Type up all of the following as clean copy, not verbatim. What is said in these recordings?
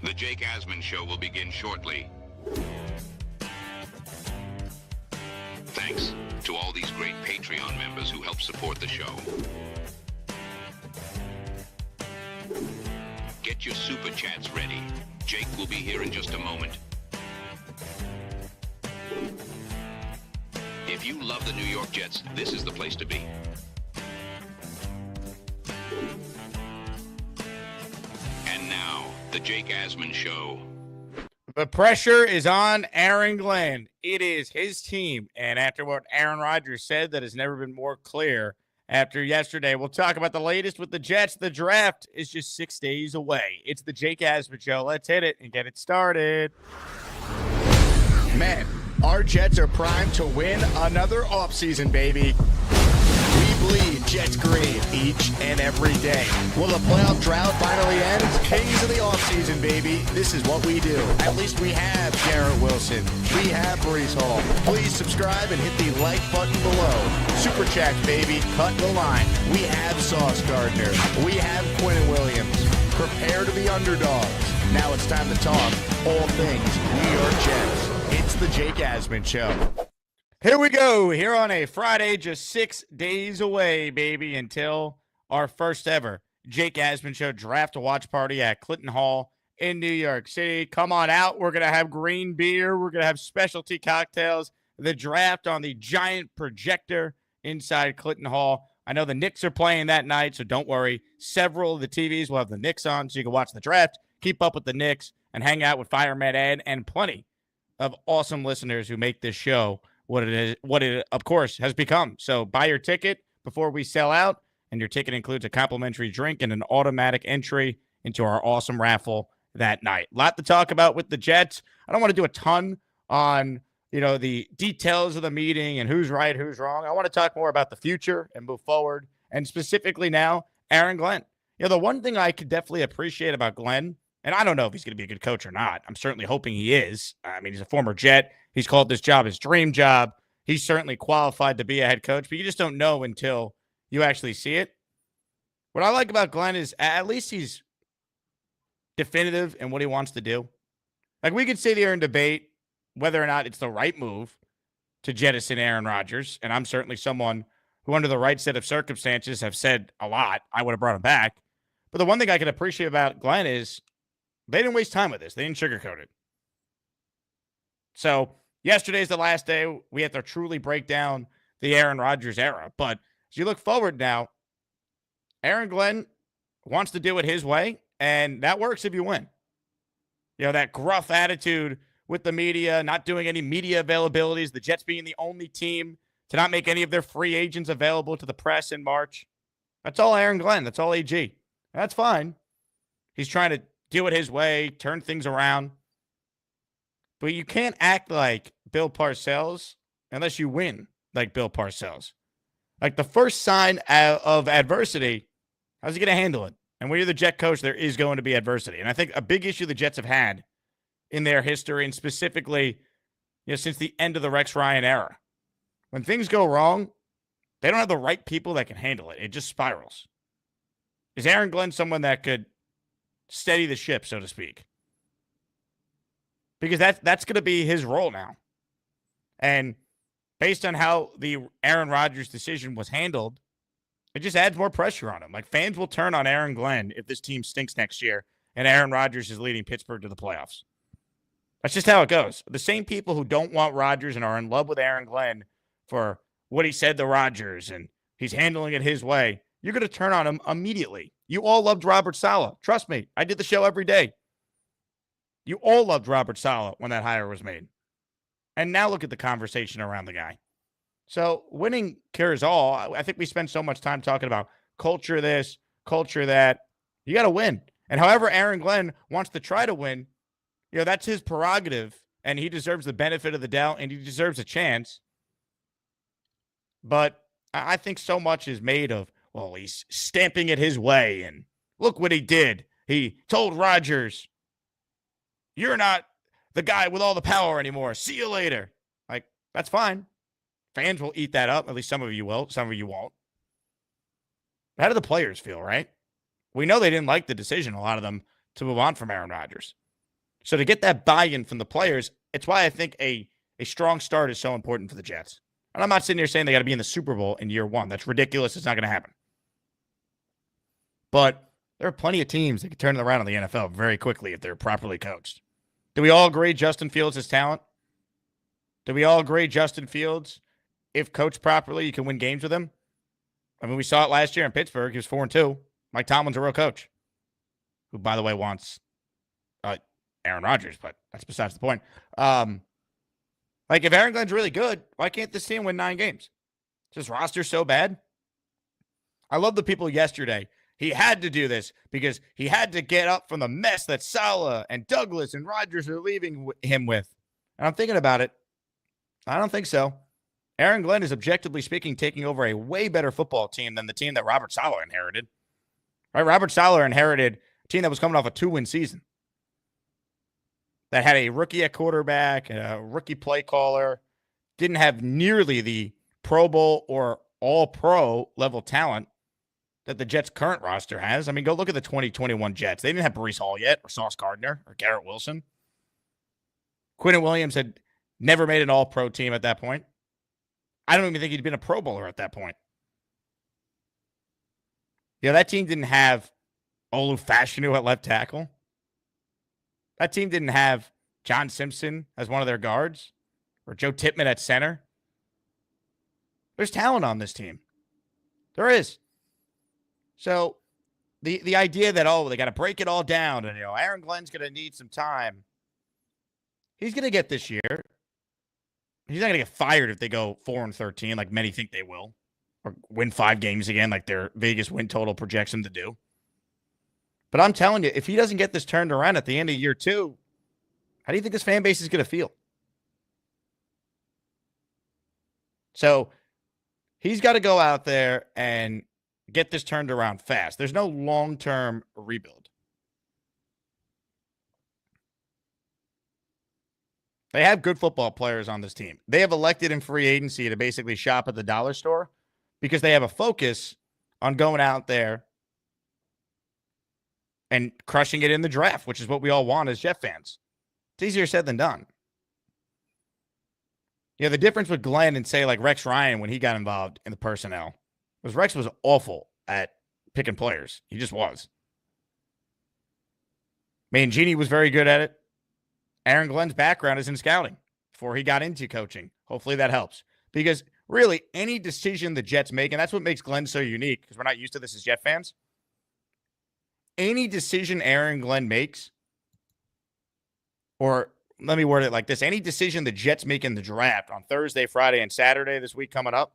The Jake Asman Show will begin shortly. Thanks to all these great Patreon members who help support the show. Get your super chats ready. Jake will be here in just a moment. If you love the New York Jets, this is the place to be. And now, the Jake Asman Show. The pressure is on Aaron Glenn. It is his team. And after what Aaron Rodgers said, that has never been more clear after yesterday. We'll talk about the latest with the Jets. The draft is just 6 days away. It's the Jake Asman Show. Let's hit it and get it started. Man, our Jets are primed to win another offseason, baby. We bleed Jets green each and every day. Will the playoff drought finally end? Kings of the offseason, baby. This is what we do. At least we have Garrett Wilson. We have Breece Hall. Please subscribe and hit the like button below. Super chats, baby. Cut the line. We have Sauce Gardner. We have Quinn Williams. Prepare to be underdogs. Now it's time to talk all things New York Jets. It's the Jake Asman Show. Here we go. Here on a Friday, just 6 days away, baby, until our first ever Jake Asman Show draft watch party at Clinton Hall in New York City. Come on out. We're going to have green beer. We're going to have specialty cocktails. The draft on the giant projector inside Clinton Hall. I know the Knicks are playing that night, so don't worry. Several of the TVs will have the Knicks on, so you can watch the draft, keep up with the Knicks, and hang out with Fireman Ed and plenty of awesome listeners who make this show what it of course has become. So buy your ticket before we sell out, and your ticket includes a complimentary drink and an automatic entry into our awesome raffle that night. A lot to talk about with the Jets. I don't want to do a ton on the details of the meeting and who's right, who's wrong. I want to talk more about the future and move forward, and specifically now Aaron Glenn. The one thing I could definitely appreciate about Glenn, and I don't know if he's going to be a good coach or not. I'm certainly hoping he is. I mean, he's a former Jet. He's called this job his dream job. He's certainly qualified to be a head coach, but you just don't know until you actually see it. What I like about Glenn is at least he's definitive in what he wants to do. Like, we could sit here and debate whether or not it's the right move to jettison Aaron Rodgers, and I'm certainly someone who, under the right set of circumstances, have said a lot. I would have brought him back. But the one thing I can appreciate about Glenn is they didn't waste time with this. They didn't sugarcoat it. So yesterday's the last day we have to truly break down the Aaron Rodgers era. But as you look forward now, Aaron Glenn wants to do it his way, and that works if you win. That gruff attitude with the media, not doing any media availabilities, the Jets being the only team to not make any of their free agents available to the press in March. That's all Aaron Glenn. That's all AG. That's fine. He's trying to do it his way, turn things around. But you can't act like Bill Parcells unless you win like Bill Parcells. Like, the first sign of adversity, how's he going to handle it? And when you're the Jet coach, there is going to be adversity. And I think a big issue the Jets have had in their history, and specifically since the end of the Rex Ryan era, when things go wrong, they don't have the right people that can handle it. It just spirals. Is Aaron Glenn someone that could steady the ship, so to speak? Because that's going to be his role now. And based on how the Aaron Rodgers decision was handled, it just adds more pressure on him. Like, fans will turn on Aaron Glenn if this team stinks next year and Aaron Rodgers is leading Pittsburgh to the playoffs. That's just how it goes. The same people who don't want Rodgers and are in love with Aaron Glenn for what he said to Rodgers and he's handling it his way, you're going to turn on him immediately. You all loved Robert Saleh. Trust me, I did the show every day. You all loved Robert Saleh when that hire was made. And now look at the conversation around the guy. So winning cures all. I think we spend so much time talking about culture this, culture that. You got to win. And however Aaron Glenn wants to try to win, that's his prerogative, and he deserves the benefit of the doubt, and he deserves a chance. But I think so much is made of, well, he's stamping it his way, and look what he did. He told Rodgers, you're not the guy with all the power anymore. See you later. Like, that's fine. Fans will eat that up. At least some of you will. Some of you won't. How do the players feel, right? We know they didn't like the decision, a lot of them, to move on from Aaron Rodgers. So to get that buy-in from the players, it's why I think a strong start is so important for the Jets. And I'm not sitting here saying they got to be in the Super Bowl in year one. That's ridiculous. It's not going to happen. But there are plenty of teams that can turn it around in the NFL very quickly if they're properly coached. Do we all agree Justin Fields is talent? Do we all agree Justin Fields, if coached properly, you can win games with him? I mean, we saw it last year in Pittsburgh. He was 4-2. Mike Tomlin's a real coach, who, by the way, wants Aaron Rodgers, but that's besides the point. If Aaron Glenn's really good, why can't this team win 9 games? Is this roster so bad? I love the people yesterday. He had to do this because he had to get up from the mess that Saleh and Douglas and Rodgers are leaving him with. And I'm thinking about it. I don't think so. Aaron Glenn is, objectively speaking, taking over a way better football team than the team that Robert Saleh inherited. Right? Robert Saleh inherited a team that was coming off a 2-win season, that had a rookie at quarterback, a rookie play caller, didn't have nearly the Pro Bowl or All-Pro level talent that the Jets' current roster has. I mean, go look at the 2021 Jets. They didn't have Breece Hall yet, or Sauce Gardner, or Garrett Wilson. Quinnen Williams had never made an All-Pro team at that point. I don't even think he'd been a Pro Bowler at that point. Yeah, that team didn't have Olu Fashanu at left tackle. That team didn't have John Simpson as one of their guards or Joe Tippmann at center. There's talent on this team. There is. So the idea that, they got to break it all down and, Aaron Glenn's going to need some time. He's going to get this year. He's not going to get fired if they go 4-13 like many think they will, or win 5 games again like their Vegas win total projects them to do. But I'm telling you, if he doesn't get this turned around at the end of year 2, how do you think this fan base is going to feel? So he's got to go out there and get this turned around fast. There's no long-term rebuild. They have good football players on this team. They have elected in free agency to basically shop at the dollar store because they have a focus on going out there and crushing it in the draft, which is what we all want as Jet fans. It's easier said than done. The difference with Glenn and, say, like Rex Ryan when he got involved in the personnel was Rex was awful at picking players. He just was. Mangini was very good at it. Aaron Glenn's background is in scouting before he got into coaching. Hopefully that helps. Because really, any decision the Jets make, and that's what makes Glenn so unique, because we're not used to this as Jet fans, any decision Aaron Glenn makes, or let me word it like this, any decision the Jets make in the draft on Thursday, Friday, and Saturday this week coming up,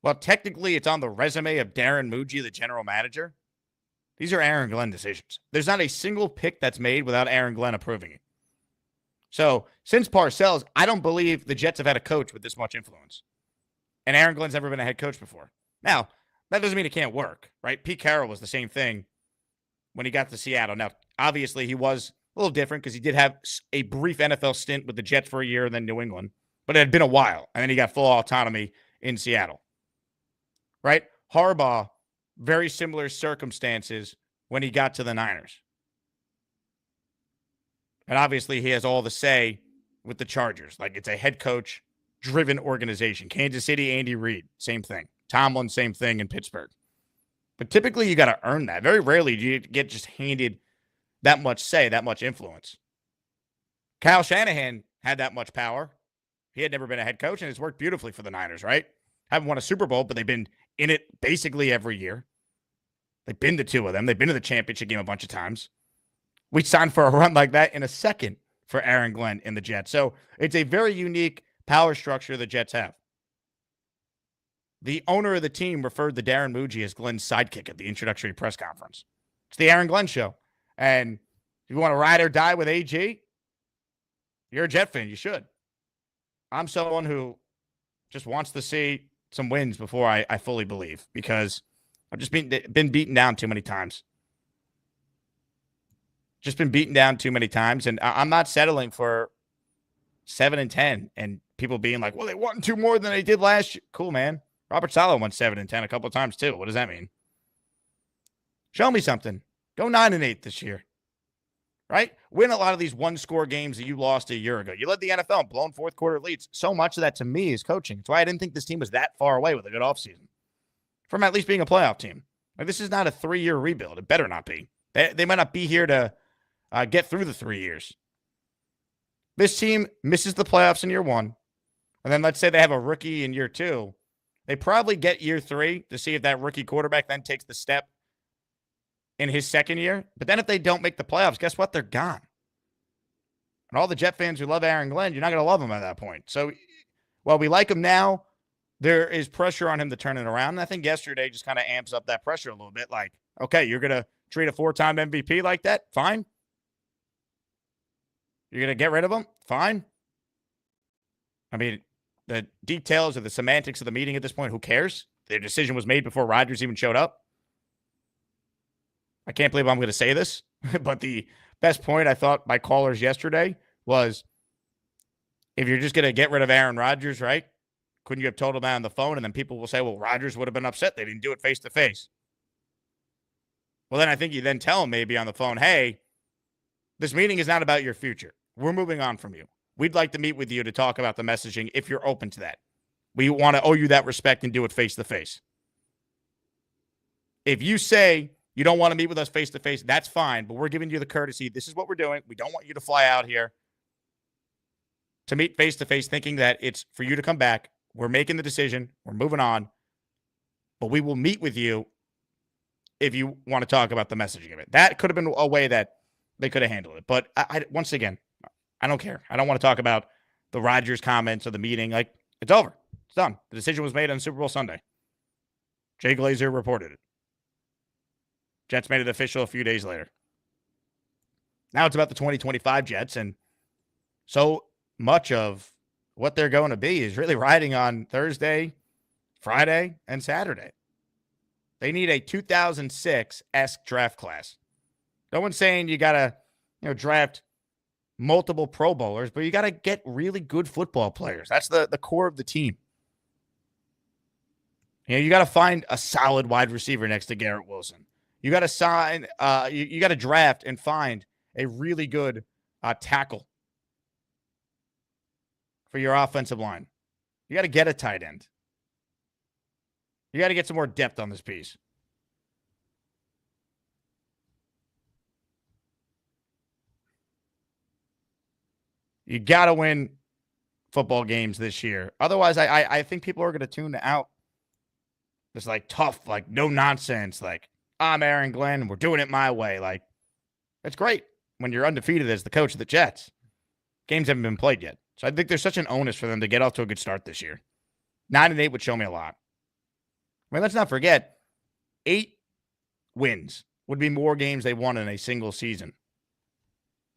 well, technically it's on the resume of Darren Muji, the general manager. These are Aaron Glenn decisions. There's not a single pick that's made without Aaron Glenn approving it. So since Parcells, I don't believe the Jets have had a coach with this much influence. And Aaron Glenn's never been a head coach before. Now, that doesn't mean it can't work, right? Pete Carroll was the same thing when he got to Seattle. Now, obviously, he was a little different because he did have a brief NFL stint with the Jets for a year and then New England. But it had been a while. And then he got full autonomy in Seattle. Right? Harbaugh, very similar circumstances when he got to the Niners. And obviously, he has all the say with the Chargers. Like, it's a head coach-driven organization. Kansas City, Andy Reid, same thing. Tomlin, same thing in Pittsburgh. But typically, you got to earn that. Very rarely do you get just handed that much say, that much influence. Kyle Shanahan had that much power. He had never been a head coach, and it's worked beautifully for the Niners, right? Haven't won a Super Bowl, but they've been in it basically every year. They've been to 2 of them. They've been to the championship game a bunch of times. We signed for a run like that in a second for Aaron Glenn in the Jets. So it's a very unique power structure the Jets have. The owner of the team referred to Darren Muji as Glenn's sidekick at the introductory press conference. It's the Aaron Glenn show. And if you want to ride or die with AG, you're a Jet fan. You should. I'm someone who just wants to see some wins before I fully believe, because I've just been beaten down too many times. Just been beaten down too many times, and I'm not settling for 7-10 and people being like, well, they won 2 more than they did last year. Cool, man. Robert Saleh won 7-10 a couple of times too. What does that mean? Show me something. Go 9-8 this year. right? Win a lot of these one-score games that you lost a year ago. You led the NFL in blown fourth-quarter leads. So much of that, to me, is coaching. That's why I didn't think this team was that far away with a good offseason from at least being a playoff team. Like, this is not a 3-year rebuild. It better not be. They might not be here to get through the 3 years. This team misses the playoffs in year 1, and then let's say they have a rookie in year 2. They probably get year 3 to see if that rookie quarterback then takes the step in his second year. But then if they don't make the playoffs, guess what? They're gone. And all the Jet fans who love Aaron Glenn, you're not going to love him at that point. So while we like him now, there is pressure on him to turn it around. And I think yesterday just kind of amps up that pressure a little bit. Like, okay, you're going to treat a 4-time MVP like that? Fine. You're going to get rid of him? Fine. I mean, the details of the semantics of the meeting at this point, who cares? Their decision was made before Rodgers even showed up. I can't believe I'm going to say this, but the best point I thought by callers yesterday was, if you're just going to get rid of Aaron Rodgers, right? Couldn't you have told him that on the phone? And then people will say, well, Rodgers would have been upset. They didn't do it face-to-face. Well, then I think you then tell him maybe on the phone, hey, this meeting is not about your future. We're moving on from you. We'd like to meet with you to talk about the messaging if you're open to that. We want to owe you that respect and do it face-to-face. If you say you don't want to meet with us face-to-face, that's fine, but we're giving you the courtesy. This is what we're doing. We don't want you to fly out here to meet face-to-face thinking that it's for you to come back. We're making the decision. We're moving on. But we will meet with you if you want to talk about the messaging of it. That could have been a way that they could have handled it. But once again, I don't care. I don't want to talk about the Rodgers comments or the meeting. Like, it's over. It's done. The decision was made on Super Bowl Sunday. Jay Glazer reported it. Jets made it official a few days later. Now it's about the 2025 Jets, and so much of what they're going to be is really riding on Thursday, Friday, and Saturday. They need a 2006-esque draft class. No one's saying you got to, draft multiple Pro Bowlers, but you got to get really good football players. That's the core of the team. You got to find a solid wide receiver next to Garrett Wilson. You got to sign, you got to draft and find a really good tackle for your offensive line. You got to get a tight end. You got to get some more depth on this piece. You got to win football games this year. Otherwise, I think people are going to tune out this tough, no nonsense, I'm Aaron Glenn, we're doing it my way. That's great when you're undefeated as the coach of the Jets. Games haven't been played yet. So I think there's such an onus for them to get off to a good start this year. 9-8 would show me a lot. I mean, let's not forget, 8 wins would be more games they won in a single season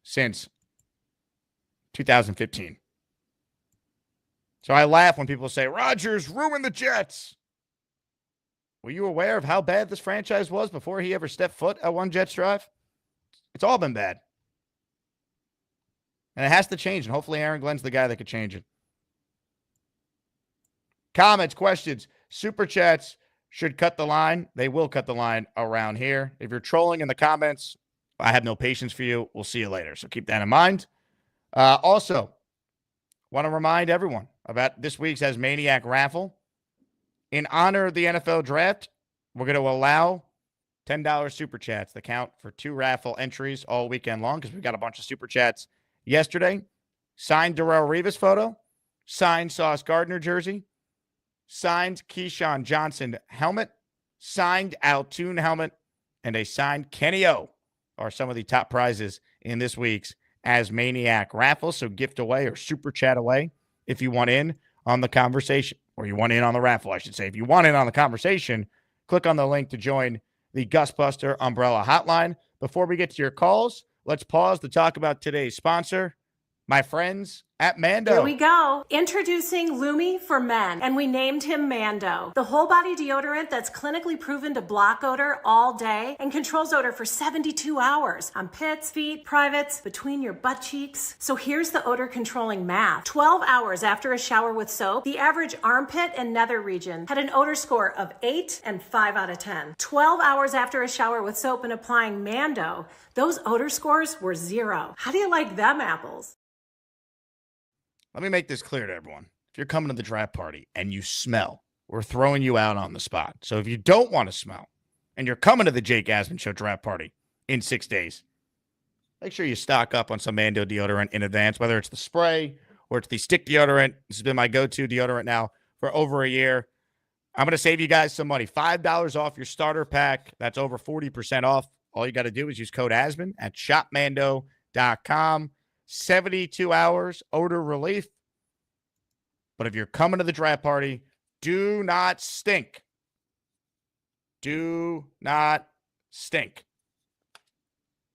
since 2015. So I laugh when people say, Rodgers ruined the Jets. Were you aware of how bad this franchise was before he ever stepped foot at one Jets drive? It's all been bad. And it has to change, and hopefully Aaron Glenn's the guy that could change it. Comments, questions, super chats should cut the line. They will cut the line around here. If you're trolling in the comments, I have no patience for you. We'll see you later. So keep that in mind. Also, want to remind everyone about this week's Asmaniac raffle. In honor of the NFL draft, we're going to allow $10 super chats that count for 2 raffle entries all weekend long because we got a bunch of super chats yesterday. Signed Darrelle Revis photo, signed Sauce Gardner jersey, signed Keyshawn Johnson helmet, signed Altoon helmet, and a signed Kenny O are some of the top prizes in this week's Asmaniac raffle. So gift away or super chat away if you want in on the conversation, or you want in on the raffle, I should say. If you want in on the conversation, click on the link to join the Gusbuster Umbrella Hotline. Before we get to your calls, let's pause to talk about today's sponsor, my friends at Mando. Here we go. Introducing Lumi for men, and we named him Mando. The whole body deodorant that's clinically proven to block odor all day and controls odor for 72 hours on pits, feet, privates, between your butt cheeks. So here's the odor controlling math. 12 hours after a shower with soap, the average armpit and nether region had an odor score of 8 and 5 out of 10. 12 hours after a shower with soap and applying Mando, those odor scores were 0. How do you like them apples? Let me make this clear to everyone. If you're coming to the draft party and you smell, we're throwing you out on the spot. So if you don't want to smell and you're coming to the Jake Asman Show draft party in 6 days, make sure you stock up on some Mando deodorant in advance, whether it's the spray or it's the stick deodorant. This has been my go-to deodorant now for over a year. I'm going to save you guys some money. $5 off your starter pack. That's over 40% off. All you got to do is use code Asman at shopmando.com. 72 hours odor relief. But if you're coming to the draft party, do not stink. Do not stink.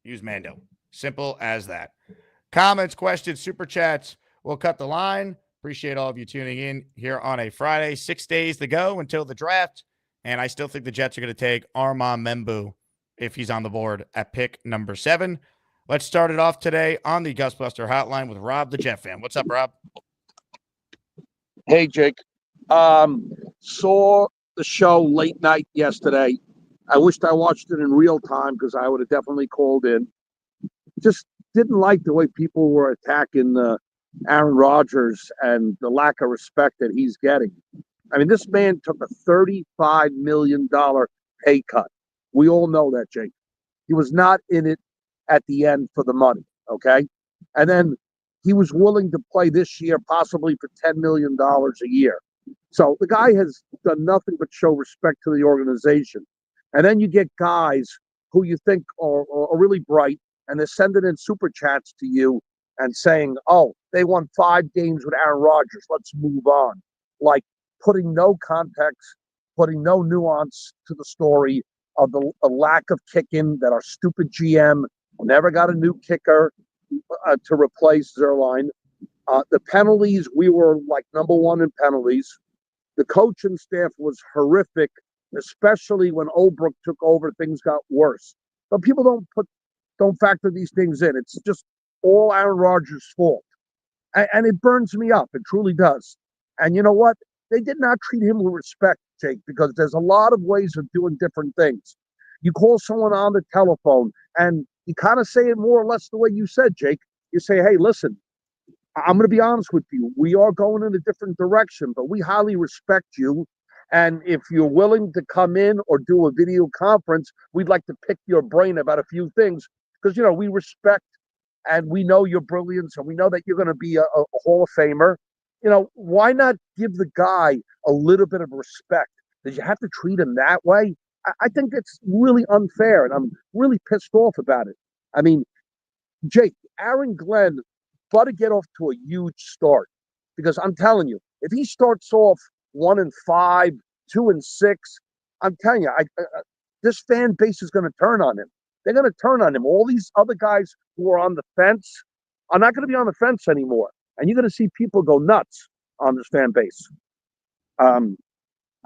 Use Mando. Simple as that. Comments, questions, super chats. We'll cut the line. Appreciate all of you tuning in here on a Friday. 6 days to go until the draft. And I still think the Jets are going to take Armand Membu if he's on the board at pick number 7. Let's start it off today on the Gusbuster Hotline with Rob, the Jet fan. What's up, Rob? Hey, Jake. Saw the show late night yesterday. I wished I watched it in real time because I would have definitely called in. Just didn't like the way people were attacking Aaron Rodgers and the lack of respect that he's getting. I mean, this man took a $35 million pay cut. We all know that, Jake. He was not in it at the end for the money, okay? And then he was willing to play this year possibly for $10 million a year. So the guy has done nothing but show respect to the organization. And then you get guys who you think are really bright, and they're sending in super chats to you and saying, oh, they won 5 games with Aaron Rodgers. Let's move on. Like putting no context, putting no nuance to the story of the lack of kicking that our stupid GM never got a new kicker to replace Zerline. The penalties, we were like number 1 in penalties. The coaching staff was horrific, especially when Olbrook took over, things got worse. But people don't factor these things in. It's just all Aaron Rodgers' fault. And it burns me up. It truly does. And you know what? They did not treat him with respect, Jake, because there's a lot of ways of doing different things. You call someone on the telephone and you kind of say it more or less the way you said, Jake. You say, hey, listen, I'm going to be honest with you. We are going in a different direction, but we highly respect you. And if you're willing to come in or do a video conference, we'd like to pick your brain about a few things because, you know, we respect and we know your brilliance and we know that you're going to be a Hall of Famer. You know, why not give the guy a little bit of respect? Did you have to treat him that way? I think it's really unfair, and I'm really pissed off about it. I mean, Jake, Aaron Glenn better get off to a huge start because I'm telling you, if he starts off 1-5, 2-6, I'm telling you, this fan base is going to turn on him. They're going to turn on him. All these other guys who are on the fence are not going to be on the fence anymore, and you're going to see people go nuts on this fan base.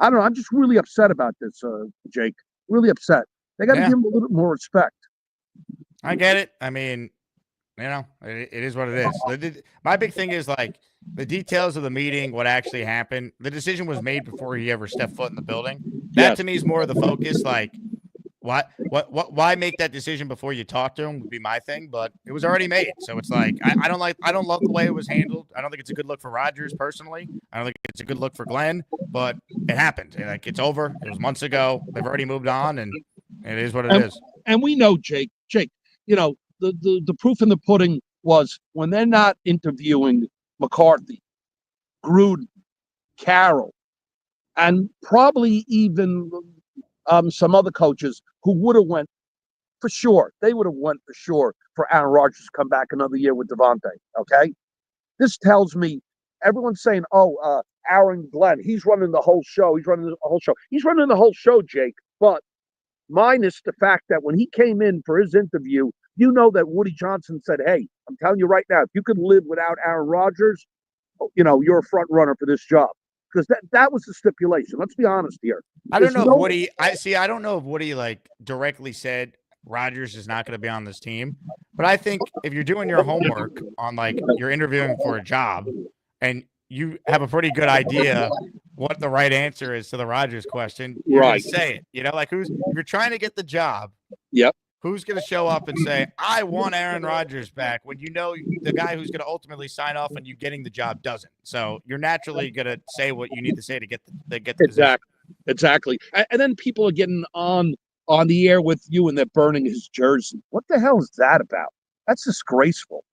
I don't know. I'm just really upset about this, Jake. Really upset. They got to give him a little bit more respect. I get it. I mean, you know, it is what it is. My big thing is like the details of the meeting, what actually happened. The decision was made before he ever stepped foot in the building. That to me is more of the focus. Like, why make that decision before you talk to him would be my thing, but it was already made. So it's like I don't love the way it was handled. I don't think it's a good look for Rodgers personally. I don't think it's a good look for Glenn, but it happened. Like it's over. It was months ago. They've already moved on, and it is what it is. And we know, Jake, you know, the proof in the pudding was when they're not interviewing McCarthy, Gruden, Carroll, and probably even some other coaches who would have went for sure. They would have went for sure for Aaron Rodgers to come back another year with Devontae. Okay, this tells me everyone's saying, "Oh, Aaron Glenn, he's running the whole show. He's running the whole show. He's running the whole show, Jake." But minus the fact that when he came in for his interview, You know that Woody Johnson said, hey, I'm telling you right now, if you could live without Aaron Rodgers, you're a front runner for this job. Because that was the stipulation. Let's be honest here. I don't know if Woody. I don't know if Woody like directly said Rodgers is not going to be on this team, but I think if you're doing your homework on like you're interviewing for a job, and you have a pretty good idea what the right answer is to the Rodgers question, you're going to say it. You know, like if you're trying to get the job. Yep. Who's going to show up and say, I want Aaron Rodgers back when you know the guy who's going to ultimately sign off and you getting the job doesn't? So you're naturally going to say what you need to say to get the position. Exactly. And then people are getting on the air with you and they're burning his jersey. What the hell is that about? That's disgraceful.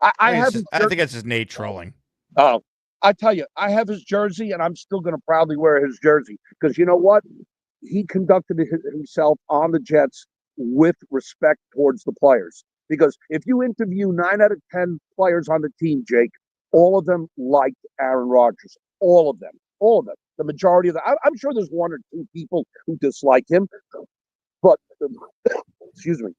I think that's just Nate trolling. Oh, I tell you, I have his jersey and I'm still going to proudly wear his jersey because you know what? He conducted himself on the Jets with respect towards the players. Because if you interview 9 out of 10 players on the team, Jake, all of them liked Aaron Rodgers. All of them. The majority of them. I'm sure there's 1 or 2 people who dislike him. But, excuse me,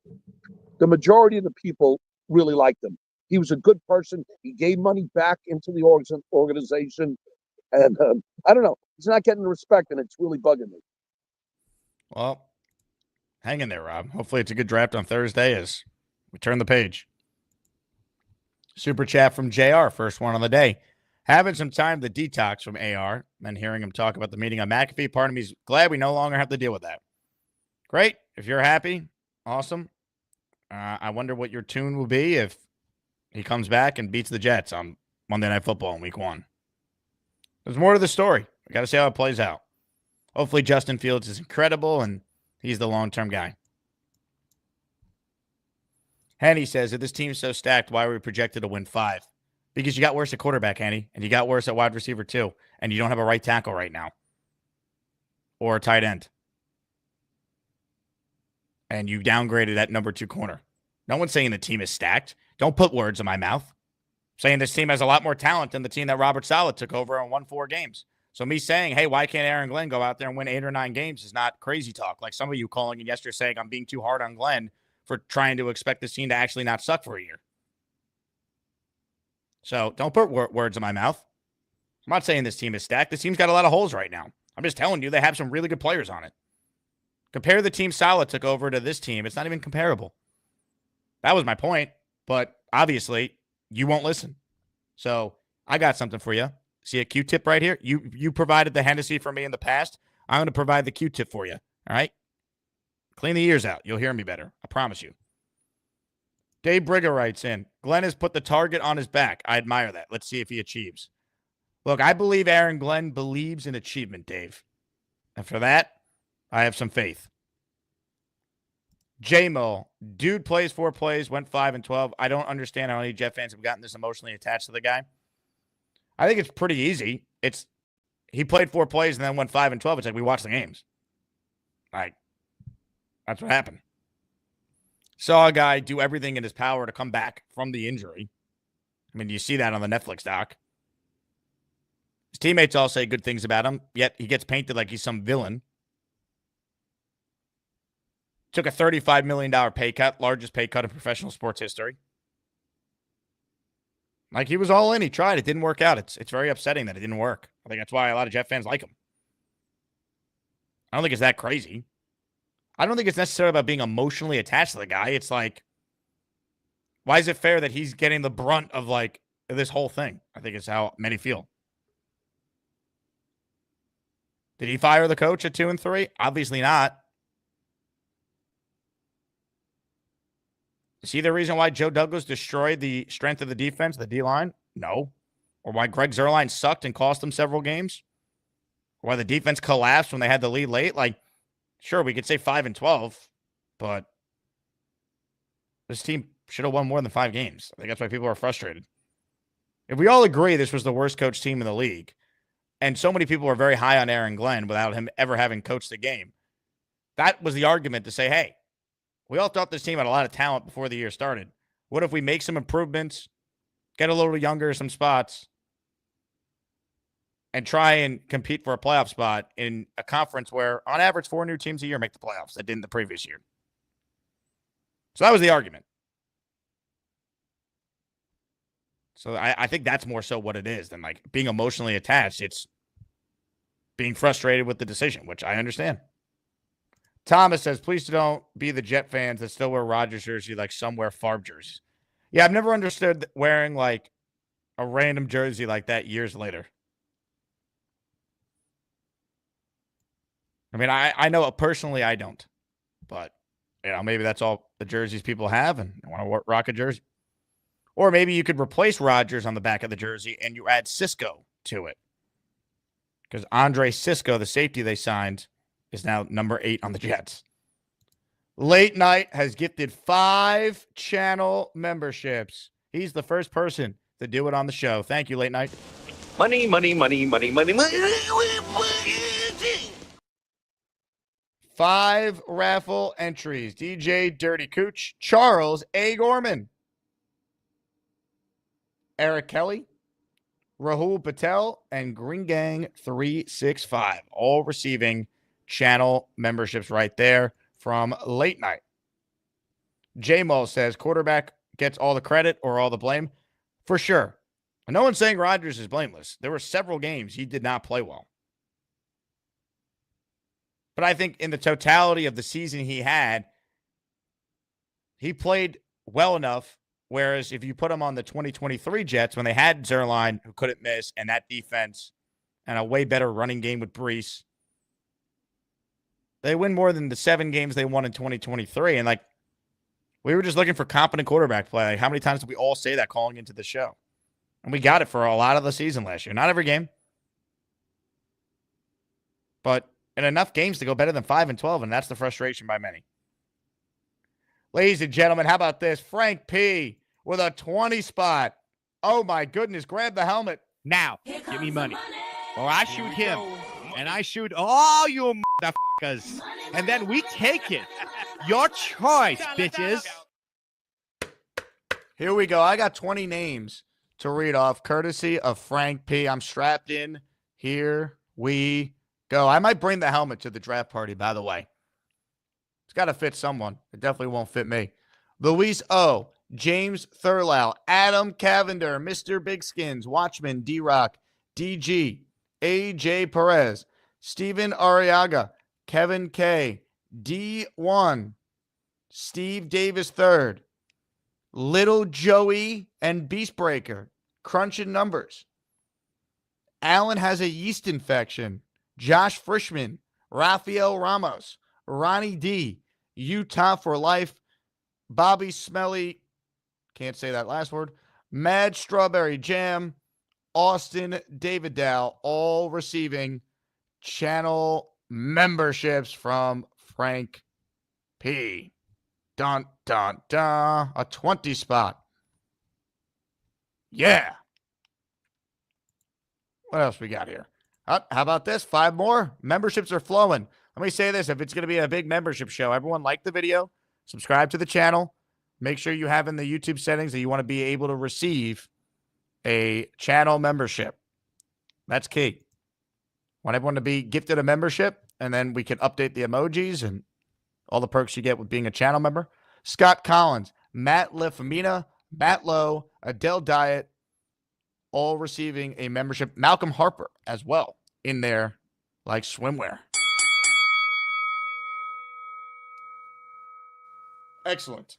the majority of the people really liked him. He was a good person. He gave money back into the organization. And I don't know. He's not getting the respect, and it's really bugging me. Well, hang in there, Rob. Hopefully it's a good draft on Thursday as we turn the page. Super chat from JR, first one on the day. Having some time to detox from AR and hearing him talk about the meeting on McAfee, part of me is glad we no longer have to deal with that. Great. If you're happy, awesome. I wonder what your tune will be if he comes back and beats the Jets on Monday Night Football in Week 1. There's more to the story. We got to see how it plays out. Hopefully Justin Fields is incredible, and he's the long-term guy. Henny says, if this team's so stacked, why are we projected to win 5? Because you got worse at quarterback, Henny, and you got worse at wide receiver too, and you don't have a right tackle right now or a tight end. And you downgraded that number 2 corner. No one's saying the team is stacked. Don't put words in my mouth. I'm saying this team has a lot more talent than the team that Robert Saleh took over and won 4 games. So me saying, hey, why can't Aaron Glenn go out there and win 8 or 9 games is not crazy talk. Like some of you calling in yesterday saying I'm being too hard on Glenn for trying to expect this team to actually not suck for a year. So don't put words in my mouth. I'm not saying this team is stacked. This team's got a lot of holes right now. I'm just telling you they have some really good players on it. Compare the team Saleh took over to this team. It's not even comparable. That was my point. But obviously, you won't listen. So I got something for you. See a Q-tip right here? You provided the Hennessy for me in the past. I'm going to provide the Q-tip for you. All right? Clean the ears out. You'll hear me better. I promise you. Dave Brigger writes in, Glenn has put the target on his back. I admire that. Let's see if he achieves. Look, I believe Aaron Glenn believes in achievement, Dave. And for that, I have some faith. J-Mo, dude plays 4 plays, went 5-12. I don't understand how any Jet fans have gotten this emotionally attached to the guy. I think it's pretty easy. He played 4 plays and then went 5-12. It's like we watched the games. Like, that's what happened. Saw a guy do everything in his power to come back from the injury. I mean, you see that on the Netflix doc. His teammates all say good things about him, yet he gets painted like he's some villain. Took a $35 million pay cut, largest pay cut in professional sports history. Like, he was all in. He tried. It didn't work out. It's very upsetting that it didn't work. I think that's why a lot of Jet fans like him. I don't think it's that crazy. I don't think it's necessarily about being emotionally attached to the guy. It's like, why is it fair that he's getting the brunt of, like, this whole thing? I think it's how many feel. Did he fire the coach at 2-3? Obviously not. See the reason why Joe Douglas destroyed the strength of the defense, the D-line? No. Or why Greg Zuerlein sucked and cost them several games? Or why the defense collapsed when they had the lead late? Like, sure, we could say 5-12, but this team should have won more than 5 games. I think that's why people are frustrated. If we all agree this was the worst coach team in the league, and so many people were very high on Aaron Glenn without him ever having coached the game, that was the argument to say, hey, we all thought this team had a lot of talent before the year started. What if we make some improvements, get a little younger some spots, and try and compete for a playoff spot in a conference where, on average, 4 new teams a year make the playoffs that didn't the previous year? So that was the argument. So I think that's more so what it is than like being emotionally attached. It's being frustrated with the decision, which I understand. Thomas says, please don't be the Jet fans that still wear Rodgers jersey like some wear Favre jerseys. Yeah, I've never understood wearing like a random jersey like that years later. I mean, I know it personally, I don't. But, maybe that's all the jerseys people have and want to rock a jersey. Or maybe you could replace Rodgers on the back of the jersey and you add Cisco to it. Because Andre Cisco, the safety they signed, is now number 8 on the Jets. Late Night has gifted 5 channel memberships. He's the first person to do it on the show. Thank you, Late Night. Money, money, money, money, money, money. 5 raffle entries. DJ Dirty Cooch, Charles A. Gorman, Eric Kelly, Rahul Patel, and Green Gang 365, all receiving channel memberships right there from Late Night. J-Mo says quarterback gets all the credit or all the blame. For sure. And no one's saying Rodgers is blameless. There were several games he did not play well. But I think in the totality of the season he had, he played well enough. Whereas if you put him on the 2023 Jets, when they had Zerline, who couldn't miss, and that defense, and a way better running game with Brees, they win more than the 7 games they won in 2023. And, we were just looking for competent quarterback play. How many times did we all say that calling into the show? And we got it for a lot of the season last year. Not every game. But in enough games to go better than 5-12, and that's the frustration by many. Ladies and gentlemen, how about this? Frank P. with a 20 spot. Oh, my goodness. Grab the helmet. Now, give me money. Or I shoot him. And I shoot all you motherfuckers. And then we take it. Your choice, bitches. Here we go. I got 20 names to read off, courtesy of Frank P. I'm strapped in. Here we go. I might bring the helmet to the draft party, by the way. It's got to fit someone. It definitely won't fit me. Luis O., James Thurlow, Adam Cavender, Mr. Big Skins, Watchman, D-Rock, DG, AJ Perez, Steven Arriaga, Kevin K., D1, Steve Davis III, Little Joey and Beastbreaker, crunching numbers. Allen has a yeast infection. Josh Frischman, Rafael Ramos, Ronnie D, Utah for life, Bobby Smelly, can't say that last word, Mad Strawberry Jam, Austin David Dow, all receiving channel memberships from Frank P. Dun, dun, dun. A 20 spot. Yeah. What else we got here? How about this? 5 more. Memberships are flowing. Let me say this. If it's going to be a big membership show, everyone like the video, subscribe to the channel. Make sure you have in the YouTube settings that you want to be able to receive a channel membership. That's key. Want everyone to be gifted a membership, and then we can update the emojis and all the perks you get with being a channel member. Scott Collins, Matt Lifamina, Matt Lowe, Adele Diet, all receiving a membership. Malcolm Harper as well in there, like swimwear. Excellent.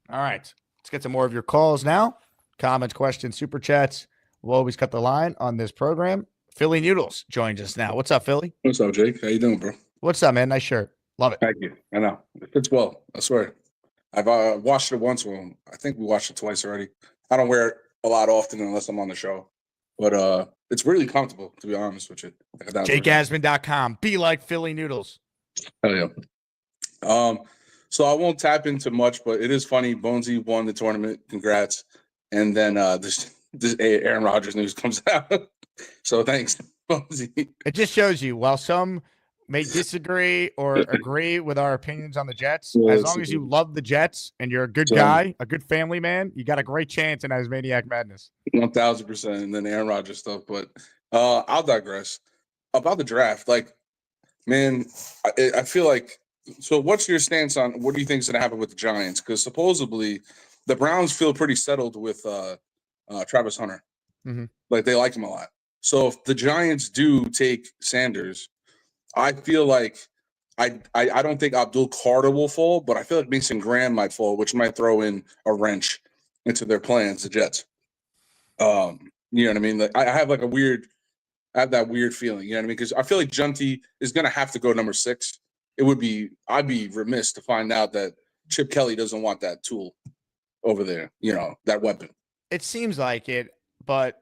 All right. Let's get some more of your calls now. Comments, questions, super chats. We'll always cut the line on this program. Philly Noodles joins us now. What's up, Philly? What's up, Jake? How you doing, bro? What's up, man? Nice shirt. Love it. Thank you. I know. It fits well. I swear. I've watched it once. Well, I think we watched it twice already. I don't wear it a lot often unless I'm on the show. But it's really comfortable, to be honest with you. JakeAsman.com. Be like Philly Noodles. Hell yeah. So I won't tap into much, but it is funny. Bonesy won the tournament. Congrats. And then this Aaron Rodgers news comes out. So thanks, Bonesy. It just shows you, while some may disagree or agree with our opinions on the Jets, as long as you love the Jets and you're a good guy, a good family man, you got a great chance in Asmaniac Madness. 1,000%. And then the Aaron Rodgers stuff. But I'll digress. About the draft, like, man, I feel like So what's your stance on what do you think is going to happen with the Giants? Because supposedly the Browns feel pretty settled with Travis Hunter. Mm-hmm. Like they like him a lot. So if the Giants do take Sanders, I feel like I don't think Abdul Carter will fall, but I feel like Mason Graham might fall, which might throw in a wrench into their plans, the Jets. You know what I mean? Like I have like I have that weird feeling, you know what I mean? Because I feel like Junty is gonna have to go number 6. I'd be remiss to find out that Chip Kelly doesn't want that tool over there, you know, that weapon. It seems like it, but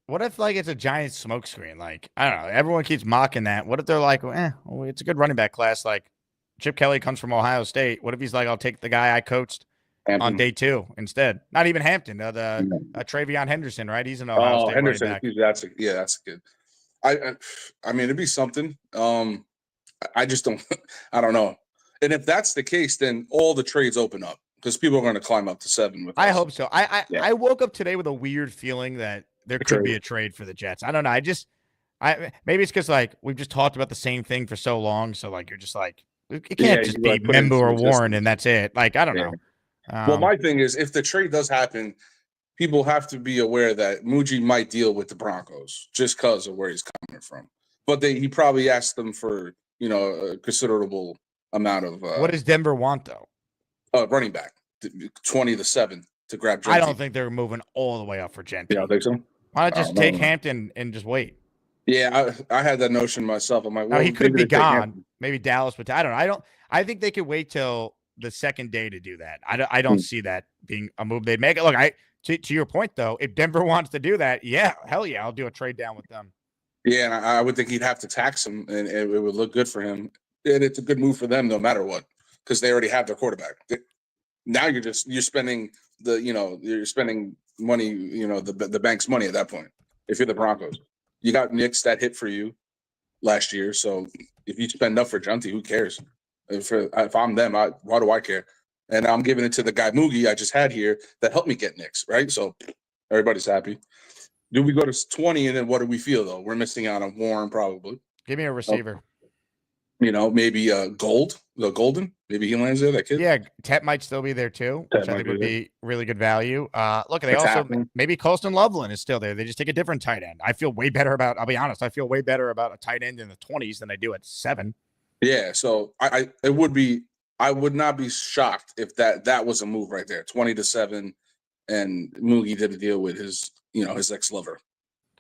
what if like it's a giant smokescreen? Like, I don't know. Everyone keeps mocking that. What if they're like, well, it's a good running back class. Like Chip Kelly comes from Ohio State. What if he's like, I'll take the guy I coached on day 2 instead? Not even Hampton, Travion Henderson, right? He's an Ohio State Henderson, running back. that's good. I mean, it'd be something. I just don't. I don't know. And if that's the case, then all the trades open up because people are going to climb up to 7. I hope so. I woke up today with a weird feeling that there could be a trade for the Jets. I don't know. Maybe it's because like we've just talked about the same thing for so long. So like you're just like it can't just be Membo or Warren and that's it. Like I don't know. Well, my thing is if the trade does happen, people have to be aware that Muji might deal with the Broncos just because of where he's coming from. But he probably asked them for a considerable amount of. What does Denver want though? Running back, 20 to 7 to grab. Genty. I don't think they're moving all the way up for Genty. You don't think so? Why not just take Hampton and just wait? Yeah, I had that notion myself. I'm like, well, he could be gone. Maybe Dallas, but I don't know. I think they could wait till the second day to do that. I don't see that being a move they'd make. Look, to your point though, if Denver wants to do that, yeah, hell yeah, I'll do a trade down with them. Yeah, and I would think he'd have to tax him, and it would look good for him. And it's a good move for them, no matter what, because they already have their quarterback. Now you're spending you're spending money, the bank's money at that point. If you're the Broncos, you got Knicks that hit for you last year, so if you spend up for Junty, who cares? If I'm them, why do I care? And I'm giving it to the guy Moogie I just had here that helped me get Knicks, right? So everybody's happy. Do we go to 20 and then what do we feel though? We're missing out on Warren probably. Give me a receiver. Maybe Golden. Maybe he lands there. That kid. Yeah, Tet might still be there too, which I think would be really good value. Look, they also maybe Colston Loveland is still there. They just take a different tight end. I feel way better about. I'll be honest. I feel way better about a tight end in the 20s than I do at 7. Yeah, so I would not be shocked if that was a move right there, 20 to 7, and Moogie did a deal with his ex-lover.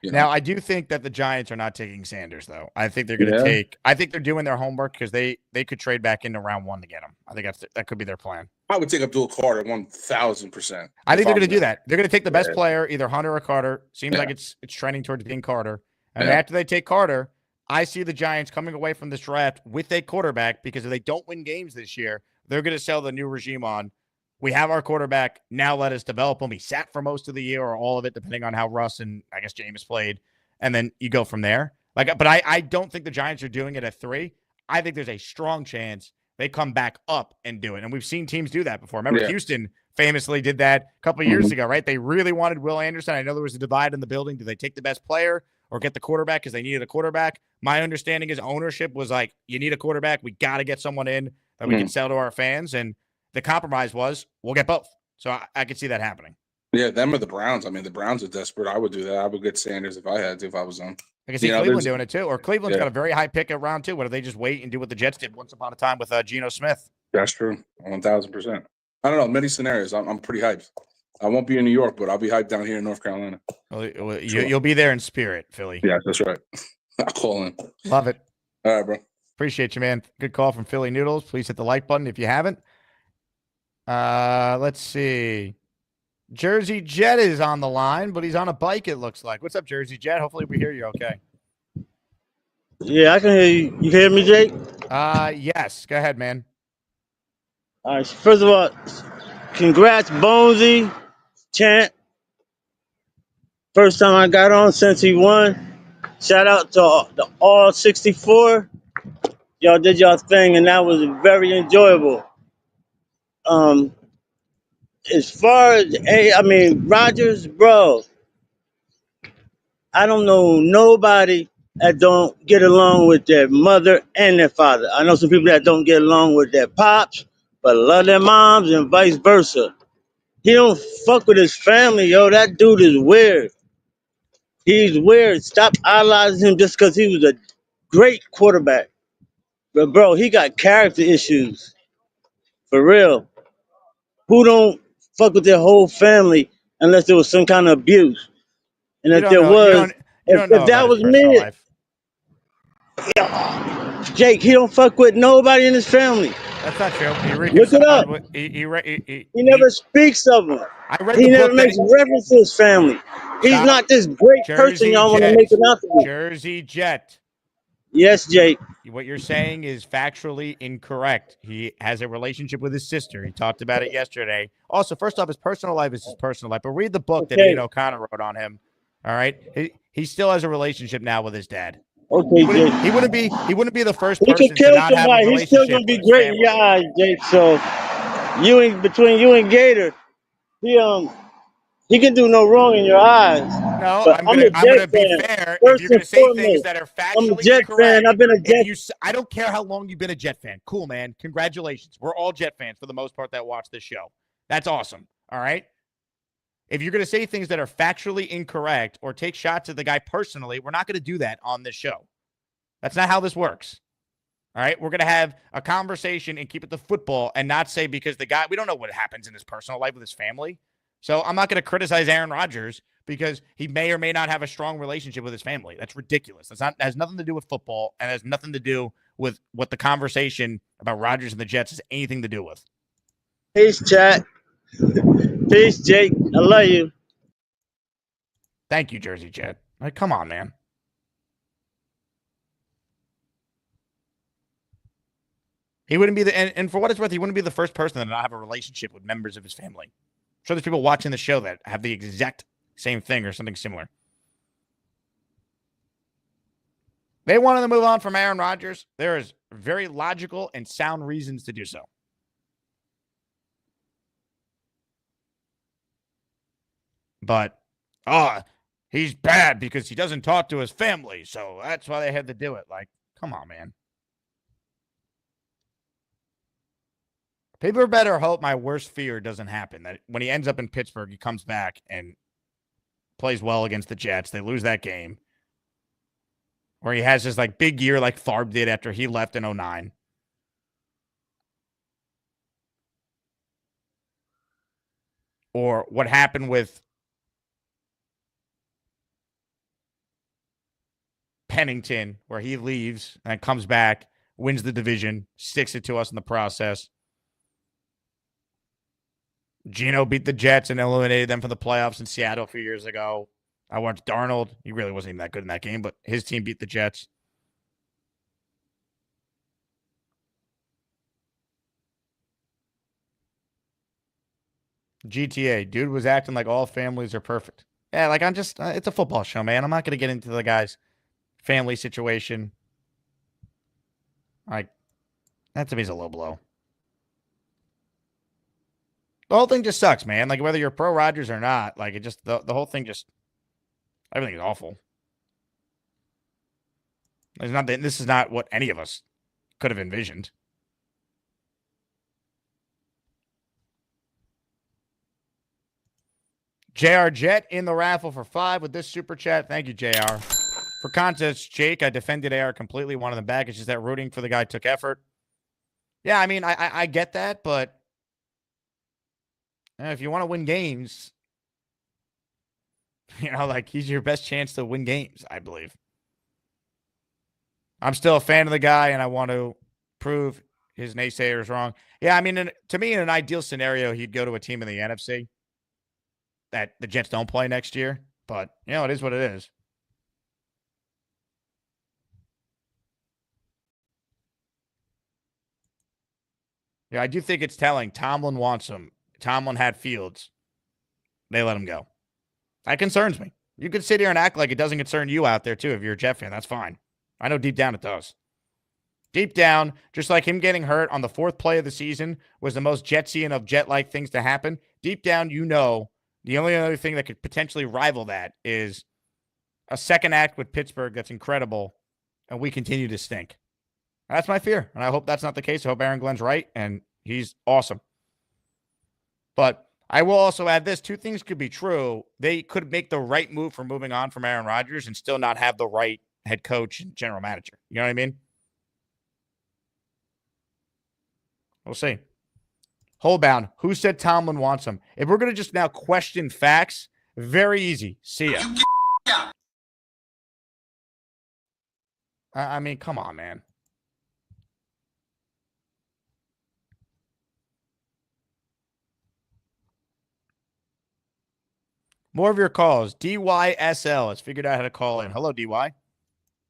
Now, I do think that the Giants are not taking Sanders, though. I think they're going to take – I think they're doing their homework because they could trade back into round 1 to get him. I think that could be their plan. I would take Abdul Carter 1,000%. I think they're going to do that. They're going to take the best player, either Hunter or Carter. Seems like it's trending towards being Carter. And after they take Carter, I see the Giants coming away from this draft with a quarterback because if they don't win games this year, they're going to sell the new regime on. We have our quarterback. Now let us develop him. He sat for most of the year or all of it, depending on how Russ and I guess James played. And then you go from there. But I don't think the Giants are doing it at 3. I think there's a strong chance they come back up and do it. And we've seen teams do that before. Remember, Houston famously did that a couple of years ago, right? They really wanted Will Anderson. I know there was a divide in the building. Did they take the best player or get the quarterback because they needed a quarterback? My understanding is ownership was like, you need a quarterback. We got to get someone in that we can sell to our fans. And the compromise was we'll get both. So I could see that happening. Yeah, them or the Browns. I mean, the Browns are desperate. I would do that. I would get Sanders if I had to, if I was them. I can see Cleveland doing it too. Or Cleveland's got a very high pick at round 2. What if they just wait and do what the Jets did once upon a time with Geno Smith? That's true. 1,000%. I don't know. Many scenarios. I'm pretty hyped. I won't be in New York, but I'll be hyped down here in North Carolina. Well, you'll be there in spirit, Philly. Yeah, that's right. I'll call in. Love it. All right, bro. Appreciate you, man. Good call from Philly Noodles. Please hit the like button if you haven't. Let's see. Jersey Jet is on the line, but he's on a bike, it looks like. What's up, Jersey Jet? Hopefully we hear you okay. Yeah, I can hear you. You hear me, Jake? Yes. Go ahead, man. All right. First of all, congrats, Bonesy, Chant. First time I got on since he won. Shout out to the All 64. Y'all did y'all thing, and that was very enjoyable. As far as Rodgers, bro, I don't know nobody that don't get along with their mother and their father. I know some people that don't get along with their pops, but love their moms and vice versa. He don't fuck with his family, yo. That dude is weird. He's weird. Stop idolizing him just because he was a great quarterback. But bro, he got character issues. For real. Who don't fuck with their whole family unless there was some kind of abuse? And You if don't there know. You was, don't. You don't know if about that his was personal me, life. Jake, he don't fuck with nobody in his family. That's not true. He Look it up. reconciled with. He never speaks of them. I read He the never book that. makes reference to his family. He's Stop. not this great person Jersey y'all want to make Jet. him out to be. Jersey Jet. Yes, Jake. What you're saying is factually incorrect. He has a relationship with his sister. He talked about it yesterday. Also, first off, his personal life is his personal life. But read the book that Okay. Ian O'Connor wrote on him. All right. He still has a relationship now with his dad. Okay, Jake. He wouldn't be the first He person could to kill not have a somebody. He's still relationship gonna be with his great in family. your eyes, Jake. So between you and Gator, he can do no wrong in your eyes. No, But I'm a I'm Jet gonna be fan. fair. If First you're and gonna say things foremost, that are I'm a factually Jet fan. incorrect, I've been a Jet. I don't care how long you've been a Jet fan. Cool, man. Congratulations. We're all Jet fans for the most part that watch this show. That's awesome. All right. If you're gonna say things that are factually incorrect or take shots at the guy personally, we're not gonna do that on this show. That's not how this works. All right. We're gonna have a conversation and keep it to football and not say because the guy we don't know what happens in his personal life with his family. So I'm not going to criticize Aaron Rodgers because he may or may not have a strong relationship with his family. That's ridiculous. That has nothing to do with football and has nothing to do with what the conversation about Rodgers and the Jets has anything to do with. Peace, chat. Peace, Jake. I love you. Thank you, Jersey Jet. Like, come on, man. He wouldn't be and for what it's worth, he wouldn't be the first person to not have a relationship with members of his family. I'm sure there's people watching the show that have the exact same thing or something similar. They wanted to move on from Aaron Rodgers. There is very logical and sound reasons to do so. But, he's bad because he doesn't talk to his family, so that's why they had to do it. Like, come on, man. People better hope my worst fear doesn't happen. That when he ends up in Pittsburgh, he comes back and plays well against the Jets. They lose that game. Or he has this like big year like Favre did after he left in 2009. Or what happened with Pennington, where he leaves and comes back, wins the division, sticks it to us in the process. Geno beat the Jets and eliminated them from the playoffs in Seattle a few years ago. I watched Darnold. He really wasn't even that good in that game, but his team beat the Jets. GTA, dude was acting like all families are perfect. Yeah, like I'm just, it's a football show, man. I'm not going to get into the guy's family situation. Like, that to me is a low blow. The whole thing just sucks, man. Like, whether you're pro Rodgers or not, like, it just, the whole thing just, everything is awful. This is not what any of us could have envisioned. JR Jet in the raffle for 5 with this super chat. Thank you, JR. For context, Jake, I defended AR completely, wanted them back. It's just that rooting for the guy took effort. Yeah, I mean, I get that, but if you want to win games, like he's your best chance to win games, I believe. I'm still a fan of the guy, and I want to prove his naysayers wrong. Yeah, I mean, to me, in an ideal scenario, he'd go to a team in the NFC that the Jets don't play next year. But, it is what it is. Yeah, I do think it's telling. Tomlin wants him. Tomlin had Fields. They let him go. That concerns me. You could sit here and act like it doesn't concern you out there, too, if you're a Jet fan. That's fine. I know deep down it does. Deep down, just like him getting hurt on the 4th play of the season was the most Jetsian of Jet-like things to happen. Deep down, the only other thing that could potentially rival that is a second act with Pittsburgh that's incredible, and we continue to stink. That's my fear, and I hope that's not the case. I hope Aaron Glenn's right, and he's awesome. But I will also add this. Two things could be true. They could make the right move for moving on from Aaron Rodgers and still not have the right head coach and general manager. You know what I mean? We'll see. Holbound, who said Tomlin wants him? If we're going to just now question facts, very easy. See ya. I mean, come on, man. More of your calls. DYSL has figured out how to call in. Hello, DY.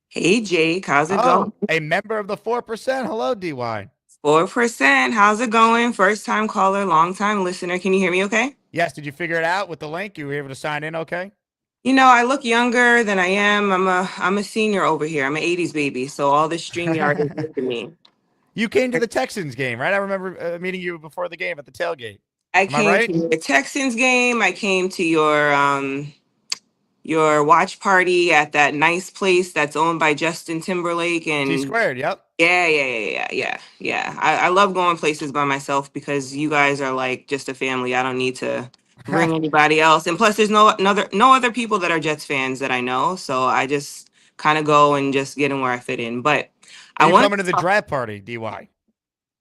Hey, Jake. How's it going? A member of the 4%. Hello, DY. 4%. How's it going? First time caller, long time listener. Can you hear me okay? Yes. Did you figure it out with the link? You were able to sign in okay? You know, I look younger than I am. I'm a senior over here. I'm an 80s baby. So all this StreamYard is new to me. You came to the Texans game, right? I remember meeting you before the game at the tailgate. I came to the Texans game. I came to your watch party at that nice place that's owned by Justin Timberlake and T-squared, yep. Yeah. I love going places by myself because you guys are like just a family. I don't need to bring anybody else. And plus there's no other people that are Jets fans that I know. So I just kind of go and just get in where I fit in. But I want to come to the draft party, DY.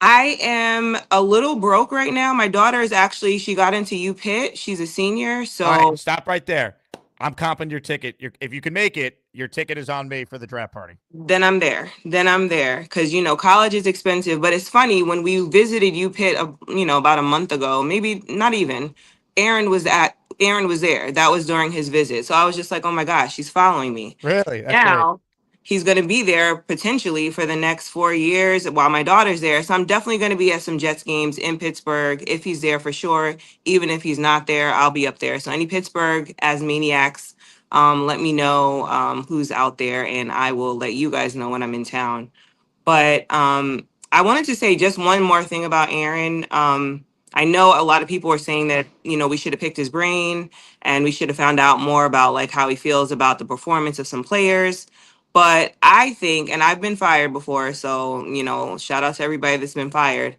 I am a little broke right now. My daughter is actually, she got into UPitt. She's a senior. So all right, stop right there. I'm comping your ticket. If you can make it, your ticket is on me for the draft party. Then I'm there. Because, you know, college is expensive. But it's funny, when we visited UPitt, about a month ago, maybe not even, Aaron was there. That was during his visit. So I was just like, oh my gosh, she's following me. Really? That's now, great. He's going to be there potentially for the next 4 years while my daughter's there. So I'm definitely going to be at some Jets games in Pittsburgh if he's there for sure. Even if he's not there, I'll be up there. So any Pittsburgh as maniacs, let me know who's out there and I will let you guys know when I'm in town. But I wanted to say just one more thing about Aaron. I know a lot of people are saying that, you know, we should have picked his brain and we should have found out more about like how he feels about the performance of some players. But I think, and I've been fired before, so, you know, shout out to everybody that's been fired.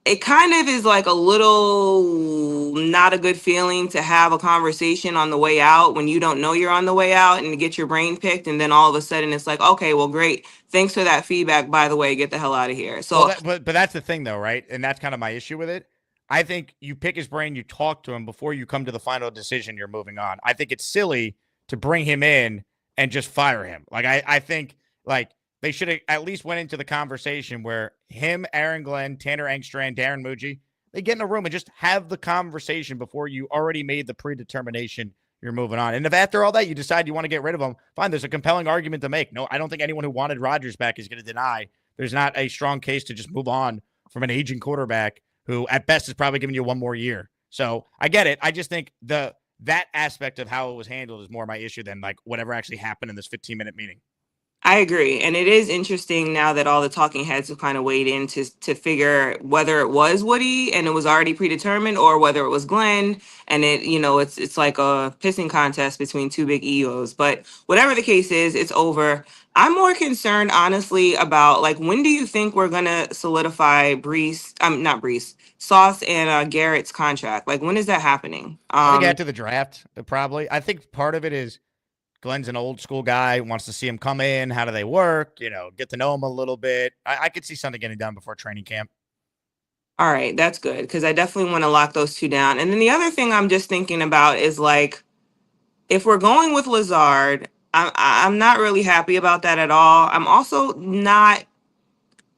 It kind of is like a little not a good feeling to have a conversation on the way out when you don't know you're on the way out and to get your brain picked. And then all of a sudden it's like, okay, well, great. Thanks for that feedback. By the way, get the hell out of here. So, but that's the thing though, right? And that's kind of my issue with it. I think you pick his brain, you talk to him before you come to the final decision you're moving on. I think it's silly to bring him in and just fire him. Like, I think, like, they should have at least went into the conversation where him, Aaron Glenn, Tanner Engstrand, Darren Muji, they get in a room and just have the conversation before you already made the predetermination you're moving on. And if after all that you decide you want to get rid of him, fine, there's a compelling argument to make. No, I don't think anyone who wanted Rodgers back is going to deny there's not a strong case to just move on from an aging quarterback who at best is probably giving you one more year. So I get it. I just think that aspect of how it was handled is more my issue than like whatever actually happened in this 15-minute meeting. I agree. And it is interesting now that all the talking heads have kind of weighed in to figure whether it was Woody and it was already predetermined or whether it was Glenn. And it, you know, it's like a pissing contest between two big egos. But whatever the case is, it's over. I'm more concerned, honestly, about like, when do you think we're going to solidify Sauce and Garrett's contract? Like, when is that happening? I think after the draft, probably. I think part of it is Glenn's an old school guy, wants to see him come in. How do they work? You know, get to know him a little bit. I could see something getting done before training camp. All right, that's good because I definitely want to lock those two down. And then the other thing I'm just thinking about is like, if we're going with Lazard, I'm not really happy about that at all. I'm also not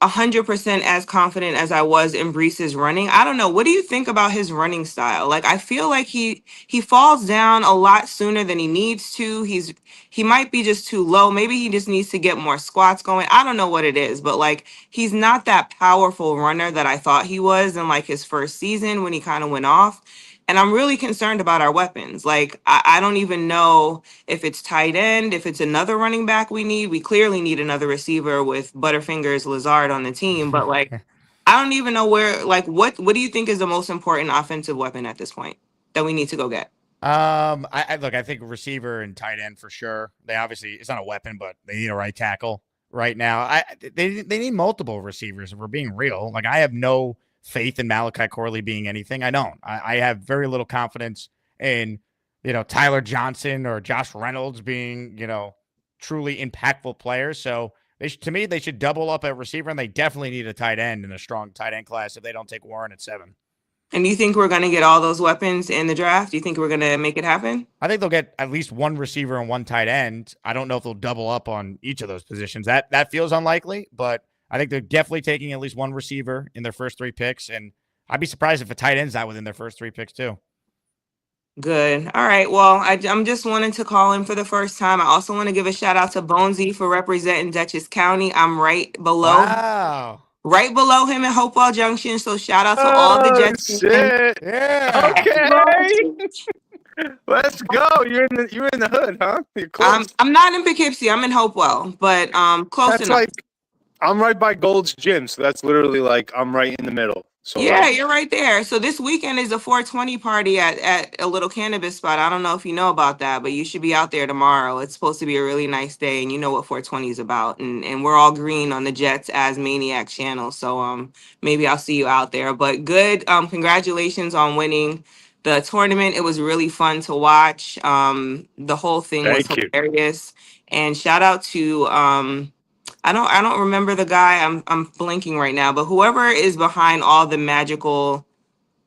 100% as confident as I was in Breece's running. I don't know. What do you think about his running style? Like, I feel like he falls down a lot sooner than he needs to. He might be just too low. Maybe he just needs to get more squats going. I don't know what it is, but like, he's not that powerful runner that I thought he was in like his first season when he kind of went off. And I'm really concerned about our weapons. Like, I don't even know if it's tight end, if it's another running back we need. We clearly need another receiver with Butterfingers Lazard on the team. But, like, I don't even know where, like, what do you think is the most important offensive weapon at this point that we need to go get? I look. I think receiver and tight end for sure. They obviously it's not a weapon, but they need a right tackle right now. They need multiple receivers. If we're being real, like I have no faith in Malachi Corley being anything. I don't. I have very little confidence in Tyler Johnson or Josh Reynolds being truly impactful players. So to me, they should double up at receiver, and they definitely need a tight end in a strong tight end class if they don't take Warren at 7. And do you think we're going to get all those weapons in the draft? Do you think we're going to make it happen? I think they'll get at least one receiver and one tight end. I don't know if they'll double up on each of those positions. That feels unlikely, but I think they're definitely taking at least one receiver in their first 3 picks, and I'd be surprised if a tight end's not within their first 3 picks too. Good. All right. Well, I'm just wanting to call in for the first time. I also want to give a shout out to Bonesy for representing Dutchess County. I'm right below. Wow. Right below him in Hopewell Junction. So shout out to all the Jets. Shit. Yeah. Okay. Let's go. You're in the hood, huh? You're close. I'm not in Poughkeepsie. I'm in Hopewell, but close That's enough. like I'm right by Gold's Gym, so that's literally like I'm right in the middle. So Yeah, you're right there. So this weekend is a 420 party at a little cannabis spot. I don't know if you know about that, but you should be out there tomorrow. It's supposed to be a really nice day, and you know what 420 is about. And we're all green on the Jets as Maniac channel. So maybe I'll see you out there. But good. Congratulations on winning the tournament. It was really fun to watch. The whole thing was Thank you. hilarious. And shout out to I don't remember the guy. I'm blinking right now, but whoever is behind all the magical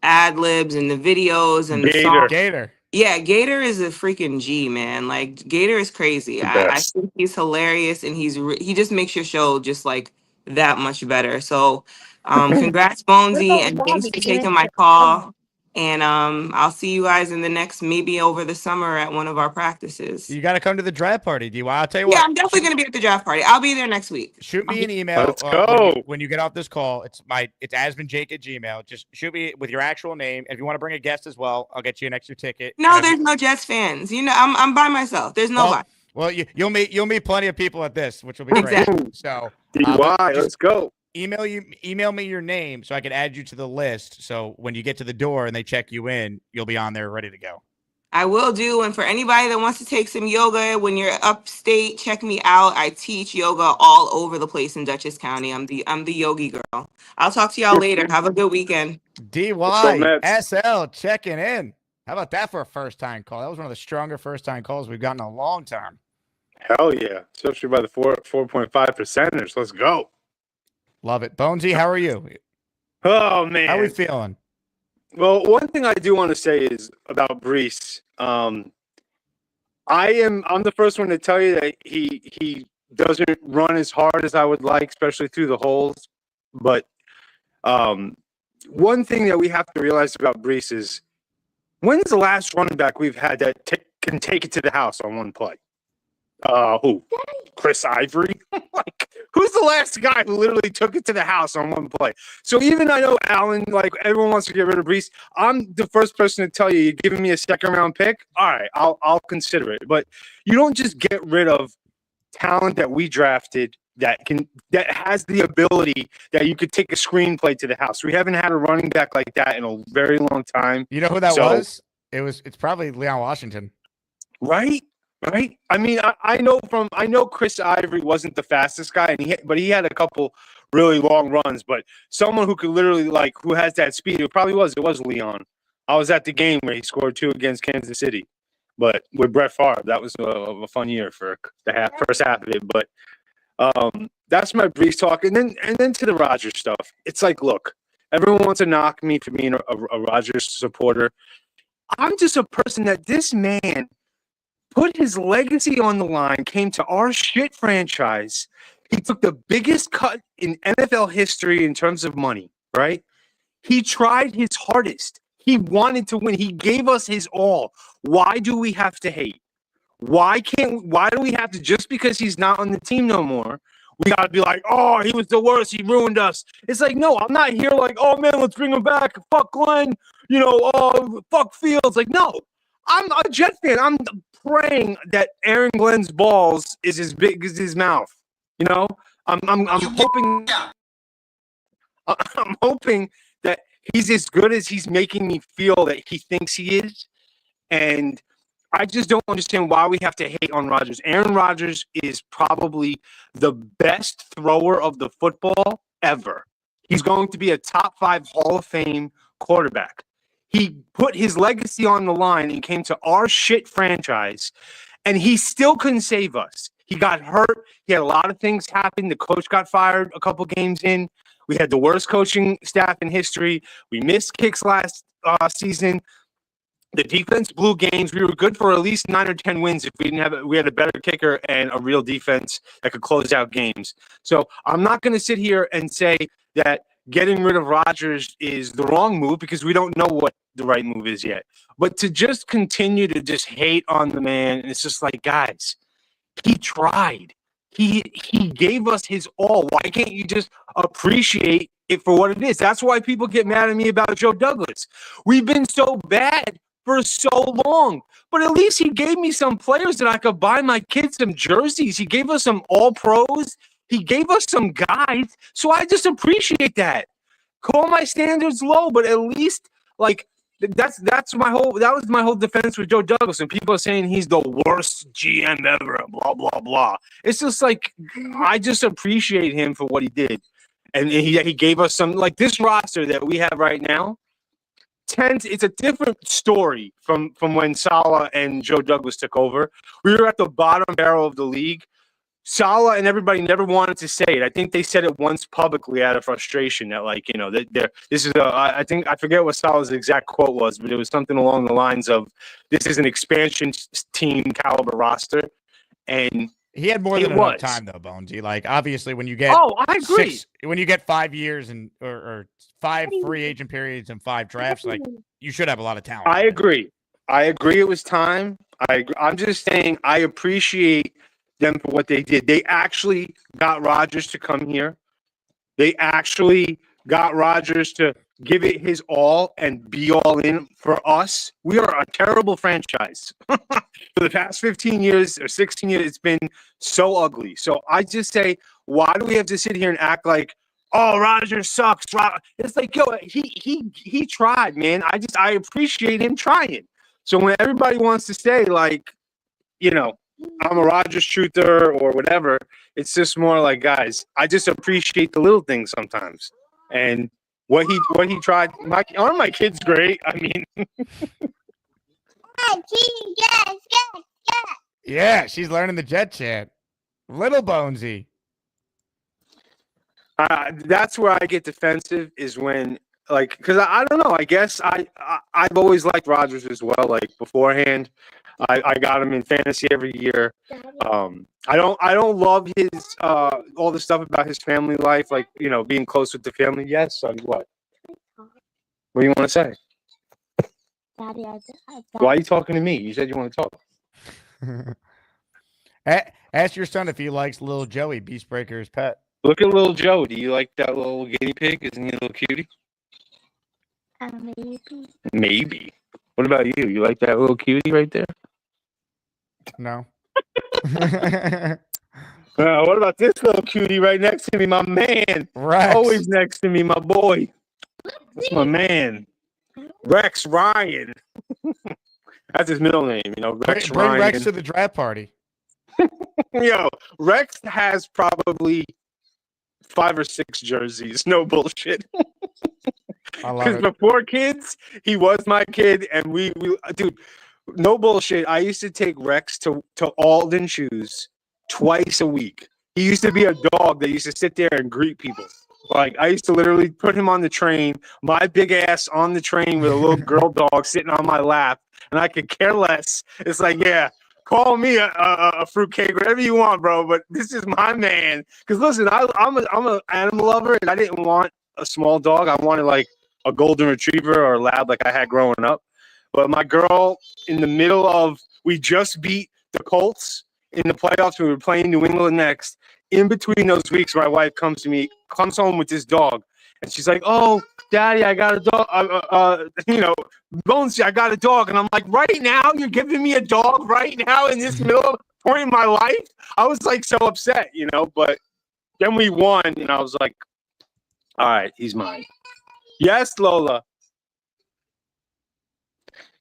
ad libs and the videos and the songs. Gator. Yeah, Gator is a freaking G, man. Like Gator is crazy. I think he's hilarious, and he just makes your show just like that much better. So, congrats, Bonesy, and thanks for taking my call. And I'll see you guys in the next, maybe over the summer at one of our practices. You got to come to the draft party, DY. I'll tell you what. Yeah, I'm definitely going to be at the draft party. I'll be there next week. Shoot me an email. Let's go. When you get off this call. It's asmanjake@gmail. Just shoot me with your actual name. If you want to bring a guest as well, I'll get you an extra ticket. No, there's no Jets fans. I'm by myself. There's nobody. Well, you'll meet plenty of people at this, which will be great. Exactly. So DY, let's go. Email me your name so I can add you to the list. So when you get to the door and they check you in, you'll be on there ready to go. I will do. And for anybody that wants to take some yoga when you're upstate, check me out. I teach yoga all over the place in Dutchess County. I'm the yogi girl. I'll talk to y'all later. Have a good weekend. DY SL checking in. How about that for a first time call? That was one of the stronger first time calls we've gotten in a long time. Hell yeah. Especially by the 4.5%ers. Let's go. Love it. Bonesy, how are you? Oh, man. How are we feeling? Well, one thing I do want to say is about Brees. I'm the first one to tell you that he doesn't run as hard as I would like, especially through the holes. But one thing that we have to realize about Brees is when's the last running back we've had that can take it to the house on one play? Who? Chris Ivory? Like, who's the last guy who literally took it to the house on one play? So even I know Allen, like everyone wants to get rid of Brees. I'm the first person to tell you, you're giving me a second round pick. All right, I'll consider it. But you don't just get rid of talent that we drafted that has the ability that you could take a screenplay to the house. We haven't had a running back like that in a very long time. You know who that was? It's probably Leon Washington. Right? Right. I mean, I know Chris Ivory wasn't the fastest guy, but he had a couple really long runs. But someone who could literally who has that speed, it was Leon. I was at the game where he scored 2 against Kansas City, but with Brett Favre, that was a fun year for the first half of it. But that's my Brees talk, and then to the Rodgers stuff. It's like, look, everyone wants to knock me for being a Rodgers supporter. I'm just a person that this man put his legacy on the line, came to our shit franchise. He took the biggest cut in NFL history in terms of money, right? He tried his hardest. He wanted to win. He gave us his all. Why do we have to hate? Why do we have to, just because he's not on the team no more, we got to be like, oh, he was the worst. He ruined us. It's like, no, I'm not here like, oh, man, let's bring him back. Fuck Glenn. Fuck Fields. Like, no. I'm a Jet fan. I'm praying that Aaron Glenn's balls is as big as his mouth. I'm hoping that he's as good as he's making me feel that he thinks he is. And I just don't understand why we have to hate on Rodgers. Aaron Rodgers is probably the best thrower of the football ever. He's going to be a top 5 Hall of Fame quarterback. He put his legacy on the line and came to our shit franchise, and he still couldn't save us. He got hurt. He had a lot of things happen. The coach got fired a couple games in. We had the worst coaching staff in history. We missed kicks last season. The defense blew games. We were good for at least 9 or 10 wins if we had a better kicker and a real defense that could close out games. So I'm not going to sit here and say that getting rid of Rodgers is the wrong move because we don't know what the right move is yet. But to just continue to just hate on the man, and it's just like, guys, he tried. He gave us his all. Why can't you just appreciate it for what it is? That's why people get mad at me about Joe Douglas. We've been so bad for so long, but at least he gave me some players that I could buy my kids some jerseys. He gave us some all pros. He gave us some guys. So I just appreciate that. Call my standards low, but at least like that was my whole defense with Joe Douglas. And people are saying he's the worst GM ever, blah, blah, blah. It's just like, I just appreciate him for what he did. And he gave us some, like this roster that we have right now, it's a different story from when Saleh and Joe Douglas took over. We were at the bottom barrel of the league. Saleh and everybody never wanted to say it. I think they said it once publicly out of frustration that, like, you know, I forget what Saleh's exact quote was, but it was something along the lines of, this is an expansion team caliber roster. And he had more than enough time, though, Bonesy. Like, obviously, when you get I agree. When you get 5 years and or 5 free agent periods and 5 drafts, like, you should have a lot of talent. I agree. It was time. I'm just saying I appreciate them for what they did. They actually got Rodgers to come here. They actually got Rodgers to give it his all and be all in for us. We are a terrible franchise. For the past 15 years or 16 years, it's been so ugly. So I just say, why do we have to sit here and act like, oh, Rodgers sucks? It's like, yo, he tried, man. I appreciate him trying. So when everybody wants to say, like, you know, I'm a Rodgers truther or whatever, it's just more like, guys, I just appreciate the little things sometimes. And what he tried, aren't my kids great? I mean, yeah, she's learning the jet chant. Little Bonesy. That's where I get defensive, is when, like, because I don't know. I guess I've always liked Rodgers as well. Like beforehand, I got him in fantasy every year. I don't love his all the stuff about his family life, like, you know, being close with the family. Yes, son, what? What do you want to say? Daddy, why are you talking to me? You said you want to talk. Ask your son if he likes little Joey, Beastbreaker's pet. Look at little Joe. Do you like that little guinea pig? Isn't he a little cutie? Maybe. Maybe. What about you? You like that little cutie right there? No. What about this little cutie right next to me? My man. Rex. Always next to me, my boy. That's my man. Rex Ryan. That's his middle name, you know. Rex Bring Ryan. Rex to the draft party. Yo, Rex has probably 5 or 6 jerseys. No bullshit. Because before kids, he was my kid, and we dude, no bullshit. I used to take Rex to Alden Shoes twice a week. He used to be a dog that used to sit there and greet people. Like, I used to literally put him on the train, my big ass on the train with a little girl dog sitting on my lap, and I could care less. It's like, yeah, call me a fruitcake, whatever you want, bro, but this is my man. Because listen, I'm an animal lover, and I didn't want a small dog. I wanted like a golden retriever or a lab like I had growing up. But my girl, in the middle of, we just beat the Colts in the playoffs. We were playing New England next. In between those weeks, my wife comes home with this dog, and she's like, "Oh, Daddy, I got a dog. You know, Bones, I got a dog." And I'm like, "Right now, you're giving me a dog right now in this middle point in my life?" I was like so upset, you know. But then we won, and I was like, "All right, he's mine." Yes, Lola.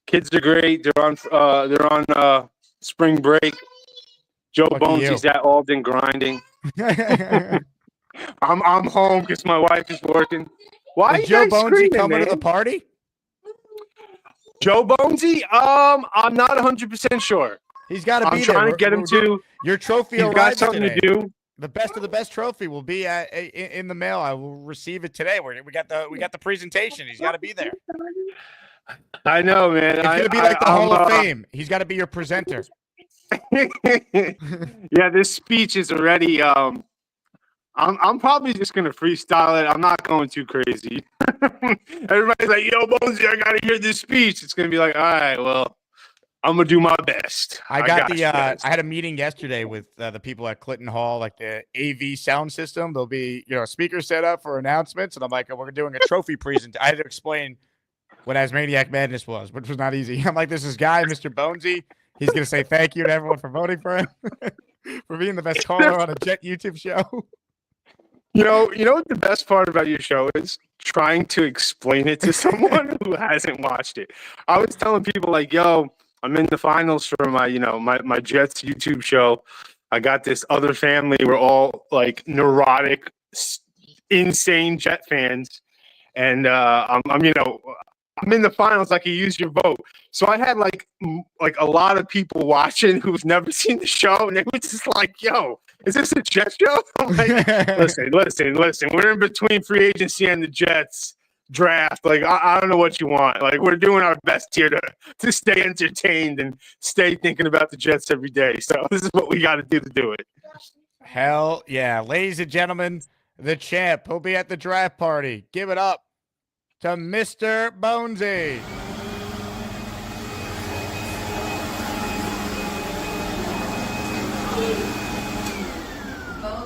Kids are great. They're on spring break. Joe Lucky Bonesy's you. at Alden grinding. I'm home because my wife is working. Why are Is you Joe guys Bonesy screaming, coming man? to the party? Joe Bonesy? I'm not 100% sure. He's got to I'm be there. trying to get him to. Your trophy He's got arrives something today. to do. The best of the best trophy will be in the mail. I will receive it today. We got the presentation. He's got to be there. I know, man. It's gonna be like the Hall of Fame. He's got to be your presenter. Yeah, this speech is already. I'm probably just gonna freestyle it. I'm not going too crazy. Everybody's like, "Yo, Bonesy, I gotta hear this speech." It's gonna be like, "All right, well, I'm gonna do my best." I got you I guys. had a meeting yesterday with the people at Clinton Hall, like the AV sound system. There'll be speakers set up for announcements, and I'm like, we're doing a trophy present. I had to explain what Asmaniac Madness was, which was not easy. I'm like, this is guy, Mr. Bonesy. He's gonna say thank you to everyone for voting for him, for being the best caller on a Jet YouTube show. You know what the best part about your show is? Trying to explain it to someone who hasn't watched it. I was telling people like, "Yo, I'm in the finals for my my Jets YouTube show. I got this other family. We're all like neurotic, insane Jet fans, and I'm in the finals. I can use your vote." So I had like a lot of people watching who've never seen the show, and they were just like, "Yo, is this a Jet show?" I'm like, listen. We're in between free agency and the Jets draft. Like, I don't know what you want. Like, we're doing our best here to stay entertained and stay thinking about the Jets every day. So this is what we got to do it. Hell yeah, ladies and gentlemen, the champ. He'll be at the draft party. Give it up to Mr. Bonesy.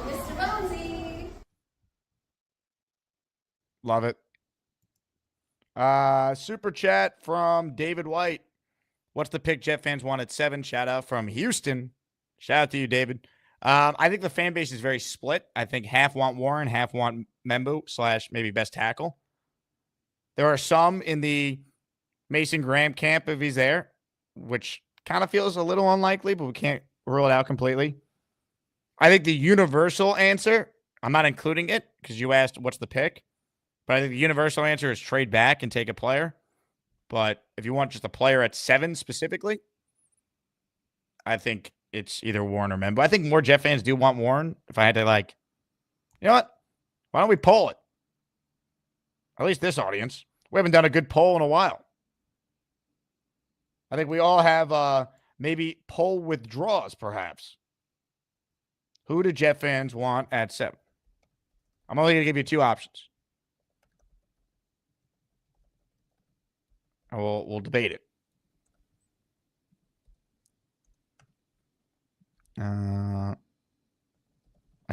Mr. Bonesy. Love it. Super chat from David White. What's the pick Jet fans want at 7? Shout out from Houston. Shout out to you, David. I think the fan base is very split. I think half want Warren, half want Membu / maybe best tackle. There are some in the Mason Graham camp if he's there, which kind of feels a little unlikely, but we can't rule it out completely. I think the universal answer, I'm not including it because you asked what's the pick, but I think the universal answer is trade back and take a player. But if you want just a player at 7 specifically, I think it's either Warren or Membu. I think more Jet fans do want Warren. If I had to you know what? Why don't we poll it? At least this audience. We haven't done a good poll in a while. I think we all have maybe poll withdrawals, perhaps. Who do Jet fans want at 7? I'm only going to give you 2 options. And we'll debate it. I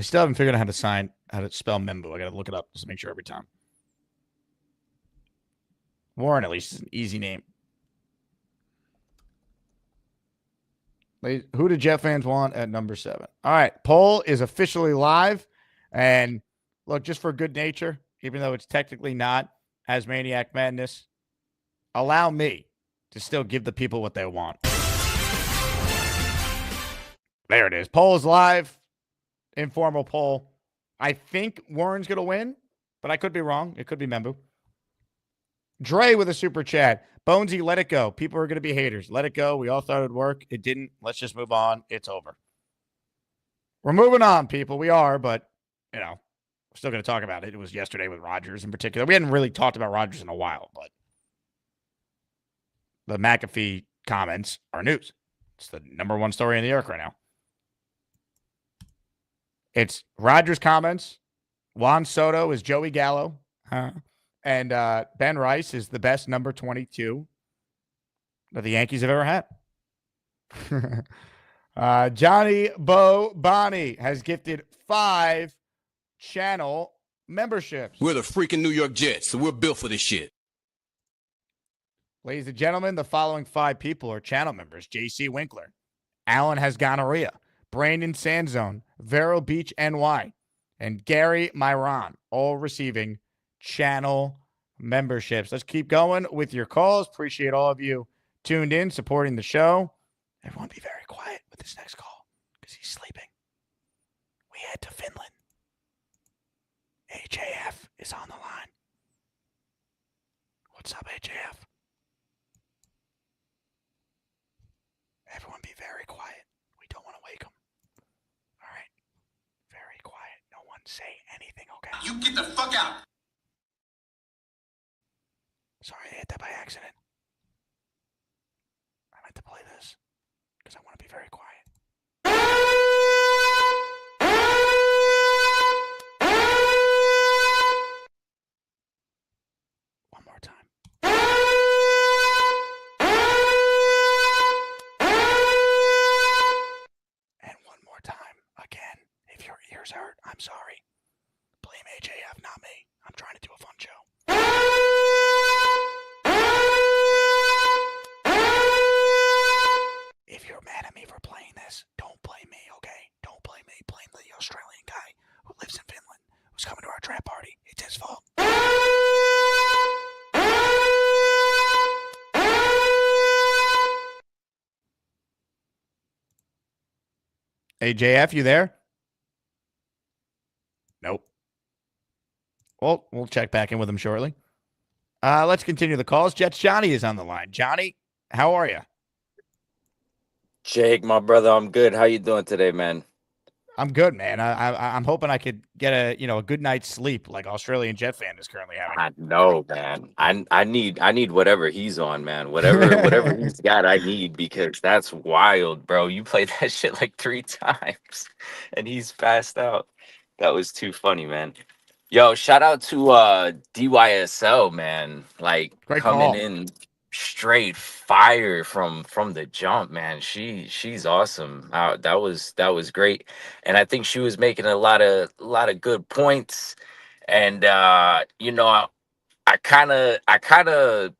still haven't figured out how to spell Membu. I got to look it up just to make sure every time. Warren, at least, is an easy name. Who do Jet fans want at number 7? All right. Poll is officially live. And look, just for good nature, even though it's technically not Asmaniac Madness, allow me to still give the people what they want. There it is. Poll is live. Informal poll. I think Warren's going to win, but I could be wrong. It could be Membu. Dre with a super chat. Bonesy, let it go. People are going to be haters. Let it go. We all thought it would work. It didn't. Let's just move on. It's over. We're moving on, people. We are, but, we're still going to talk about it. It was yesterday with Rodgers in particular. We hadn't really talked about Rodgers in a while, but the McAfee comments are news. It's the number 1 story in New York right now. It's Rodgers comments. Juan Soto is Joey Gallo. And Ben Rice is the best number 22 that the Yankees have ever had. Johnny Bo Bonnie has gifted 5 channel memberships. We're the freaking New York Jets, so we're built for this shit. Ladies and gentlemen, the following 5 people are channel members. JC Winkler, Alan has gonorrhea, Brandon Sanzone, Vero Beach NY, and Gary Myron, all receiving channel memberships. Let's keep going with your calls. Appreciate all of you tuned in, supporting the show. Everyone be very quiet with this next call because he's sleeping. We head to Finland. AJF is on the line. What's up, AJF? Everyone be very quiet. We don't want to wake him. All right. Very quiet. No one say anything, okay? You get the fuck out. Sorry, I hit that by accident. I meant to play this because I want to be very quiet. One more time. And one more time. Again, if your ears hurt, I'm sorry. Blame AJF, not me. I'm trying to do a fun show. If you're mad at me for playing this, don't blame me, okay? Don't blame me. Blame the Australian guy who lives in Finland, who's coming to our draft party. It's his fault. AJF, you there? Nope. Well, we'll check back in with him shortly. Let's continue the calls. Jets Johnny is on the line. Johnny, how are you? Jake, my brother, I'm good. How you doing today, man? I'm good, man. I'm hoping I could get a good night's sleep like Australian Jet fan is currently having. I know, man. I need whatever he's on, man. Whatever he's got, I need, because that's wild, bro. You played that shit like 3 times and he's passed out. That was too funny, man. Yo, shout out to DYSL, man. Like, Great coming call. in straight fire from the jump, man. She's awesome. That was great. And I think she was making a lot of good points. And I kind of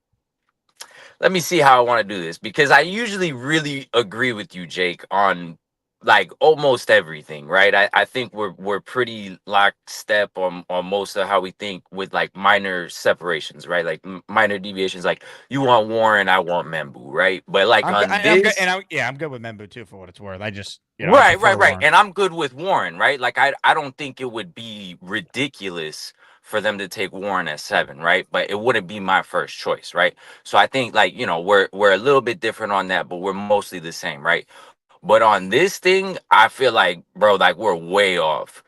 let me see how I want to do this, because I usually really agree with you, Jake, on like almost everything, right? I think we're pretty lockstep on most of how we think, with like minor separations, right? Like minor deviations. Like, you want Warren, I want Membu, right? But like I'm on good, this, I'm good with Membu too, for what it's worth. I just I right, prefer right. Warren. And I'm good with Warren, right? Like, I don't think it would be ridiculous for them to take Warren at 7, right? But it wouldn't be my first choice, right? So I think, like, we're a little bit different on that, but we're mostly the same, right? But on this thing, I feel like, bro, like, we're way off,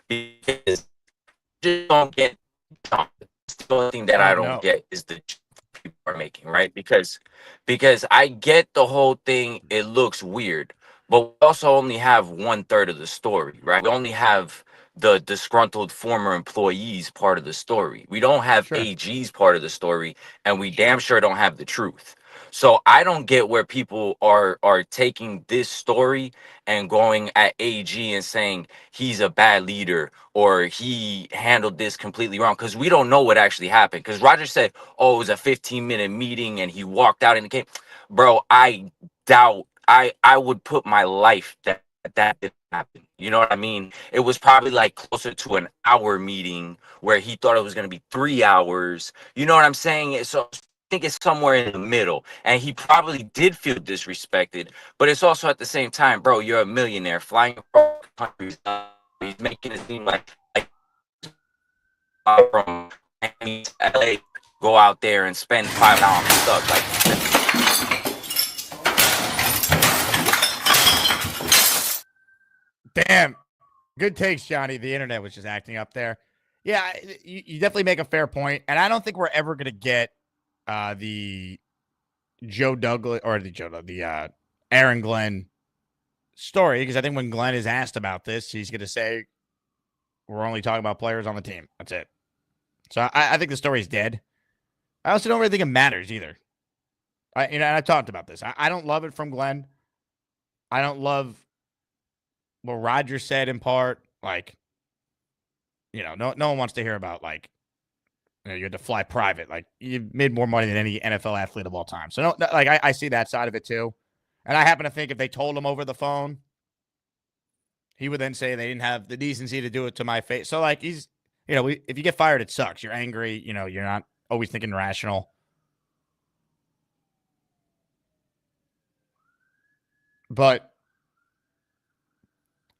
because just don't get jump. The only thing that I don't get is the jump people are making, right? Because I get the whole thing. It looks weird, but we also only have 1/3 of the story, right? We only have the disgruntled former employees part of the story. We don't have AG's part of the story, and we damn sure don't have the truth. So I don't get where people are taking this story and going at AG and saying he's a bad leader or he handled this completely wrong, because we don't know what actually happened. Because Rodgers said, oh, it was a 15-minute meeting and he walked out in the game. Bro, I doubt, I would put my life that didn't happen. You know what I mean? It was probably like closer to an hour meeting where he thought it was going to be 3 hours. You know what I'm saying? So I think it's somewhere in the middle, and he probably did feel disrespected, but it's also at the same time, bro, you're a millionaire flying across countries. He's making it seem like from Miami to LA, go out there and spend $5 stuff. Like, damn, good takes, Johnny. The internet was just acting up there. Yeah, you definitely make a fair point, and I don't think we're ever gonna get the Joe Douglas or the Aaron Glenn story, because I think when Glenn is asked about this, he's going to say, we're only talking about players on the team. That's it. So I think the story's dead. I also don't really think it matters either. And I talked about this. I don't love it from Glenn. I don't love what Rodgers said in part. Like, no one wants to hear about, like, you had to fly private. Like, you made more money than any NFL athlete of all time. So, I see that side of it too. And I happen to think if they told him over the phone, he would then say they didn't have the decency to do it to my face. So, like, he's, if you get fired, it sucks. You're angry. You're not always thinking rational. But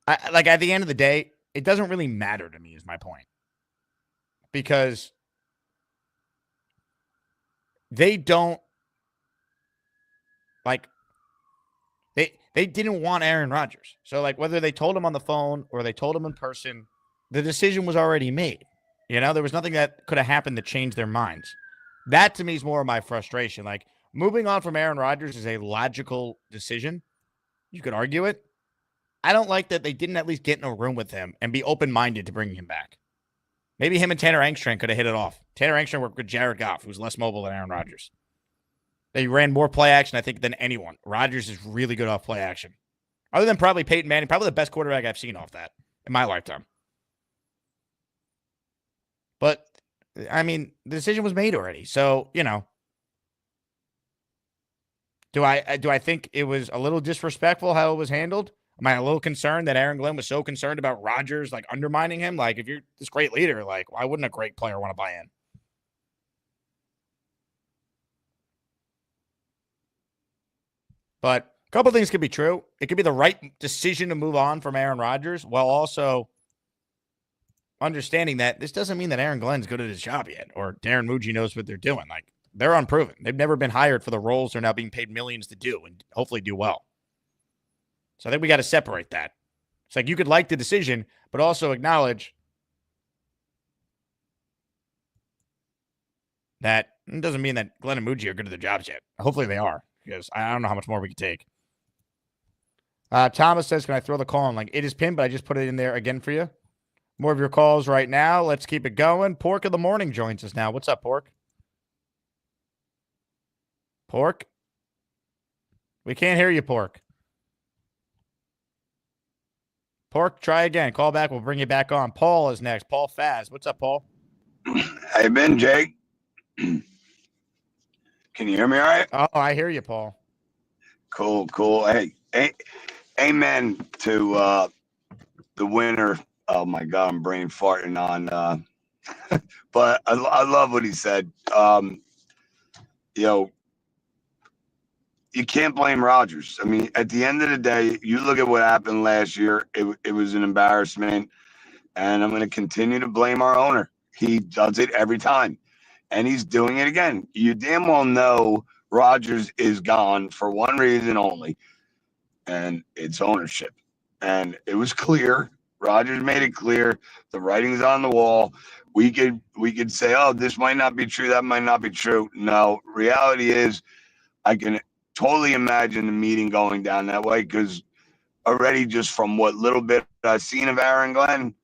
at the end of the day, it doesn't really matter to me, is my point. Because they don't they didn't want Aaron Rodgers. So whether they told him on the phone or they told him in person, the decision was already made. There was nothing that could have happened to change their minds. That to me is more of my frustration. Moving on from Aaron Rodgers is a logical decision. You could argue it. I don't like that they didn't at least get in a room with him and be open-minded to bringing him back. Maybe him and Tanner Engstrand could have hit it off. Tanner Engstrand worked with Jared Goff, who's less mobile than Aaron Rodgers. They ran more play action, I think, than anyone. Rodgers is really good off play action. Other than probably Peyton Manning, probably the best quarterback I've seen off that in my lifetime. But, the decision was made already. So, do I think it was a little disrespectful how it was handled? Am I a little concerned that Aaron Glenn was so concerned about Rodgers, undermining him? If you're this great leader, why wouldn't a great player want to buy in? But a couple things could be true. It could be the right decision to move on from Aaron Rodgers while also understanding that this doesn't mean that Aaron Glenn's good at his job yet or Darren Muji knows what they're doing. They're unproven. They've never been hired for the roles they're now being paid millions to do and hopefully do well. So I think we got to separate that. It's you could like the decision, but also acknowledge that it doesn't mean that Glenn and Muji are good at their jobs yet. Hopefully they are, because I don't know how much more we can take. Thomas says, can I throw the call in? It is pinned, but I just put it in there again for you. More of your calls right now. Let's keep it going. Pork of the Morning joins us now. What's up, Pork? Pork? We can't hear you, Pork. Pork, try again. Call back. We'll bring you back on. Paul is next. Paul Faz. What's up, Paul? Hey, Ben, Jake. Can you hear me all right? Oh, I hear you, Paul. Cool. Hey, amen to the winner. Oh, my God, I'm brain farting on. But I love what he said. You can't blame Rodgers. At the end of the day, you look at what happened last year. It was an embarrassment, and I'm going to continue to blame our owner. He does it every time, and he's doing it again. You damn well know Rodgers is gone for one reason only, and it's ownership. And it was clear. Rodgers made it clear. The writing's on the wall. We could say, oh, this might not be true. That might not be true. No, reality is I can totally imagine the meeting going down that way because already just from what little bit I've seen of Aaron Glenn,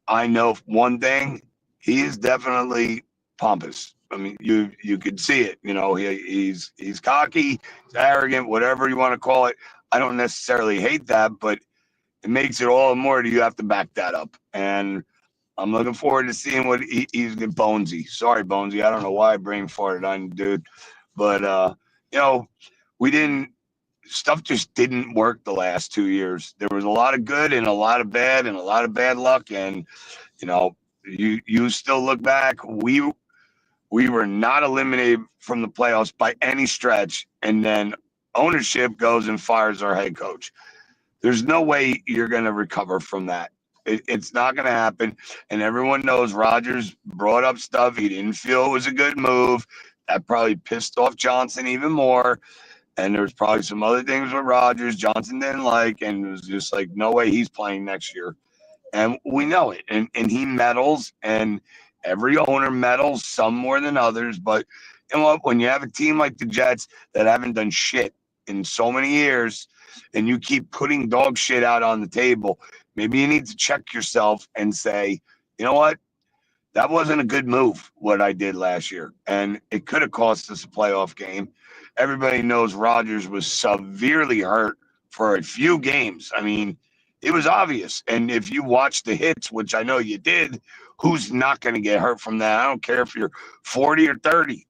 I know one thing. He is definitely pompous. You could see it. He's cocky, he's arrogant, whatever you want to call it. I don't necessarily hate that, but it makes it all the more do you have to back that up. And I'm looking forward to seeing what he's get Bonesy. Sorry, Bonesy. I don't know why I brain farted on you, dude. But stuff just didn't work the last 2 years. There was a lot of good and a lot of bad and a lot of bad luck. And, you still look back, we were not eliminated from the playoffs by any stretch. And then ownership goes and fires our head coach. There's no way you're going to recover from that. It's not going to happen. And everyone knows Rodgers brought up stuff. He didn't feel it was a good move. That probably pissed off Johnson even more. And there's probably some other things with Rodgers Johnson didn't like. And it was just no way he's playing next year. And we know it. And he meddles. And every owner meddles, some more than others. But you know what? When you have a team like the Jets that haven't done shit in so many years, and you keep putting dog shit out on the table, maybe you need to check yourself and say, you know what? That wasn't a good move, what I did last year. And it could have cost us a playoff game. Everybody knows Rodgers was severely hurt for a few games. It was obvious. And if you watch the hits, which I know you did, who's not going to get hurt from that? I don't care if you're 40 or 30.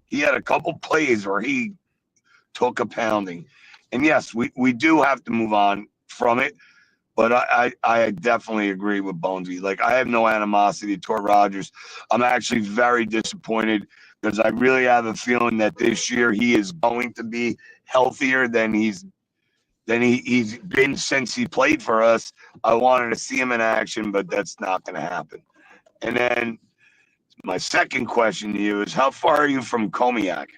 He had a couple plays where he took a pounding. And yes, we do have to move on from it. But I definitely agree with Bonesy. I have no animosity toward Rodgers. I'm actually very disappointed because I really have a feeling that this year he is going to be healthier than he's than he's been since he played for us. I wanted to see him in action, but that's not going to happen. And then my second question to you is, how far are you from Comiac?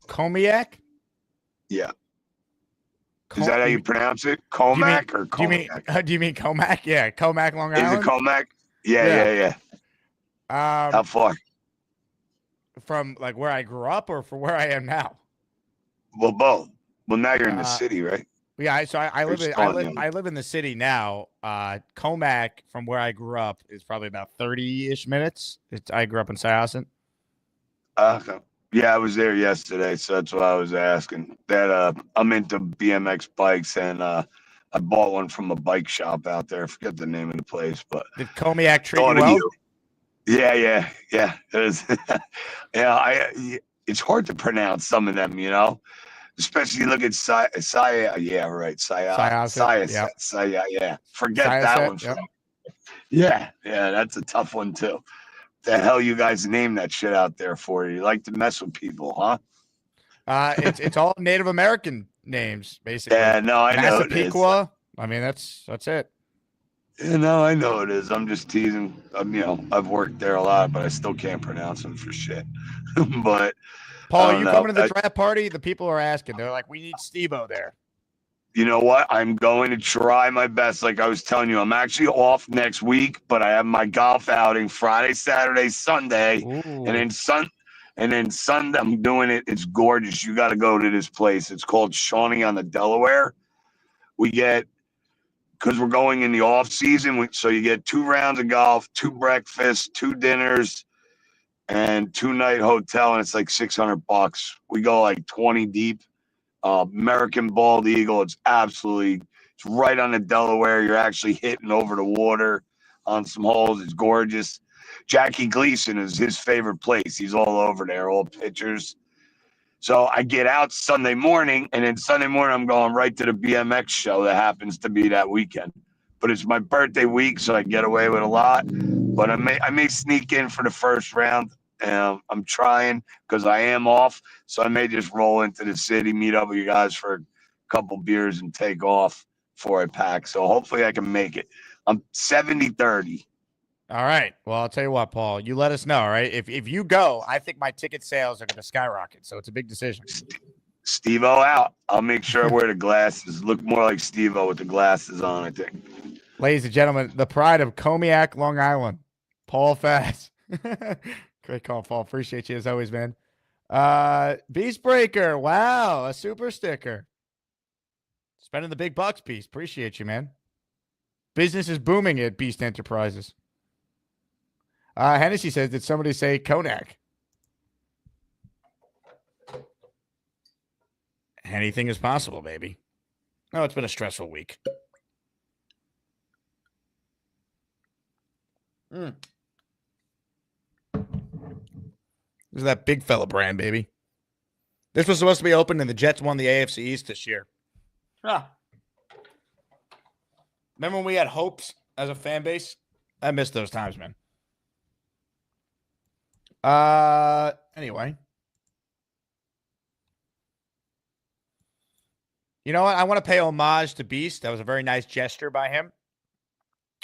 Comiac? Yeah. Is that how you pronounce it? Comac or Comiac? Do you mean Comac? Yeah, Comac, Long Is Island. it Comac? Yeah. How far? From like where I grew up or from where I am now? Well, both. Well, now you're in the city, right? Yeah, so I live in the city now. Comac, from where I grew up, is probably about 30-ish minutes. I grew up in Syosset. Okay. Yeah, I was there yesterday, so that's why I was asking. That I'm into BMX bikes, and I bought one from a bike shop out there. I forget the name of the place, but did Comiac treat you well? Yeah. It was, it's hard to pronounce some of them, especially look at Saya. Yeah, right. Syosset. Yeah. Forget that one. Yep. Yeah, that's a tough one too. The hell you guys name that shit out there for? You like to mess with people, huh? It's all Native American names, basically. Yeah, no, I know it is. Massapequa. I mean, that's it. Yeah, no, I know it is. I'm just teasing. I've worked there a lot, but I still can't pronounce them for shit. But Paul, you coming to the draft party? The people are asking. They're like, we need Steve-O there. You know what? I'm going to try my best. Like I was telling you, I'm actually off next week, but I have my golf outing Friday, Saturday, Sunday. Ooh. And then Sunday I'm doing it. It's gorgeous. You got to go to this place. It's called Shawnee on the Delaware. Because we're going in the off season, so you get 2 rounds of golf, 2 breakfasts, 2 dinners, and 2-night hotel, and it's like $600. We go like 20 deep. American Bald Eagle. It's right on the Delaware. You're actually hitting over the water on some holes. It's gorgeous. Jackie Gleason is his favorite place. He's all over there, all pictures. So I get out Sunday morning, and then Sunday morning I'm going right to the BMX show that happens to be that weekend. But it's my birthday week, so I get away with a lot. But I may sneak in for the first round. I'm trying because I am off, so I may just roll into the city, meet up with you guys for a couple beers, and take off before I pack. So hopefully I can make it. I'm 70-30. All right. Well, I'll tell you what, Paul. You let us know, all right? If you go, I think my ticket sales are going to skyrocket. So it's a big decision. Steve-O out. I'll make sure I wear the glasses. Look more like Steve-O with the glasses on, I think. Ladies and gentlemen, the pride of Comiac, Long Island, Paul Fass. Great call, Paul. Appreciate you as always, man. Beast Breaker. Wow, a super sticker. Spending the big bucks, Beast. Appreciate you, man. Business is booming at Beast Enterprises. Hennessy says, did somebody say Konak? Anything is possible, baby. Oh, it's been a stressful week. This is that big fella brand, baby. This was supposed to be open, and the Jets won the AFC East this year. Remember when we had hopes as a fan base? I miss those times, man. Anyway. You know what? I want to pay homage to Beast. That was a very nice gesture by him.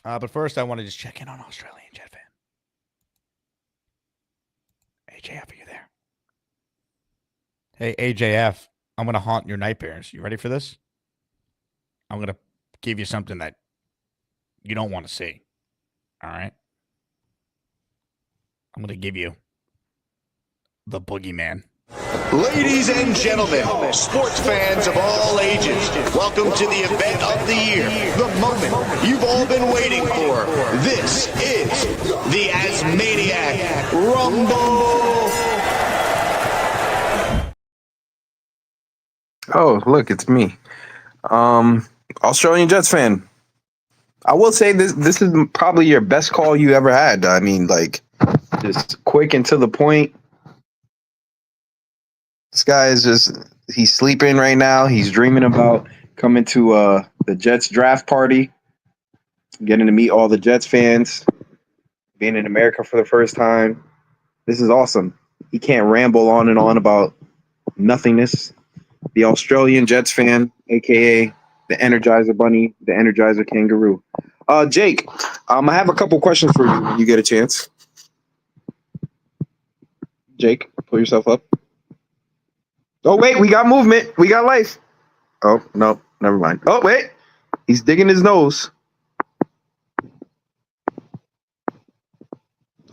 But first, I want to just check in on Australian Jet fan. AJF, are you there? Hey, AJF, I'm going to haunt your nightmares. You ready for this? I'm going to give you something that you don't want to see. All right? I'm going to give you the boogeyman. Ladies and gentlemen, sports fans of all ages, welcome to the event of the year, the moment you've all been waiting for. This is the Asmaniac Rumble. Oh, look, it's me. Australian Jets fan. I will say this is probably your best call you ever had. I mean, like, just quick and to the point. This guy is he's sleeping right now. He's dreaming about coming to the Jets draft party, getting to meet all the Jets fans, being in America for the first time. This is awesome. He can't ramble on and on about nothingness. the Australian Jets fan, aka the Energizer Bunny, the Energizer Kangaroo. Jake, I have a couple questions for you when you get a chance. Jake, pull yourself up. Oh wait, we got movement. We got life. Oh no, never mind. Oh wait, he's digging his nose.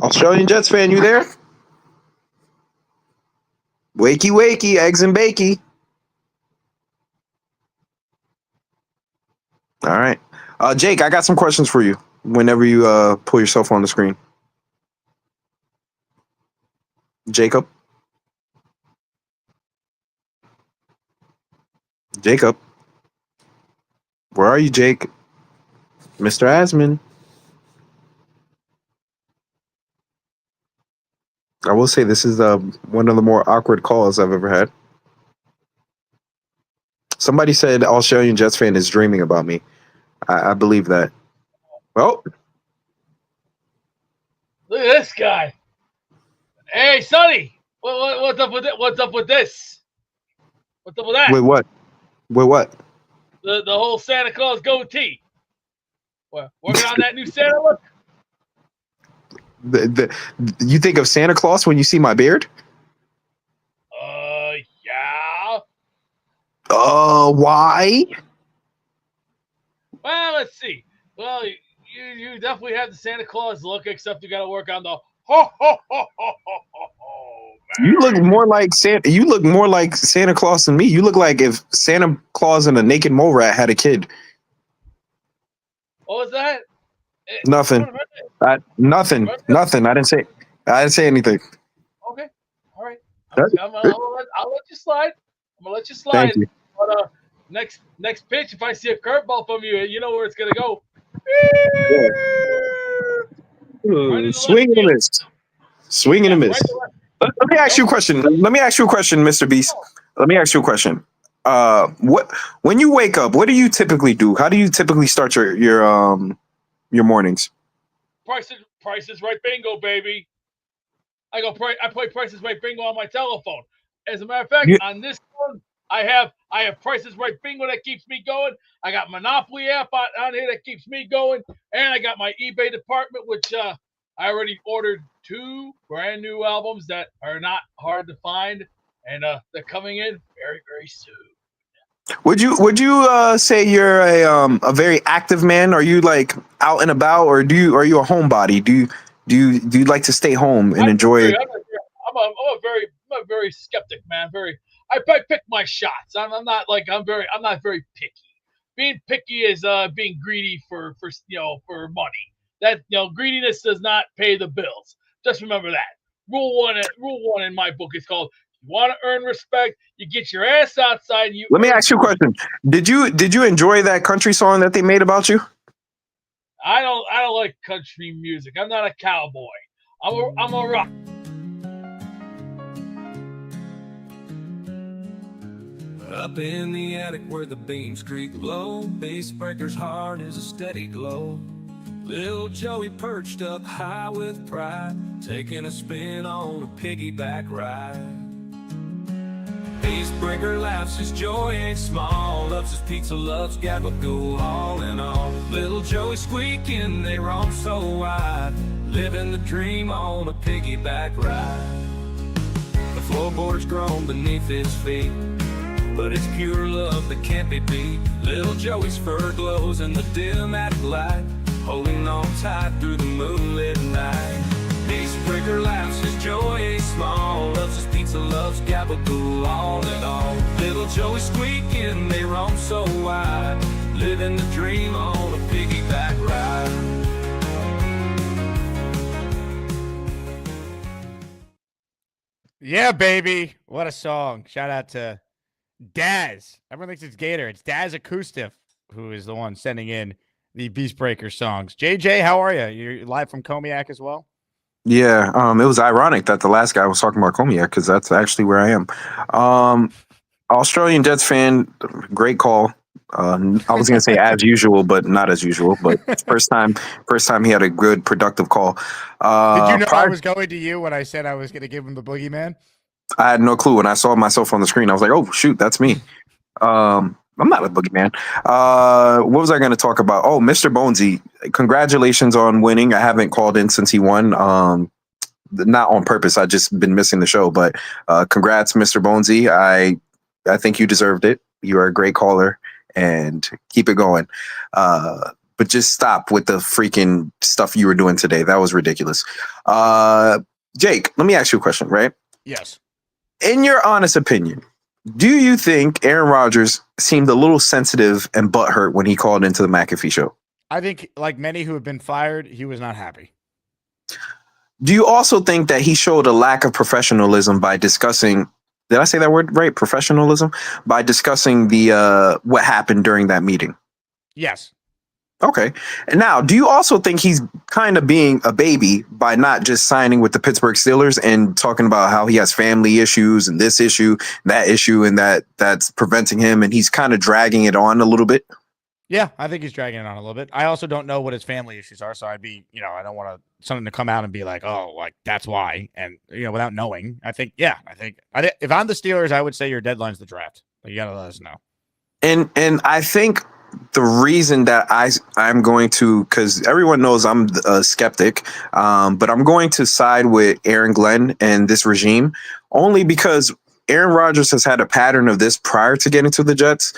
Australian Jets fan, you there? Wakey, wakey, eggs and bakey. All right. Jake, I got some questions for you whenever you pull yourself on the screen. Jacob? Jacob? Where are you, Jake? Mr. Asman? I will say this is one of the more awkward calls I've ever had. Somebody said Australian Jets fan is dreaming about me. I believe that. Well, look at this guy. Hey, Sonny, what's up with it? What's up with this? What's up with that? With what? With what? The whole Santa Claus goatee. What, working on that new Santa look? You think of Santa Claus when you see my beard? Yeah. Why? Well, let's see. Well, you definitely have the Santa Claus look, except you got to work on the ho ho ho ho ho ho. You look more like Santa. You look more like Santa Claus than me. You look like if Santa Claus and a naked mole rat had a kid. What was that? Nothing. Nothing. I didn't say anything. Okay. All right. I'll let you slide. I'm gonna let you slide. Thank you. But next pitch, if I see a curveball from you, you know where it's gonna go. Swing and a miss. Swing and a miss. Let me ask you a question. Mr. Beast. Let me ask you a question. When you wake up, what do you typically do? How do you typically start your mornings? Prices Right bingo, baby. I play Prices Right bingo on my telephone. As a matter of fact, on this one, I have Prices Right bingo that keeps me going. I got Monopoly app on here that keeps me going, and I got my eBay department, which I already ordered 2 brand new albums that are not hard to find, and they're coming in very, very soon. Would you say you're a very active man? Are you like out and about, or are you a homebody? Do you like to stay home and enjoy? I'm a very skeptic man. I pick my shots. I'm not very picky. Being picky is being greedy for money. That greediness does not pay the bills. Just remember that. Rule one in my book is called: you want to earn respect, you get your ass outside. And Let me ask you a question. Did you enjoy that country song that they made about you? I don't like country music. I'm not a cowboy. I'm a rock. Up in the attic where the beams creak low, bass breaker's heart is a steady glow. Little Joey perched up high with pride, taking a spin on a piggyback ride. Bass breaker laughs, his joy ain't small, loves his pizza, loves gabagool, all in all. Little Joey squeaking, they roam so wide, living the dream on a piggyback ride. The floorboards groan beneath his feet, but it's pure love that can't be beat. Little Joey's fur glows in the dim attic light, holding on tight through the moonlit night. Bass breaker laughs, his joy ain't small, loves his pizza, loves gabagool, all in all. Little Joey squeaking, they roam so wide, living the dream on a piggyback ride. Yeah, baby. What a song. Shout out to Daz. Everyone thinks it's Gator. It's Daz Acoustic, who is the one sending in the Beast Breaker songs. JJ, how are you? You're live from Comiac as well? Yeah, it was ironic that the last guy was talking about Comiac because that's actually where I am. Australian Jets fan, great call. I was gonna say as usual, but not as usual. But first time he had a good, productive call. Did you know I was going to you when I said I was going to give him the boogeyman? I had no clue when I saw myself on the screen. I was like, "Oh shoot, that's me." I'm not a boogeyman. What was I going to talk about? Oh, Mr. Bonesy, congratulations on winning. I haven't called in since he won. Not on purpose. I just been missing the show, but congrats, Mr. Bonesy. I think you deserved it. You are a great caller, and keep it going. But just stop with the freaking stuff you were doing today. That was ridiculous. Jake, let me ask you a question, right? Yes. In your honest opinion, do you think Aaron Rodgers seemed a little sensitive and butthurt when he called into the McAfee show? I think, like many who have been fired, he was not happy. Do you also think that he showed a lack of professionalism by discussing, did I say that word right? Professionalism? By discussing the what happened during that meeting? Yes. Okay. And now, do you also think he's kind of being a baby by not just signing with the Pittsburgh Steelers and talking about how he has family issues and this issue, that issue, and that's preventing him, and he's kind of dragging it on a little bit? Yeah, I think he's dragging it on a little bit. I also don't know what his family issues are, so I'd be, I don't want something to come out and be like, oh, like that's why, and without knowing. I think if I'm the Steelers, I would say your deadline's the draft. Like, you gotta let us know. And I think the reason that I'm going to, because everyone knows I'm a skeptic, but I'm going to side with Aaron Glenn and this regime only because Aaron Rodgers has had a pattern of this prior to getting to the Jets,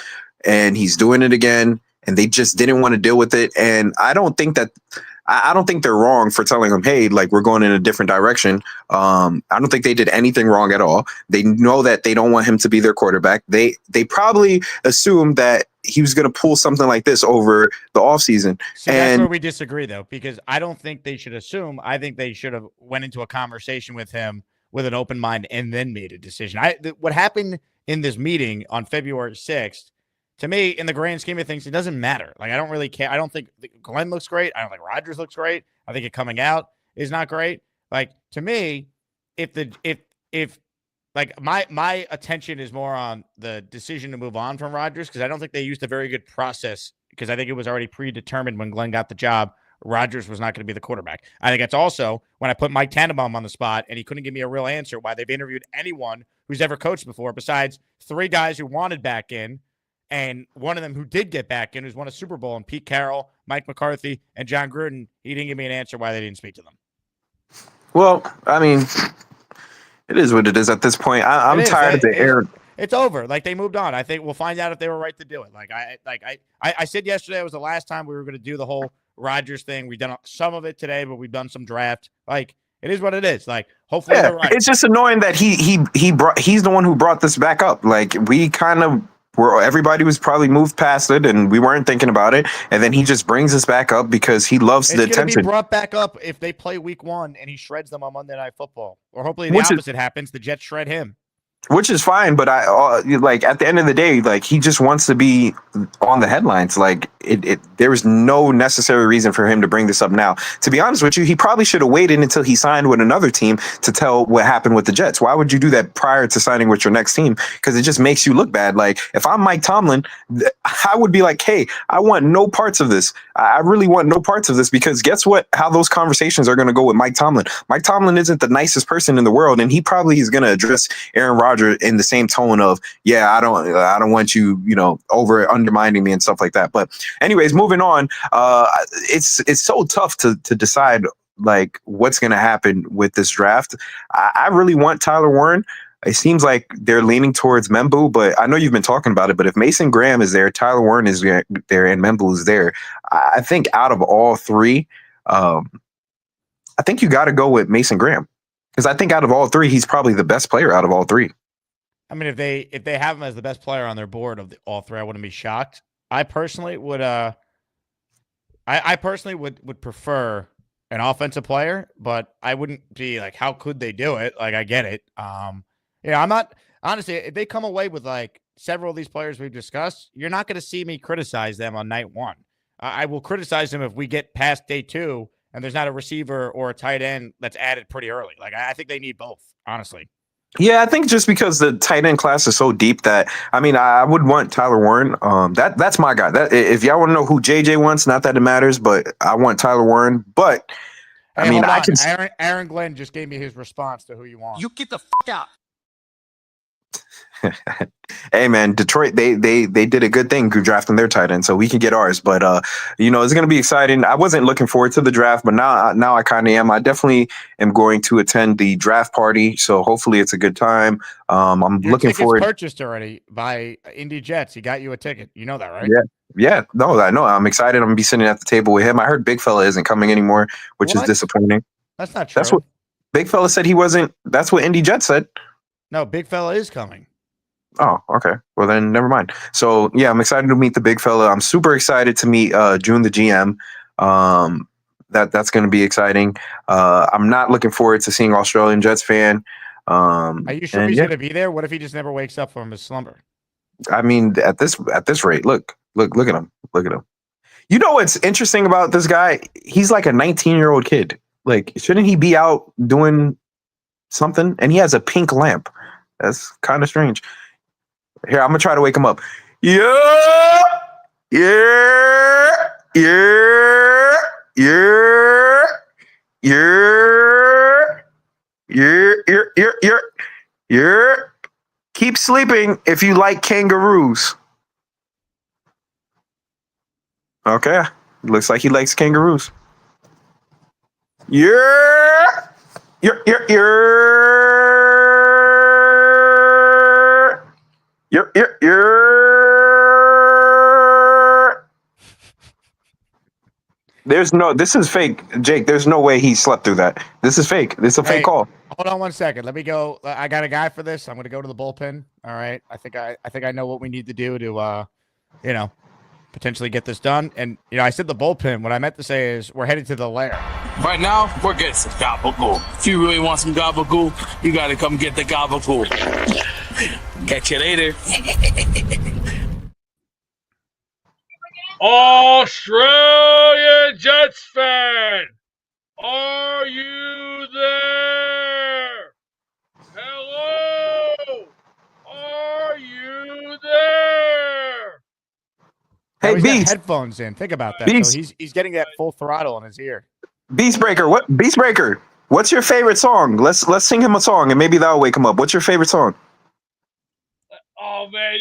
and he's doing it again. And they just didn't want to deal with it. And I don't think they're wrong for telling him, hey, like, we're going in a different direction. I don't think they did anything wrong at all. They know that they don't want him to be their quarterback. They probably assumed that he was going to pull something like this over the offseason. See, that's where we disagree, though, because I don't think they should assume. I think they should have went into a conversation with him with an open mind and then made a decision. What happened in this meeting on February 6th, to me, in the grand scheme of things, it doesn't matter. Like, I don't really care. I don't think Glenn looks great. I don't think Rodgers looks great. I think it coming out is not great. Like, to me, if my attention is more on the decision to move on from Rodgers, because I don't think they used a very good process, because I think it was already predetermined when Glenn got the job, Rodgers was not going to be the quarterback. I think it's also when I put Mike Tannenbaum on the spot and he couldn't give me a real answer why they've interviewed anyone who's ever coached before besides 3 guys who wanted back in. And one of them who did get back in, who's won a Super Bowl, and Pete Carroll, Mike McCarthy, and John Gruden, he didn't give me an answer why they didn't speak to them. Well, I mean, it is what it is at this point. I'm tired of the air. It's over. Like, they moved on. I think we'll find out if they were right to do it. I said yesterday it was the last time we were going to do the whole Rodgers thing. We've done some of it today, but we've done some draft. Like, it is what it is. Like, hopefully they're right. It's just annoying that he's the one who brought this back up. Like, we kind of, where everybody was probably moved past it and we weren't thinking about it, and then he just brings us back up because he loves the attention. It's going to be brought back up if they play week 1 and he shreds them on Monday Night Football, or hopefully the opposite happens, the Jets shred him. Which is fine, but like at the end of the day, like, he just wants to be on the headlines. Like, there was no necessary reason for him to bring this up now. To be honest with you, he probably should have waited until he signed with another team to tell what happened with the Jets. Why would you do that prior to signing with your next team? Because it just makes you look bad. Like, if I'm Mike Tomlin, I would be like, hey, I want no parts of this. I really want no parts of this, because guess what? How those conversations are going to go with Mike Tomlin. Mike Tomlin isn't the nicest person in the world, and he probably is going to address Aaron Rodgers in the same tone of, yeah, I don't want you, over undermining me and stuff like that. But anyways, moving on, it's so tough to decide like what's going to happen with this draft. I really want Tyler Warren. It seems like they're leaning towards Membu, but I know you've been talking about it. But if Mason Graham is there, Tyler Warren is there, and Membu is there, I think out of all 3, I think you got to go with Mason Graham, because I think out of all 3, he's probably the best player out of all 3. I mean, if they have him as the best player on their board of all 3, I wouldn't be shocked. I personally would. I personally would prefer an offensive player, but I wouldn't be like, how could they do it? Like, I get it. I'm not, honestly, if they come away with like several of these players we've discussed, you're not going to see me criticize them on night 1. I will criticize them if we get past day 2 and there's not a receiver or a tight end that's added pretty early. Like, I think they need both, honestly. Yeah, I think just because the tight end class is so deep that, I mean, I would want Tyler Warren. That's my guy. That, if y'all want to know who JJ wants, not that it matters, but I want Tyler Warren. But hey, I mean, Aaron Glenn just gave me his response to who you want. You get the fuck out. Hey man, Detroit, they did a good thing drafting their tight end, so we can get ours. But it's gonna be exciting. I wasn't looking forward to the draft, but now I kind of am. I definitely am going to attend the draft party, so hopefully it's a good time. I'm Your looking ticket's forward. purchased already by Indy Jets. He got you a ticket. You know that, right? Yeah. No, I know. I'm excited. I'm gonna be sitting at the table with him. I heard Big Fella isn't coming anymore, which is What? disappointing. That's not true. That's what Big Fella said he wasn't. That's what Indy Jets said. No, Big Fella is coming. Oh, okay. Well, then never mind. So, yeah, I'm excited to meet the big fella. I'm super excited to meet June, the GM. That's going to be exciting. I'm not looking forward to seeing Australian Jets fan. Are you sure he's going to be there? What if he just never wakes up from his slumber? I mean, at this rate, look at him. Look at him. You know what's interesting about this guy? He's like a 19-year-old kid. Like, shouldn't he be out doing something? And he has a pink lamp. That's kind of strange. Here, I'm gonna try to wake him up. Yeah. Keep sleeping if you like kangaroos. Okay, looks like he likes kangaroos. This is fake, Jake. There's no way he slept through that. This is fake. This is a fake call. Hold on 1 second. Let me go. I got a guy for this. I'm going to go to the bullpen. All right. I think I know what we need to do to, potentially get this done. And, I said the bullpen. What I meant to say is we're headed to the lair. Right now, we're getting some gabagool. If you really want some gabagool, you got to come get the gabagool. Catch you later. Australian Jets fan, are you there? Hello, are you there? Hey, he's got headphones in. Think about that. Beast. So he's getting that full throttle in his ear. Beastbreaker, what's your favorite song? Let's sing him a song and maybe that'll wake him up. What's your favorite song? Oh man,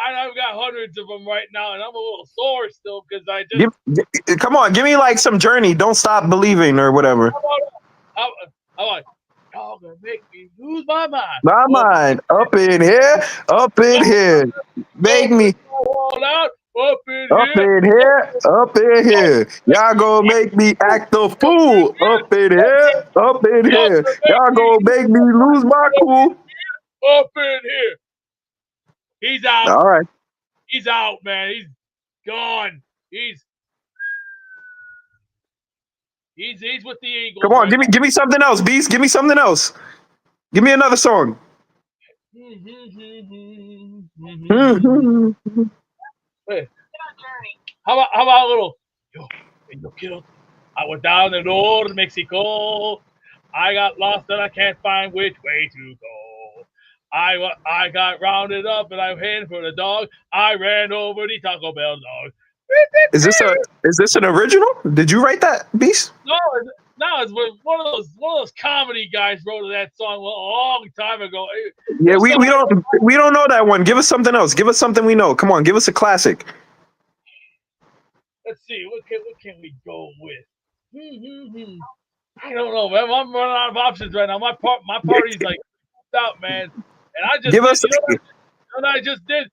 I've got hundreds of them right now, and I'm a little sore still because I just Come on, give me like some Journey. Don't Stop Believing or whatever. I'm like, y'all gonna make me lose my mind. My mind up in here, make me up in here. Y'all gonna make me act a fool up in here. Y'all gonna make me lose my cool. Up in here. He's out. All right. He's out, man. He's gone. He's with the Eagles. Come on, give me something else, Beast. Give me something else. Give me another song. Hey, how about a little? Yo, kiddo. I went down the road to Mexico. I got lost and I can't find which way to go. I got rounded up and I ran for the dog. I ran over the Taco Bell dog. Is this an original? Did you write that, Beast? No, it's one of those comedy guys wrote that song a long time ago. Yeah, we don't know that one. Give us something else. Give us something we know. Come on, give us a classic. Let's see, what can we go with? I don't know, man. I'm running out of options right now. My party's like out, man. And I just what I just did.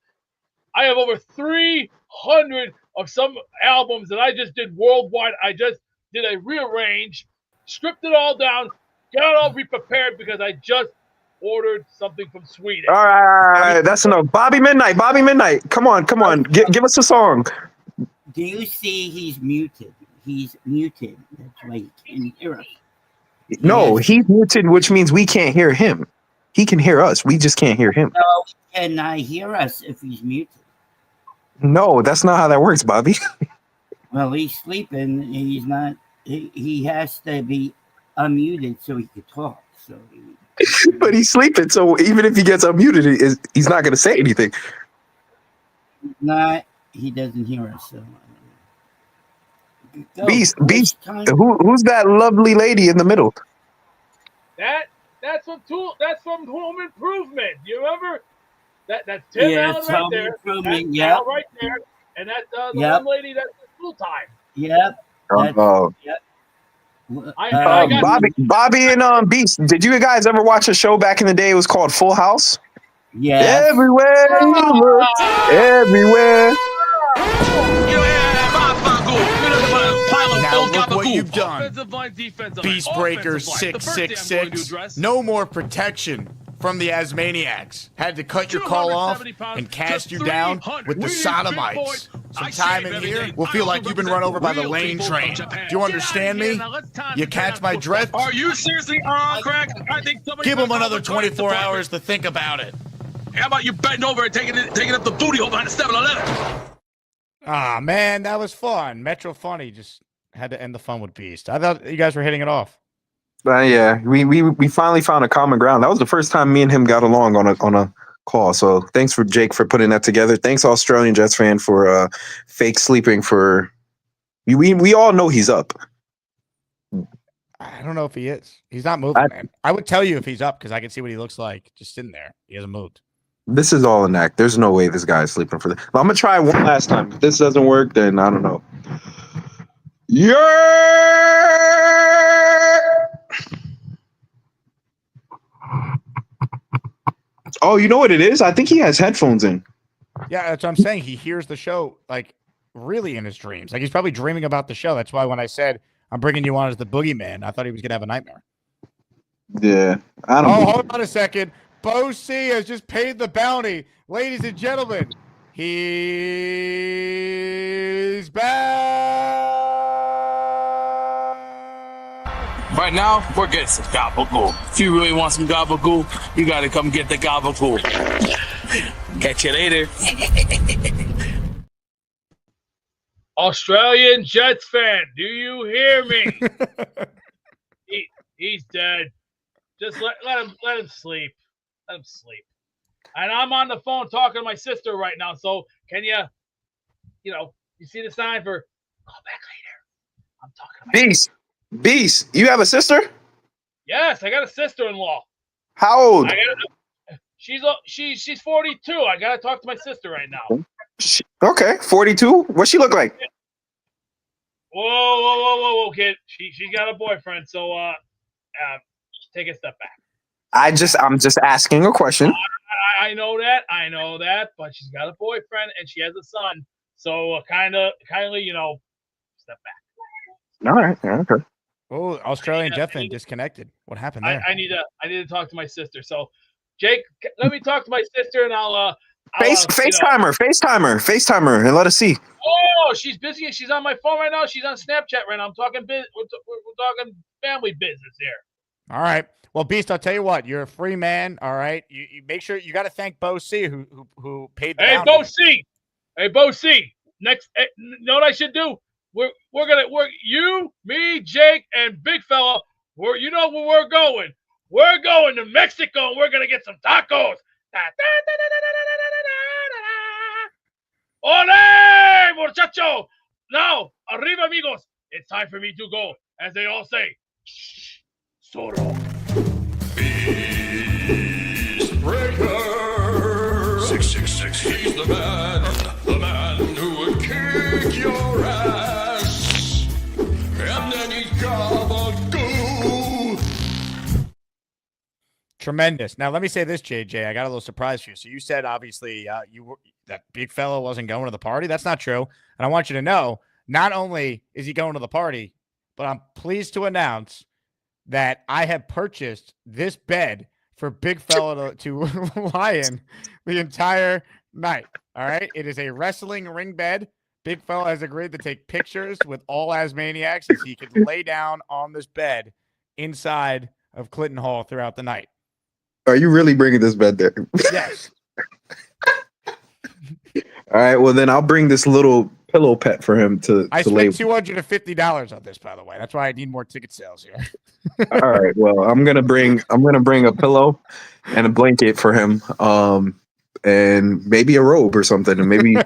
I have over 300 of some albums that I just did worldwide. I just did a rearrange, stripped it all down, got it all re-prepared because I just ordered something from Sweden. All right, that's enough. Bobby Midnight. Come on. Give us a song. Do you see he's muted? He's muted. That's why he can't hear us. No, he's muted, which means we can't hear him. He can hear us. We just can't hear him. No, he cannot hear us if he's muted. No, that's not how that works, Bobby. Well, he's sleeping. And he's not. He has to be unmuted so he could talk. So. But he's sleeping, so even if he gets unmuted, he's not going to say anything. He doesn't hear us. So. Beast. Who's that lovely lady in the middle? That's from Home Improvement. You remember? That's Tim Yeah, Allen right home there. improvement. That's Yep. Al right there, and that's the Yep. one lady that's full time. Yep. That's yep. I got Bobby and Beast. Did you guys ever watch a show back in the day? It was called Full House. Yes. Everywhere you look, everywhere. Now look what you've done. Offensive line, defensive Beast line, Breaker offensive line. The first thing I'm going to 666. address- No more protection from the Asmaniacs. Had to cut your call off and cast you down with the sodomites. Some time in here will feel like you've been run over by the lane train. Do you understand me? You catch my drift? Are you seriously on crack? I think somebody Give them another 24 hours to think about it. How about you bending over and taking up the booty hole behind the 7-Eleven? Ah, man, that was fun. Metro Funny just had to end the fun with Beast. I thought you guys were hitting it off. Yeah, we finally found a common ground. That was the first time me and him got along on a call. So thanks for Jake for putting that together. Thanks Australian Jets fan for fake sleeping for. We all know he's up. I don't know if he is. He's not moving, man. I would tell you if he's up because I can see what he looks like just sitting there. He hasn't moved. This is all an act. There's no way this guy is sleeping for this. I'm gonna try one last time. If this doesn't work, then I don't know. Yeah. Oh, you know what it is? I think he has headphones in. Yeah, that's what I'm saying. He hears the show like really in his dreams. Like he's probably dreaming about the show. That's why when I said I'm bringing you on as the boogeyman, I thought he was gonna have a nightmare. Yeah, I don't. Hold on a second. Bo C has just paid the bounty. Ladies and gentlemen, he's back. Right now, we're getting some gabagool. If you really want some gabagool, you gotta come get the gabagool. Catch you later. Australian Jets fan, do you hear me? He's dead. Just let him sleep. Let him sleep. And I'm on the phone talking to my sister right now. So can you see the sign for call back later? I'm talking to my Beast, you have a sister? Yes, I got a sister-in-law. How old? She's 42. I gotta talk to my sister right now. Okay, 42. What she look like? Whoa, kid. She got a boyfriend. So take a step back. I'm just asking a question. I know that, but she's got a boyfriend and she has a son. So kindly, step back. All right. Yeah, okay. Oh, Australian Jet fan disconnected. What happened there? I need to talk to my sister. So, Jake, let me talk to my sister and I'll FaceTimer, and let us see. Oh, she's busy. She's on my phone right now. She's on Snapchat right now. I'm talking we're talking family business here. All right. Well, Beast, I'll tell you what. You're a free man. All right. You make sure you got to thank Bo C who paid the bounty. Hey, Bo C. Next, you know what I should do? We're gonna work. You, me, Jake, and Big Fella. You know where we're going. We're going to Mexico. And we're gonna get some tacos. Ole, muchacho! Now, arriba, amigos. It's time for me to go, as they all say. Soro. Beast Breaker 666. He's the man who would kick your ass, and then he's gabagoo. Tremendous. Now, let me say this, JJ. I got a little surprise for you. So you said, obviously, that big fella wasn't going to the party. That's not true. And I want you to know, not only is he going to the party, but I'm pleased to announce that I have purchased this bed for big fella to lie in the entire night. All right. It is a wrestling ring bed. Big fella has agreed to take pictures with all Asmaniacs so he can lay down on this bed inside of Clinton Hall throughout the night. Are you really bringing this bed there? Yes. All right. Well, then I'll bring this little pillow pet for him to lay. I spent $250 on this, by the way. That's why I need more ticket sales here. All right. Well, I'm gonna bring a pillow and a blanket for him, and maybe a robe or something, and maybe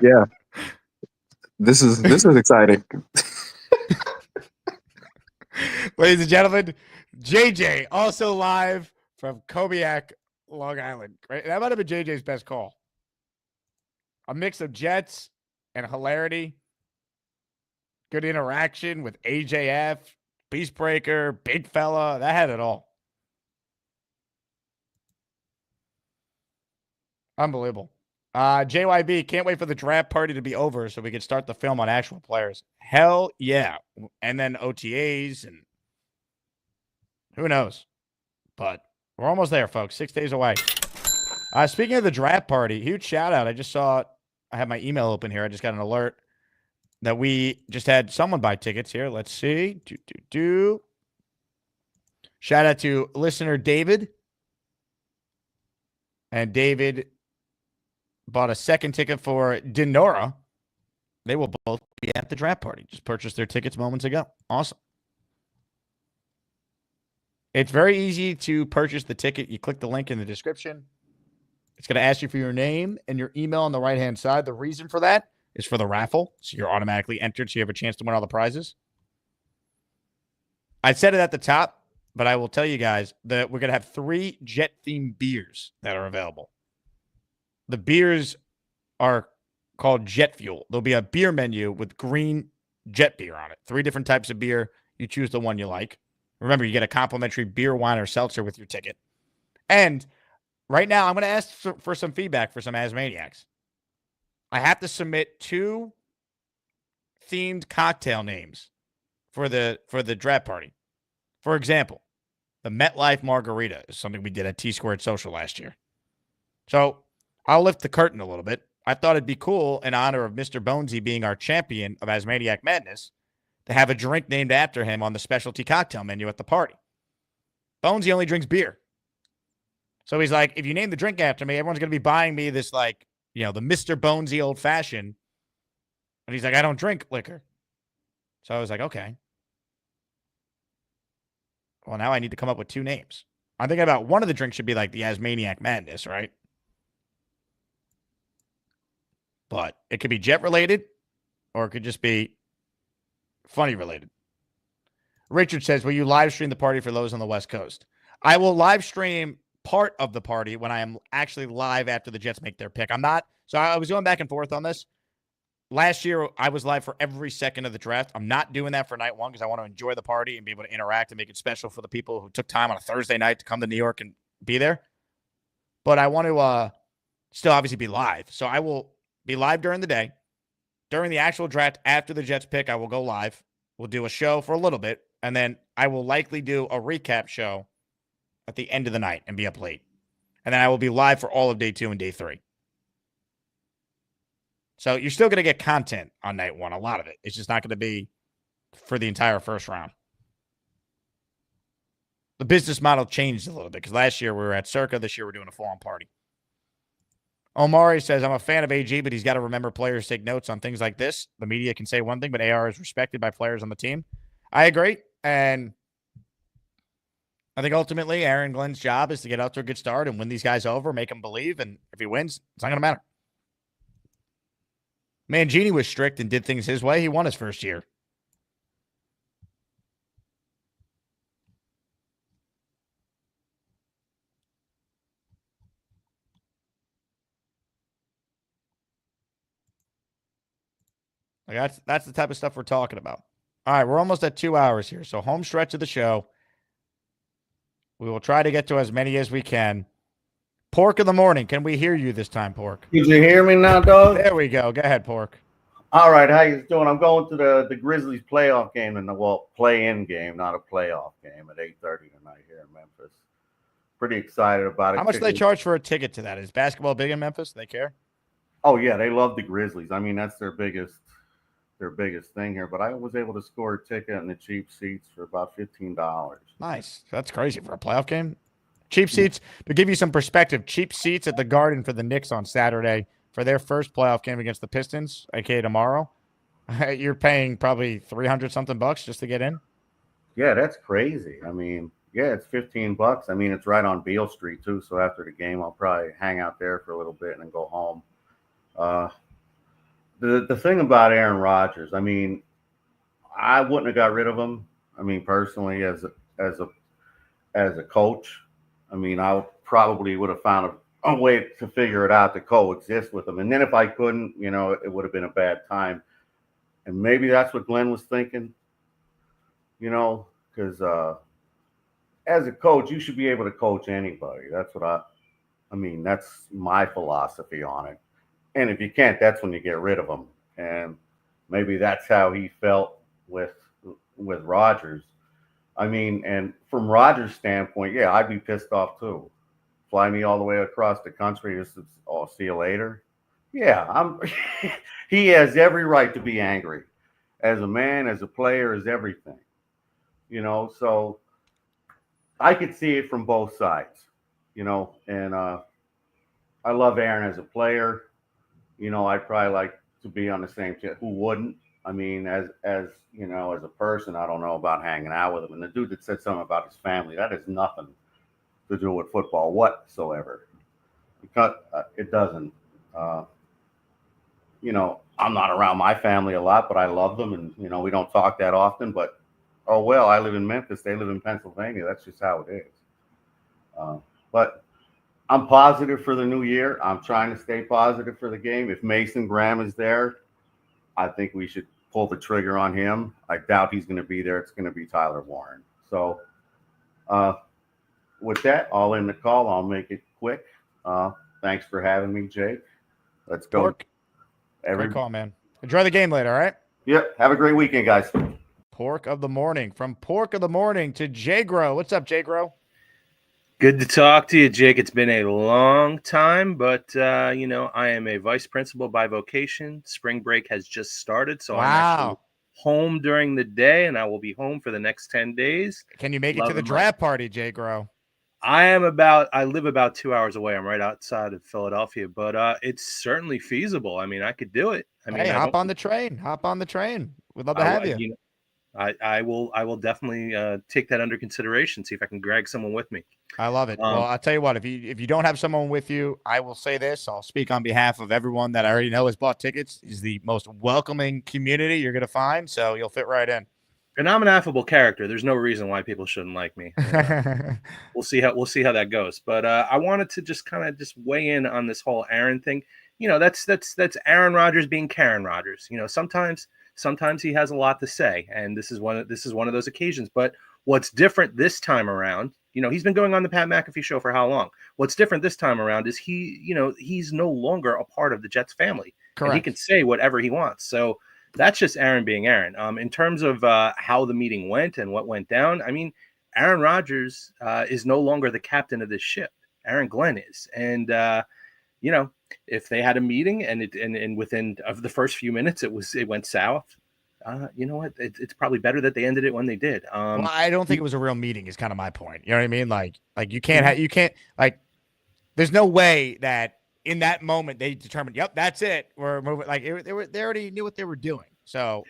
yeah. This is exciting. Ladies and gentlemen, JJ also live from Kobiak Long Island. Great. That might have been JJ's best call. A mix of Jets and hilarity. Good interaction with AJF, Beastbreaker, Big Fella. That had it all. Unbelievable. JYB, can't wait for the draft party to be over so we can start the film on actual players. Hell yeah. And then OTAs and who knows. But we're almost there, folks. 6 days away. Speaking of the draft party, huge shout out. I have my email open here. I just got an alert that we just had someone buy tickets here. Let's see. Shout out to listener David. And David bought a second ticket for Denora. They will both be at the draft party. Just purchased their tickets moments ago. Awesome. It's very easy to purchase the ticket. You click the link in the description. It's going to ask you for your name and your email on the right-hand side. The reason for that is for the raffle. So you're automatically entered so you have a chance to win all the prizes. I said it at the top, but I will tell you guys that we're going to have 3 jet-themed beers that are available. The beers are called Jet Fuel. There'll be a beer menu with green jet beer on it. 3 different types of beer. You choose the one you like. Remember, you get a complimentary beer, wine, or seltzer with your ticket. And right now, I'm going to ask for some feedback for some Asmaniacs. I have to submit 2 themed cocktail names for the draft party. For example, the MetLife Margarita is something we did at T-Squared Social last year. So I'll lift the curtain a little bit. I thought it'd be cool in honor of Mr. Bonesy being our champion of Asmaniac Madness to have a drink named after him on the specialty cocktail menu at the party. Bonesy only drinks beer. So he's like, if you name the drink after me, everyone's going to be buying me this, like, the Mr. Bonesy old fashioned. And he's like, I don't drink liquor. So I was like, okay. Well, now I need to come up with 2 names. I'm thinking about one of the drinks should be like the Asmaniac Madness, right? But it could be jet related or it could just be funny related. Richard says, will you live stream the party for those on the West Coast? I will live stream part of the party when I am actually live after the Jets make their pick. I'm not. So I was going back and forth on this. Last year, I was live for every second of the draft. I'm not doing that for night one because I want to enjoy the party and be able to interact and make it special for the people who took time on a Thursday night to come to New York and be there. But I want to still obviously be live. So I will be live during the day. During the actual draft, after the Jets pick, I will go live. We'll do a show for a little bit. And then I will likely do a recap show at the end of the night and be up late. And then I will be live for all of day 2 and day 3. So you're still going to get content on night 1, a lot of it. It's just not going to be for the entire first round. The business model changed a little bit because last year we were at Circa. This year we're doing a full-on party. Omari says, I'm a fan of AG, but he's got to remember players take notes on things like this. The media can say one thing, but AR is respected by players on the team. I agree. And I think ultimately Aaron Glenn's job is to get out to a good start and win these guys over, make them believe. And if he wins, it's not going to matter. Mangini was strict and did things his way. He won his first year. Like that's the type of stuff we're talking about. All right, we're almost at 2 hours here. So home stretch of the show. We will try to get to as many as we can. Pork in the morning. Can we hear you this time, Pork? Did you hear me now, dog? There we go. Go ahead, Pork. All right, how you doing? I'm going to the Grizzlies playoff game play-in game, not a playoff game at 8:30 tonight here in Memphis. Pretty excited about it. How much do they charge for a ticket to that? Is basketball big in Memphis? Do they care? Oh yeah, they love the Grizzlies. I mean, that's their biggest thing here. But I was able to score a ticket in the cheap seats for about $15. Nice. That's crazy for a playoff game. Cheap seats, to give you some perspective, cheap seats at the Garden for the Knicks on Saturday for their first playoff game against the Pistons, aka tomorrow. You're paying probably $300-something just to get in. Yeah, that's crazy. I mean, yeah, it's $15. I mean, it's right on Beale Street too. So after the game, I'll probably hang out there for a little bit and then go home. The thing about Aaron Rodgers, I mean, I wouldn't have got rid of him. I mean, personally, as a coach, I mean, probably would have found a way to figure it out to coexist with him. And then if I couldn't, it would have been a bad time. And maybe that's what Glenn was thinking, because as a coach, you should be able to coach anybody. That's what that's my philosophy on it. And if you can't, that's when you get rid of them. And maybe that's how he felt with Rodgers. And from Rodgers' standpoint, yeah, I'd be pissed off too. Fly me all the way across the country. I'll see you later. Yeah, he has every right to be angry. As a man, as a player, as everything. So I could see it from both sides, and I love Aaron as a player. I'd probably like to be on the same team. Who wouldn't? As as a person, I don't know about hanging out with him. And the dude that said something about his family, that has nothing to do with football whatsoever. Because it doesn't. I'm not around my family a lot, but I love them, and we don't talk that often. But oh well, I live in Memphis. They live in Pennsylvania. That's just how it is. But I'm positive for the new year. I'm trying to stay positive for the game. If Mason Graham is there, I think we should pull the trigger on him. I doubt he's going to be there. It's going to be Tyler Warren. So with that, I'll end the call. I'll make it quick. Thanks for having me, Jake. Let's go. Great call, man. Enjoy the game later, all right? Yep. Have a great weekend, guys. Pork of the morning. From Pork of the morning to J-Gro. What's up, J-Gro? Good to talk to you, Jake. It's been a long time, but, I am a vice principal by vocation. Spring break has just started, so I'm actually home during the day, and I will be home for the next 10 days. Can you make it to the draft party, J-Gro? I live about 2 hours away. I'm right outside of Philadelphia, but it's certainly feasible. I could do it. Hey, hop on the train. Hop on the train. We'd love to have you. I will definitely take that under consideration. See if I can drag someone with me. I love it. Well, I'll tell you what. If you don't have someone with you, I will say this. I'll speak on behalf of everyone that I already know has bought tickets. It's the most welcoming community you're gonna find, so you'll fit right in. And I'm an affable character. There's no reason why people shouldn't like me. We'll see how that goes. But I wanted to just kind of weigh in on this whole Aaron thing. That's Aaron Rodgers being Karen Rodgers. Sometimes he has a lot to say, and this is one of those occasions. But what's different this time around, he's been going on the Pat McAfee show for how long? What's different this time around is he's no longer a part of the Jets family. Correct. And he can say whatever he wants. So that's just Aaron being Aaron. In terms of how the meeting went and what went down, Aaron Rodgers is no longer the captain of this ship. Aaron Glenn is, and if they had a meeting and within of the first few minutes it went south, you know what? It's probably better that they ended it when they did. Well, I don't think it was a real meeting. Is kind of my point. You know what I mean? Like you can't there's no way that in that moment they determined, yep, that's it. We're moving. They already knew what they were doing. So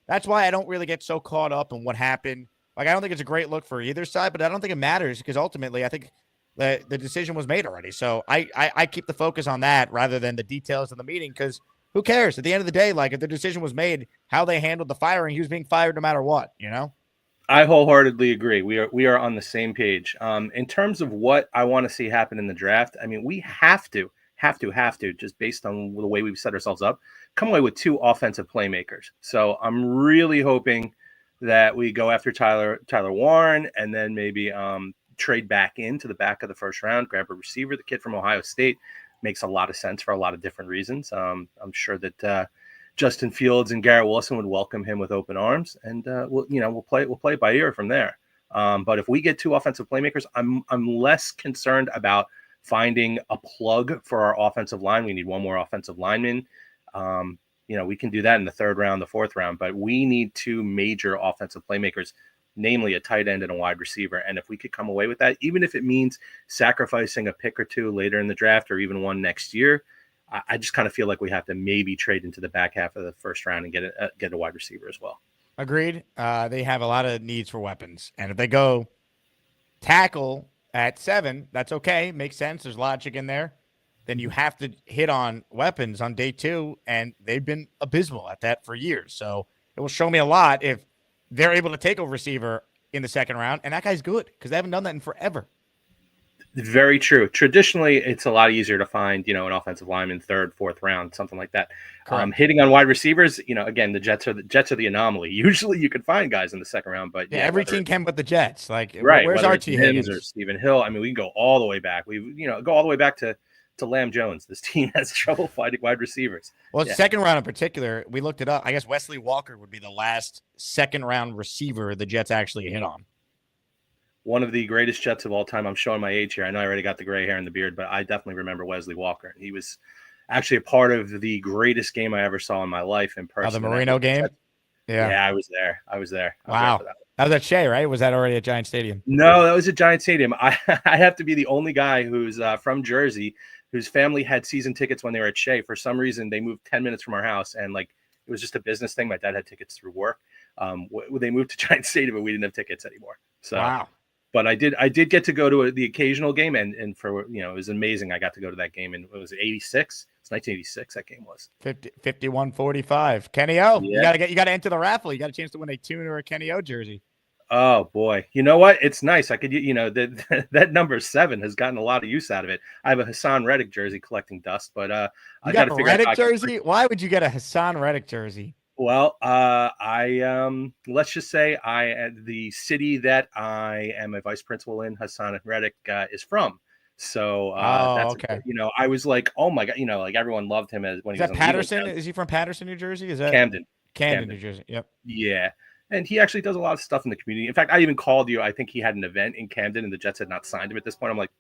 that's why I don't really get so caught up in what happened. I don't think it's a great look for either side, but I don't think it matters because ultimately I think the decision was made already. So I keep the focus on that rather than the details of the meeting because who cares? At the end of the day, if the decision was made, how they handled the firing, he was being fired no matter what, I wholeheartely agree. We are on the same page. In terms of what I want to see happen in the draft, we have to, just based on the way we've set ourselves up, come away with 2 offensive playmakers. So I'm really hoping that we go after Tyler Warren and then maybe trade back into the back of the first round, grab a receiver. The kid from Ohio State makes a lot of sense for a lot of different reasons. I'm sure that Justin Fields and Garrett Wilson would welcome him with open arms, and we'll play it by ear from there. But if we get 2 offensive playmakers, I'm less concerned about finding a plug for our offensive line. We need one more offensive lineman. We can do that in the 3rd round, the 4th round, but we need 2 major offensive playmakers, namely a tight end and a wide receiver. And if we could come away with that, even if it means sacrificing a pick or 2 later in the draft or even one next year, I just kind of feel like we have to maybe trade into the back half of the first round and get a wide receiver as well. Agreed. They have a lot of needs for weapons. And if they go tackle at 7, that's okay. Makes sense. There's logic in there. Then you have to hit on weapons on day 2, and they've been abysmal at that for years. So it will show me a lot if they're able to take a receiver in the 2nd round, and that guy's good because they haven't done that in forever. Very true. Traditionally, it's a lot easier to find, an offensive lineman third, fourth round, something like that. Correct. Hitting on wide receivers, again, the Jets are the anomaly. Usually, you can find guys in the second round, but Yeah, every team can but the Jets. Like, right, where's whether it's RT Mims Higgins or Stephen Hill. I mean, we can go all the way back. Go all the way back to Lamb Jones. This team has trouble finding wide receivers. Well, Yeah. second round in particular, we looked it up. I guess Wesley Walker would be the last second round receiver the Jets actually hit on. One of the greatest Jets of all time. I'm showing my age here. I know I already got the gray hair and the beard, but I definitely remember Wesley Walker. He was actually a part of the greatest game I ever saw in my life in person. The Marino game? Yeah, I was there. I was there. Wow. For that. That was at Shea, right? Was that already at Giant Stadium? No, that was at Giant Stadium. I have to be the only guy who's from Jersey whose family had season tickets when they were at Shea. For some reason, they moved 10 minutes from our house, and it was just a business thing. My dad had tickets through work. They moved to Giant Stadium, and we didn't have tickets anymore. So wow. But I did get to go to the occasional game, and for it was amazing. I got to go to that game, and it was 86. It's 1986. That game was 51-45. Kenny O, yeah. you gotta enter the raffle. You got a chance to win a Tune or a Kenny O jersey. Oh boy, you know what? It's nice. I could, that number 7 has gotten a lot of use out of it. I have a Hassan Reddick jersey collecting dust, but I got to figure out Reddick jersey. Why would you get a Hassan Reddick jersey? Well, let's just say the city that I am a vice principal in, Hassan Reddick, is from. So that's okay. I was like, oh my god, everyone loved him when he was in Patterson. Is he from Patterson, New Jersey? Is that Camden, New Jersey? Yep. Yeah. And he actually does a lot of stuff in the community. In fact, I even called you. I think he had an event in Camden, and the Jets had not signed him at this point. I'm like,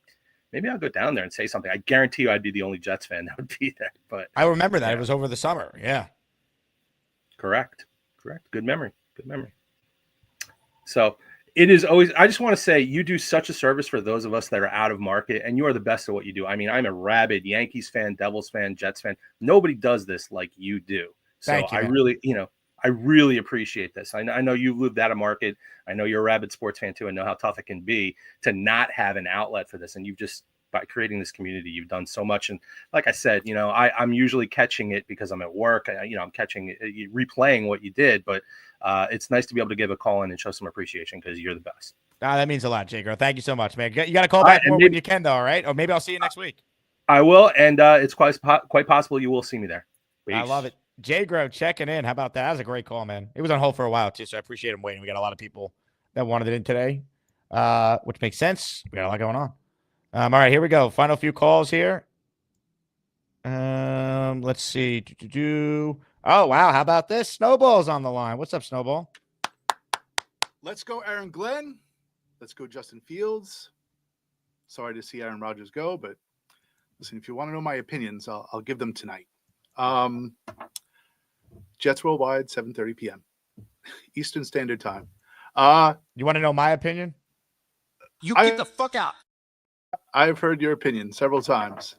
maybe I'll go down there and say something. I guarantee you I'd be the only Jets fan that would be there. But I remember that. It was over the summer. Yeah. Correct. Good memory. So it is always, I just want to say you do such a service for those of us that are out of market, and you are the best at what you do. I mean, I'm a rabid Yankees fan, Devils fan, Jets fan. Nobody does this like you do. So Thank you, I man. really, I really appreciate this. I know you've lived out of market. I know you're a rabid sports fan too, and know how tough it can be to not have an outlet for this. And you've just, by creating this community, you've done so much. And like I said, I'm usually catching it because I'm at work. I'm catching it, replaying what you did. But it's nice to be able to give a call in and show some appreciation because you're the best. That means a lot, Jake. Thank you so much, man. You got to call back more when you can, though. All right, or maybe I'll see you next week. I will, and it's quite possible you will see me there. Peace. I love it. Jay Grow checking in. How about that? That was a great call, man. It was on hold for a while, too, so I appreciate him waiting. We got a lot of people that wanted it in today, which makes sense. We got a lot going on. All right, here we go. Final few calls here. Let's see. Oh, wow. How about this? Snowball's on the line. What's up, Snowball? Let's go Aaron Glenn. Let's go Justin Fields. Sorry to see Aaron Rodgers go, but listen, if you want to know my opinions, I'll give them tonight. Jets Worldwide, 7:30 p.m. Eastern Standard Time. You want to know my opinion? You get the fuck out. I've heard your opinion several times.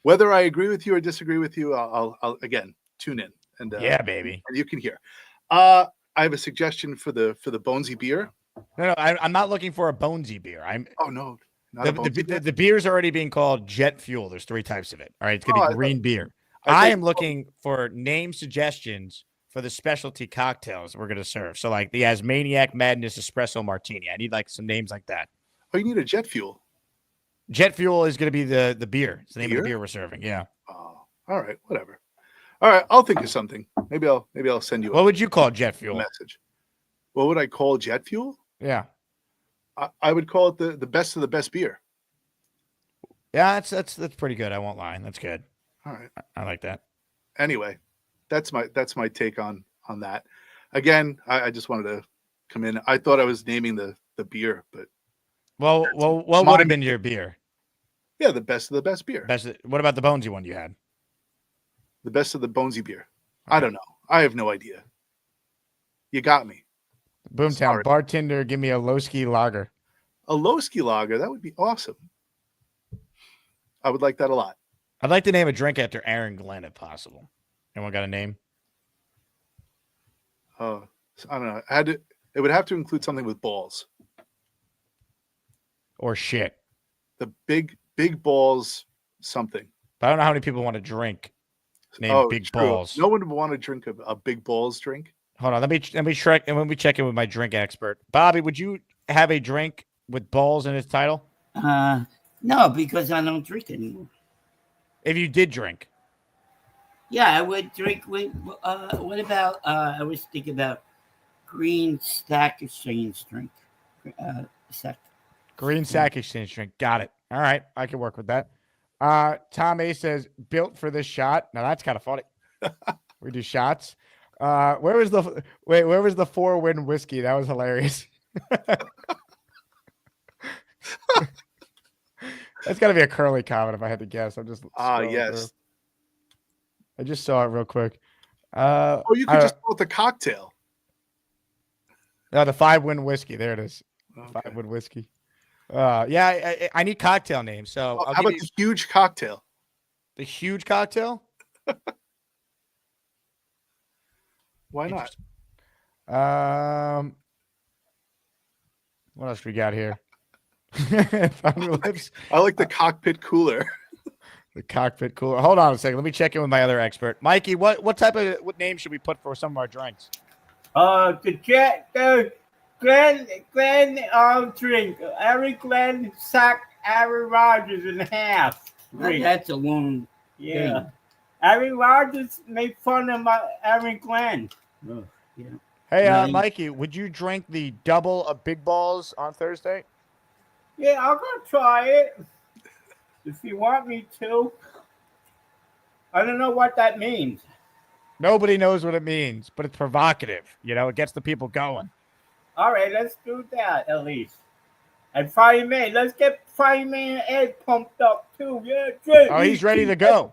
Whether I agree with you or disagree with you, I'll again tune in and yeah, baby, and you can hear. I have a suggestion for the Bonesy beer. No, I'm not looking for a Bonesy beer. Oh no, the beer's already being called Jet Fuel. There's 3 types of it. All right, it's gonna be green beer. I am looking for name suggestions for the specialty cocktails we're gonna serve. So like the Asmaniac Madness Espresso Martini. I need like some names like that. Oh, you need a Jet Fuel. Jet Fuel is gonna be the beer. It's the name of the beer we're serving. Yeah. Oh, all right, whatever. All right, I'll think of something. Maybe I'll send you. What would you call Jet Fuel? Message. What would I call Jet Fuel? Yeah. I would call it the best of the best beer. Yeah, that's pretty good. I won't lie. That's good. All right. I like that. Anyway, that's my take on that. Again, I just wanted to come in. I thought I was naming the beer, but well, what would have been your beer? Yeah, the best of the best beer. What about the Bonesy one you had? The best of the Bonesy beer. I don't know. I have no idea. You got me. Boomtown bartender, give me a Lowski lager. A Lowski lager, that would be awesome. I would like that a lot. I'd like to name a drink after Aaron Glenn if possible. Anyone got a name? I don't know. It would have to include something with balls. Or shit. The big balls something. But I don't know how many people want to drink. Name big true. balls. No one would want to drink a big balls drink. Hold on, let me check in with my drink expert. Bobby, would you have a drink with balls in its title? No, because I don't drink anymore. If you did drink. Yeah, I would drink with. What about? I was thinking about green stack exchange drink. Sack. Green sack exchange drink. Got it. All right. I can work with that. Tom A says, built for this shot. Now that's kind of funny. We do shots. Where was the 4-win whiskey? That was hilarious. That's got to be a Curly comment if I had to guess. I'm just yes. through. I just saw it real quick. You could just call it the cocktail. No, the 5-win whiskey. There it is. Okay. 5-win whiskey. Yeah, I need cocktail names. So how about the huge cocktail? The huge cocktail? Why not? What else we got here? I like the cockpit cooler. The cockpit cooler. Hold on a second. Let me check in with my other expert. Mikey, what name should we put for some of our drinks? The Glenn drink. Eric Glenn sacked Aaron Rodgers in half. That's a long thing. Aaron Rodgers made fun of Aaron Glenn. Oh, yeah. Hey, Mikey, would you drink the double of Big Balls on Thursday? Yeah, I'm going to try it. If you want me to. I don't know what that means. Nobody knows what it means, but it's provocative. It gets the people going. All right, let's do that at least. And Fireman, let's get Fireman Ed pumped up too. Yeah, Jets. Oh, he's ready to go.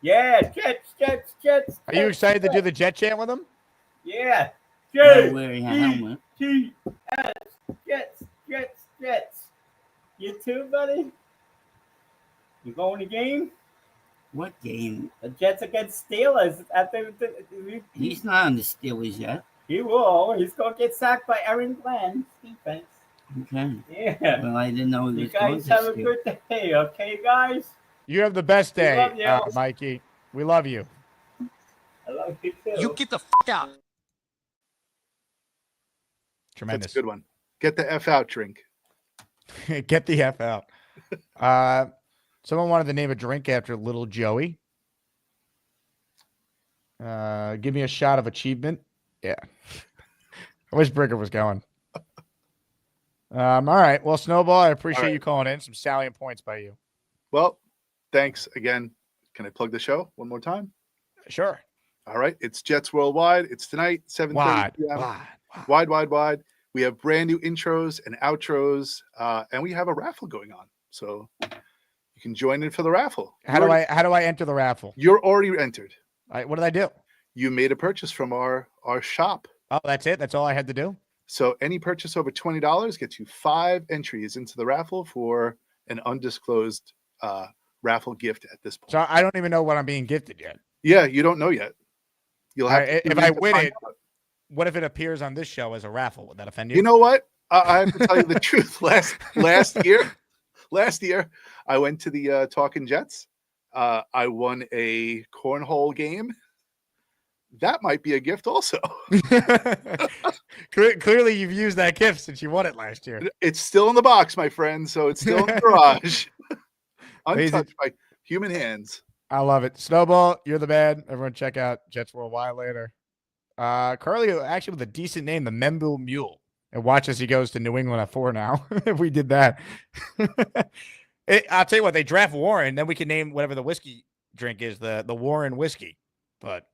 Yeah, Jets. Are you excited to do the Jet chant with him? Yeah. No, wearing a helmet. Jets. You too, buddy? You going to game? What game? The Jets against Steelers. He's not on the Steelers yet. He will. He's going to get sacked by Aaron Glenn's defense. Okay. Yeah. Well, I didn't know he was going to. You guys have a good day, okay, guys? You have the best day, love you. Mikey. We love you. I love you too. You get the out. Tremendous. That's a good one. Get the F out drink. Get the F out. Someone wanted to name a drink after Little Joey. Give me a shot of achievement. Yeah. I wish Brigger was going. All right. Well, Snowball, I appreciate you calling in. Some salient points by you. Well, thanks again. Can I plug the show one more time? Sure. All right. It's Jets Worldwide. It's tonight, 7:30 p.m. Wide. We have brand new intros and outros, and we have a raffle going on. So you can join in for the raffle. How do I enter the raffle? You're already entered. What did I do? You made a purchase from our shop. Oh, that's it? That's all I had to do? So any purchase over $20 gets you 5 entries into the raffle for an undisclosed raffle gift at this point. So I don't even know what I'm being gifted yet. Yeah, you don't know yet. You'll have if I win it. What if it appears on this show as a raffle? Would that offend you? You know what? I have to tell you the truth. Last year, I went to the Talking Jets. I won a cornhole game. That might be a gift also. Clearly, you've used that gift since you won it last year. It's still in the box, my friend. So it's still in the garage. Untouched by human hands. I love it. Snowball, you're the man. Everyone check out Jets Worldwide later. Curly, actually with a decent name, the Memble Mule. And watch as he goes to New England at 4 now. If we did that. I'll tell you what, they draft Warren, then we can name whatever the whiskey drink is, the Warren whiskey. But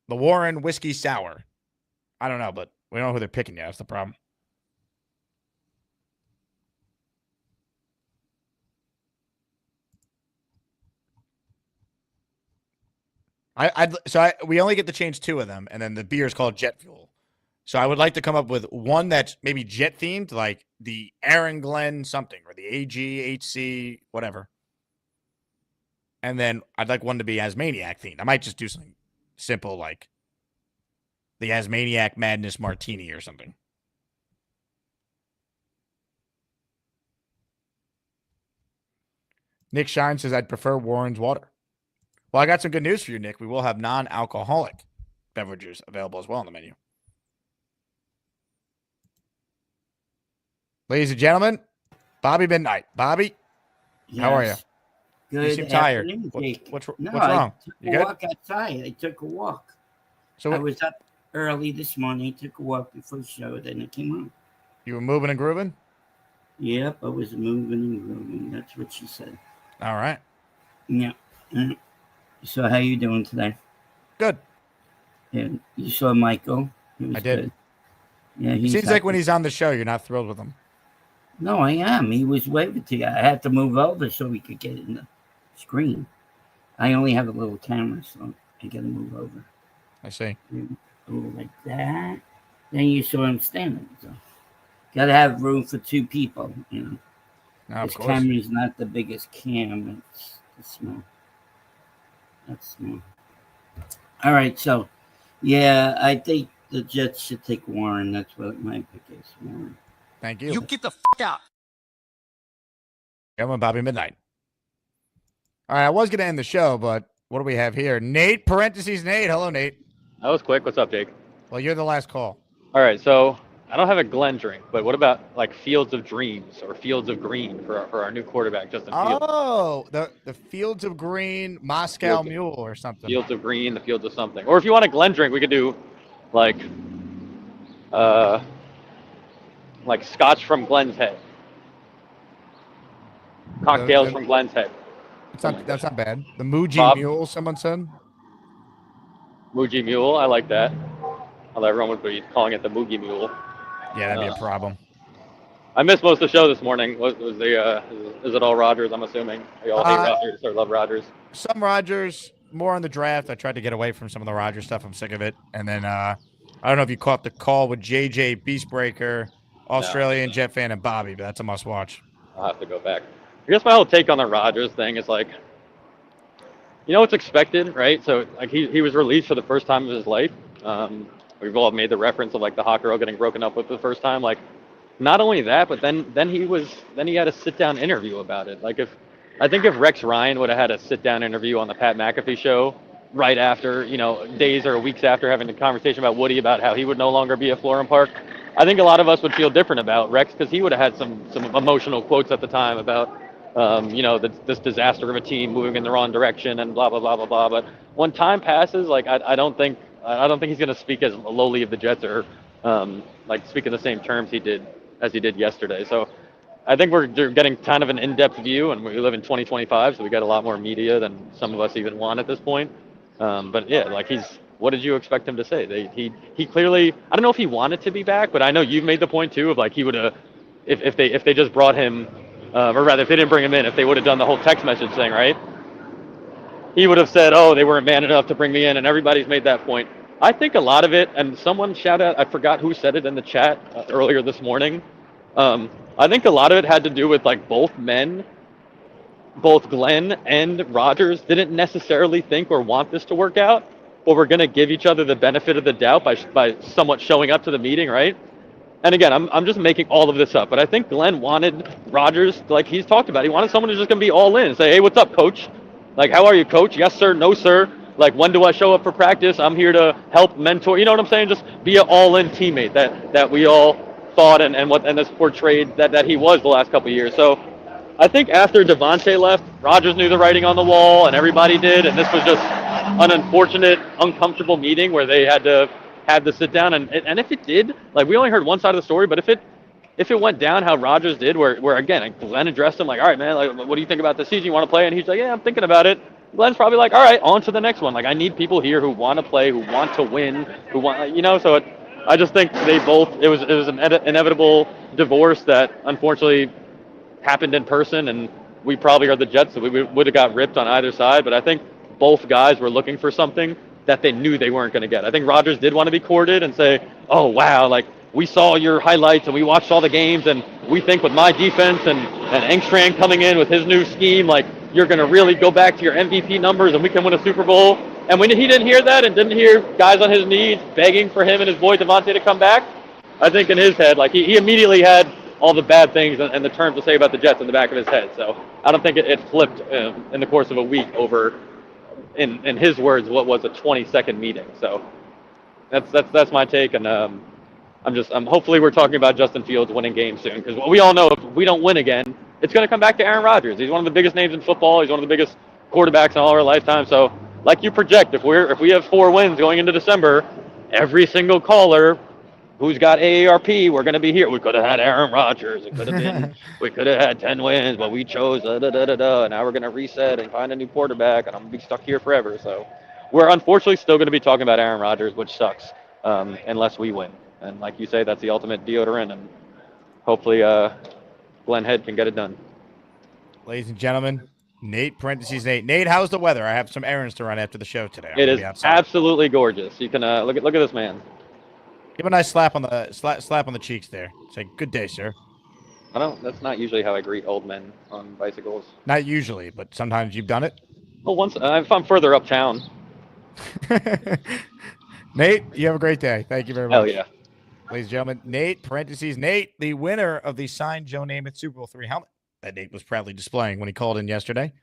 the Warren whiskey sour. I don't know, but we don't know who they're picking yet. That's the problem. We only get to change 2 of them, and then the beer is called Jet Fuel. So I would like to come up with one that's maybe jet themed, like the Aaron Glenn something, or the AGHC, whatever. And then I'd like one to be Asmaniac themed. I might just do something simple like the Asmaniac Madness Martini or something. Nick Shine says, I'd prefer Warren's water. Well, I got some good news for you, Nick. We will have non-alcoholic beverages available as well on the menu. Ladies and gentlemen, Bobby Midnight. Bobby, how are you? Yes. You Good seem tired. afternoon, Jake. What's No, wrong? I took You a good? walk outside. I took a walk. So I was up early this morning, took a walk before the show, then I came on. You were moving and grooving? Yep, I was moving and grooving. That's what she said. All right. Yeah. So how you doing today? Good. And you saw Michael. He was I did. good. Yeah, It he's seems like when happy. he's on the show, you're not thrilled with him. No, I am. He was waving to you. I had to move over so we could get in the screen. I only have a little camera, so I got to move over. I see. A little like that. Then you saw him standing. So got to have room for two people, you know. No, of This course. camera's not the biggest cam. It's small. That's small. All right, so yeah, I think the Jets should take Warren. That's what my pick is. Warren. Thank you. You get the out. I'm with Bobby Midnight. All right, I was going to end the show, but what do we have here? Nate, parentheses, Nate. Hello, Nate. That was quick. What's up, Jake? Well, you're the last call. All right, so I don't have a Glen drink, but what about like Fields of Dreams or Fields of Green for our new quarterback, Justin Fields? Oh, the Fields of Green Moscow Mule or something. Fields of Green, the Fields of something. Or if you want a Glen drink, we could do like Scotch from Glen's Head. Cocktails from Glen's Head. That's not bad. The Muji Bob? Mule, someone said. Muji Mule, I like that. Although everyone would be calling it the Moogie Mule. Yeah, that'd be a problem. I missed most of the show this morning. Was the is it all Rodgers? I'm assuming you all hate Rodgers or love Rodgers. Some Rodgers, more on the draft. I tried to get away from some of the Rodgers stuff. I'm sick of it. And then I don't know if you caught the call with JJ Beastbreaker, Australian Jet fan, and Bobby, but that's a must watch. I'll have to go back. I guess my whole take on the Rodgers thing is like, you know, it's expected, right? So like he was released for the first time of his life. We've all made the reference of like the hot girl getting broken up with for the first time. Like, not only that, but then he had a sit down interview about it. Like I think if Rex Ryan would have had a sit down interview on the Pat McAfee show right after, you know, days or weeks after having a conversation about Woody about how he would no longer be at Florham Park, I think a lot of us would feel different about Rex because he would have had some emotional quotes at the time about, you know, this disaster of a team moving in the wrong direction and blah blah blah blah blah. But when time passes, like I don't think he's going to speak as lowly of the Jets or like speak in the same terms he did yesterday. So I think we're getting kind of an in-depth view, and we live in 2025, so we got a lot more media than some of us even want at this point. But yeah, like what did you expect him to say? He clearly, I don't know if he wanted to be back, but I know you've made the point too of like he would have, if they just brought him, or rather if they didn't bring him in, if they would have done the whole text message thing, right? He would have said, oh, they weren't man enough to bring me in, and everybody's made that point. I think a lot of it, and someone shout out, I forgot who said it in the chat earlier this morning. I think a lot of it had to do with like both Glenn and Rodgers didn't necessarily think or want this to work out, but we're going to give each other the benefit of the doubt by somewhat showing up to the meeting, right? And again, I'm just making all of this up, but I think Glenn wanted Rodgers, like he's talked about, he wanted someone who's just going to be all in, say, hey, what's up, coach? Like, how are you, coach? Yes, sir. No, sir. Like, when do I show up for practice? I'm here to help mentor. You know what I'm saying? Just be an all-in teammate that we all thought and this portrayed that he was the last couple of years. So I think after Devontae left, Rodgers knew the writing on the wall, and everybody did, and this was just an unfortunate, uncomfortable meeting where they had to have the sit down. And if it did, like, we only heard one side of the story, but if it went down how Rodgers did, where again, Glenn addressed him like, all right, man, like, what do you think about this season? You want to play? And he's like, yeah, I'm thinking about it. Glenn's probably like, all right, on to the next one. Like, I need people here who want to play, who want to win, who want, you know. So I just think they both. It was an inevitable divorce that unfortunately happened in person, and we probably are the Jets, so we would have got ripped on either side. But I think both guys were looking for something that they knew they weren't going to get. I think Rodgers did want to be courted and say, oh wow, like, we saw your highlights and we watched all the games, and we think with my defense and Engstrand coming in with his new scheme, like, you're going to really go back to your MVP numbers and we can win a Super Bowl. And when he didn't hear that and didn't hear guys on his knees begging for him and his boy Devontae to come back, I think in his head, like, he immediately had all the bad things and the terms to say about the Jets in the back of his head. So I don't think it flipped in the course of a week over, in his words, what was a 20-second meeting. So that's my take, and hopefully we're talking about Justin Fields winning games soon, because we all know if we don't win again, it's going to come back to Aaron Rodgers. He's one of the biggest names in football. He's one of the biggest quarterbacks in all our lifetime. So, like you project, if we have 4 wins going into December, every single caller who's got AARP, we're going to be here. We could have had Aaron Rodgers. It could have been, we could have had 10 wins, but we chose And now we're going to reset and find a new quarterback, and I'm going to be stuck here forever. So we're unfortunately still going to be talking about Aaron Rodgers, which sucks, unless we win. And like you say, that's the ultimate deodorant, and hopefully Glenn Head can get it done. Ladies and gentlemen, Nate, parentheses Nate. Nate, how's the weather? I have some errands to run after the show today. It is absolutely gorgeous. You can look at this man. Give a nice slap on the cheeks there. Say, good day, sir. That's not usually how I greet old men on bicycles. Not usually, but sometimes you've done it. Well, once if I'm further uptown. Nate, you have a great day. Thank you very much. Hell yeah. Ladies and gentlemen, Nate, parentheses Nate, the winner of the signed Joe Namath Super Bowl III helmet that Nate was proudly displaying when he called in yesterday.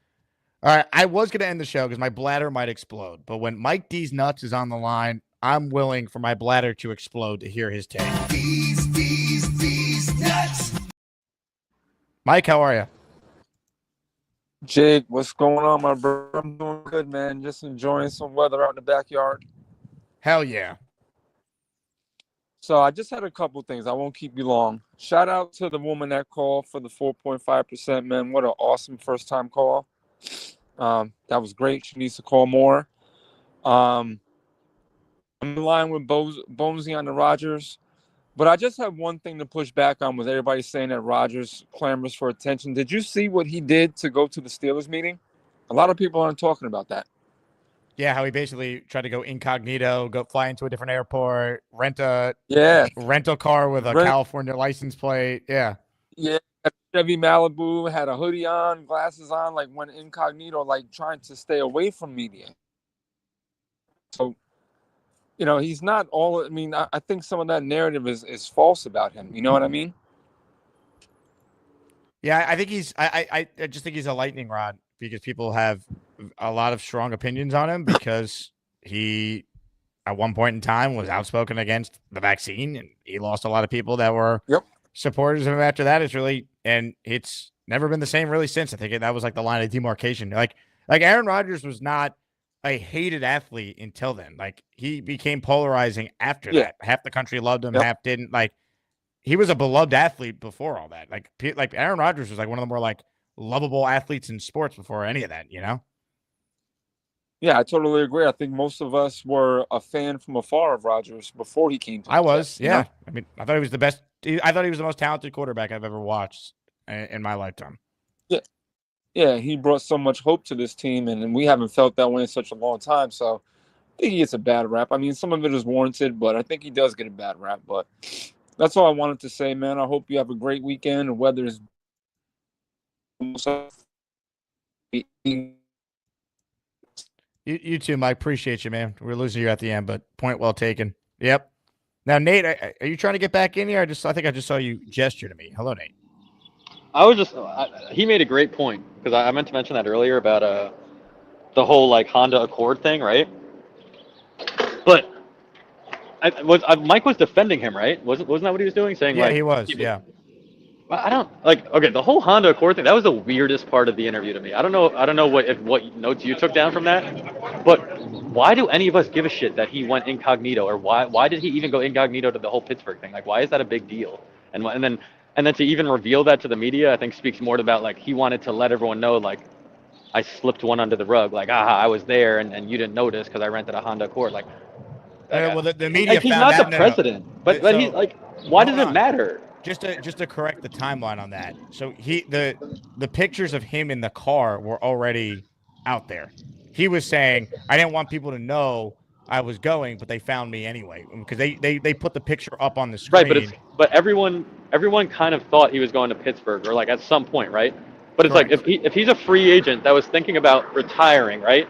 All right, I was going to end the show because my bladder might explode, but when Mike D's nuts is on the line, I'm willing for my bladder to explode to hear his take. D's nuts. Mike, how are you? Jake, what's going on, my bro? I'm doing good, man. Just enjoying some weather out in the backyard. Hell yeah. So I just had a couple things. I won't keep you long. Shout out to the woman that called for the 4.5%, man. What an awesome first-time call. That was great. She needs to call more. I'm in line with Bonesy on the Rodgers. But I just have one thing to push back on with everybody saying that Rodgers clamors for attention. Did you see what he did to go to the Steelers meeting? A lot of people aren't talking about that. Yeah, how he basically tried to go incognito, go fly into a different airport, rent a rental car with a California license plate. Yeah. Yeah. Chevy Malibu, had a hoodie on, glasses on, like went incognito, like trying to stay away from media. So, you know, he's not all, I mean, I think some of that narrative is false about him. You know what I mean? Yeah, I think I just think he's a lightning rod because people have a lot of strong opinions on him because he, at one point in time, was outspoken against the vaccine, and he lost a lot of people that were supporters of him after that. And it's never been the same really since. I think that was like the line of demarcation. Like Aaron Rodgers was not a hated athlete until then. Like, he became polarizing after that. Half the country loved him, half didn't. Like, he was a beloved athlete before all that. Like Aaron Rodgers was like one of the more like lovable athletes in sports before any of that, you know? Yeah, I totally agree. I think most of us were a fan from afar of Rodgers before he came to the Jets, yeah. You know? I mean, I thought he was the best. I thought he was the most talented quarterback I've ever watched in my lifetime. Yeah, he brought so much hope to this team, and we haven't felt that way in such a long time. So I think he gets a bad rap. I mean, some of it is warranted, but I think he does get a bad rap. But that's all I wanted to say, man. I hope you have a great weekend. The weather is You too, Mike. Appreciate you, man. We're losing you at the end, but point well taken. Yep. Now, Nate, are you trying to get back in here? I think I just saw you gesture to me. Hello, Nate. I was just he made a great point because I meant to mention that earlier about the whole like Honda Accord thing, right? But Mike was defending him, right? Wasn't that what he was doing? Saying he was. Yeah. I don't like. Okay, the whole Honda Accord thing, that was the weirdest part of the interview to me. I don't know what notes you took down from that, but why do any of us give a shit that he went incognito, or why did he even go incognito to the whole Pittsburgh thing? Like, why is that a big deal? And then to even reveal that to the media, I think speaks more about like he wanted to let everyone know, like, I slipped one under the rug, like, I was there and you didn't notice because I rented a Honda Accord. Like, well, the media like, he's found not the president, but he's like, why does it matter? Just to correct the timeline on that. So the pictures of him in the car were already out there. He was saying, I didn't want people to know I was going, but they found me anyway because they put the picture up on the screen. Right, but everyone kind of thought he was going to Pittsburgh or like at some point, right? But it's Correct. like if he's a free agent that was thinking about retiring, right?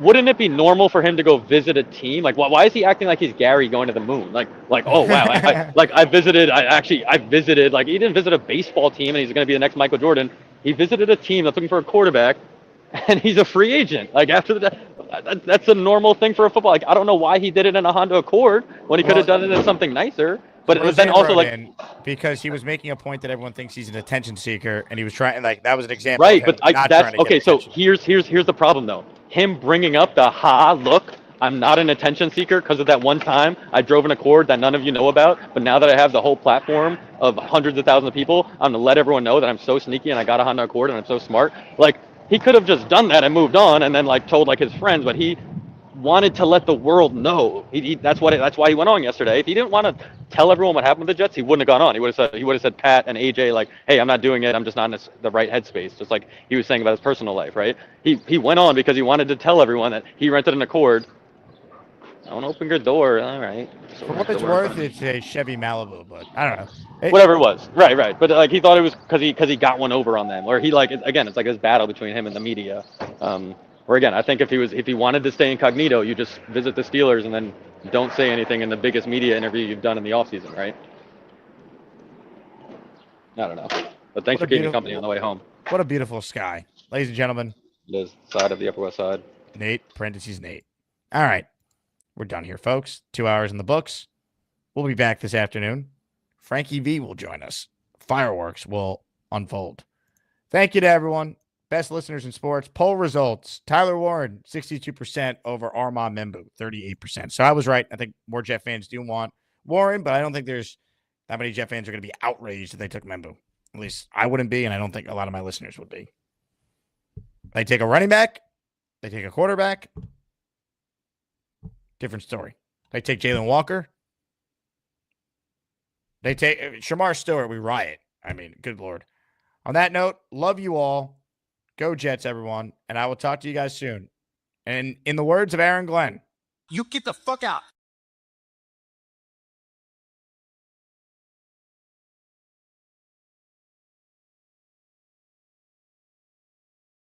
Wouldn't it be normal for him to go visit a team? Like, why is he acting like he's Gary going to the moon? Like, oh wow, I visited. Like, he didn't visit a baseball team, and he's going to be the next Michael Jordan. He visited a team that's looking for a quarterback, and he's a free agent. Like, after that's a normal thing for a football. Like, I don't know why he did it in a Honda Accord when he could have done it in something nicer. But then also like because he was making a point that everyone thinks he's an attention seeker, and he was trying like that was an example. right, of him but not that's trying to okay. get So attention. here's the problem though. Him bringing up the look. I'm not an attention seeker because of that one time I drove an Accord that none of you know about. But now that I have the whole platform of hundreds of thousands of people, I'm gonna let everyone know that I'm so sneaky and I got a Honda Accord and I'm so smart. Like he could have just done that and moved on and then like told like his friends, but he wanted to let the world know. That's why he went on yesterday. If he didn't want to tell everyone what happened with the Jets, he wouldn't have gone on. He would have said Pat and AJ like, "Hey, I'm not doing it. I'm just not in the right headspace." Just like he was saying about his personal life, right? He went on because he wanted to tell everyone that he rented an Accord. Don't open your door. All right. So For what it's worth, it's a Chevy Malibu, but I don't know. Whatever it was, right. But like he thought it was because he got one over on them, or he like again, it's like this battle between him and the media. Or again, I think if he wanted to stay incognito, you just visit the Steelers and then don't say anything in the biggest media interview you've done in the offseason, right? I don't know. But thanks for keeping me company on the way home. What a beautiful sky, ladies and gentlemen. This side of the Upper West Side. Nate, parentheses Nate. All right. We're done here, folks. 2 hours in the books. We'll be back this afternoon. Frankie V will join us. Fireworks will unfold. Thank you to everyone. Best listeners in sports. Poll results. Tyler Warren, 62% over Armand Membu, 38%. So I was right. I think more Jet fans do want Warren, but I don't think there's that many Jet fans are going to be outraged if they took Membu. At least I wouldn't be, and I don't think a lot of my listeners would be. They take a running back. They take a quarterback. Different story. They take Jalen Walker. They take Shamar Stewart. We riot. I mean, good Lord. On that note, love you all. Go Jets, everyone. And I will talk to you guys soon. And in the words of Aaron Glenn, you get the fuck out.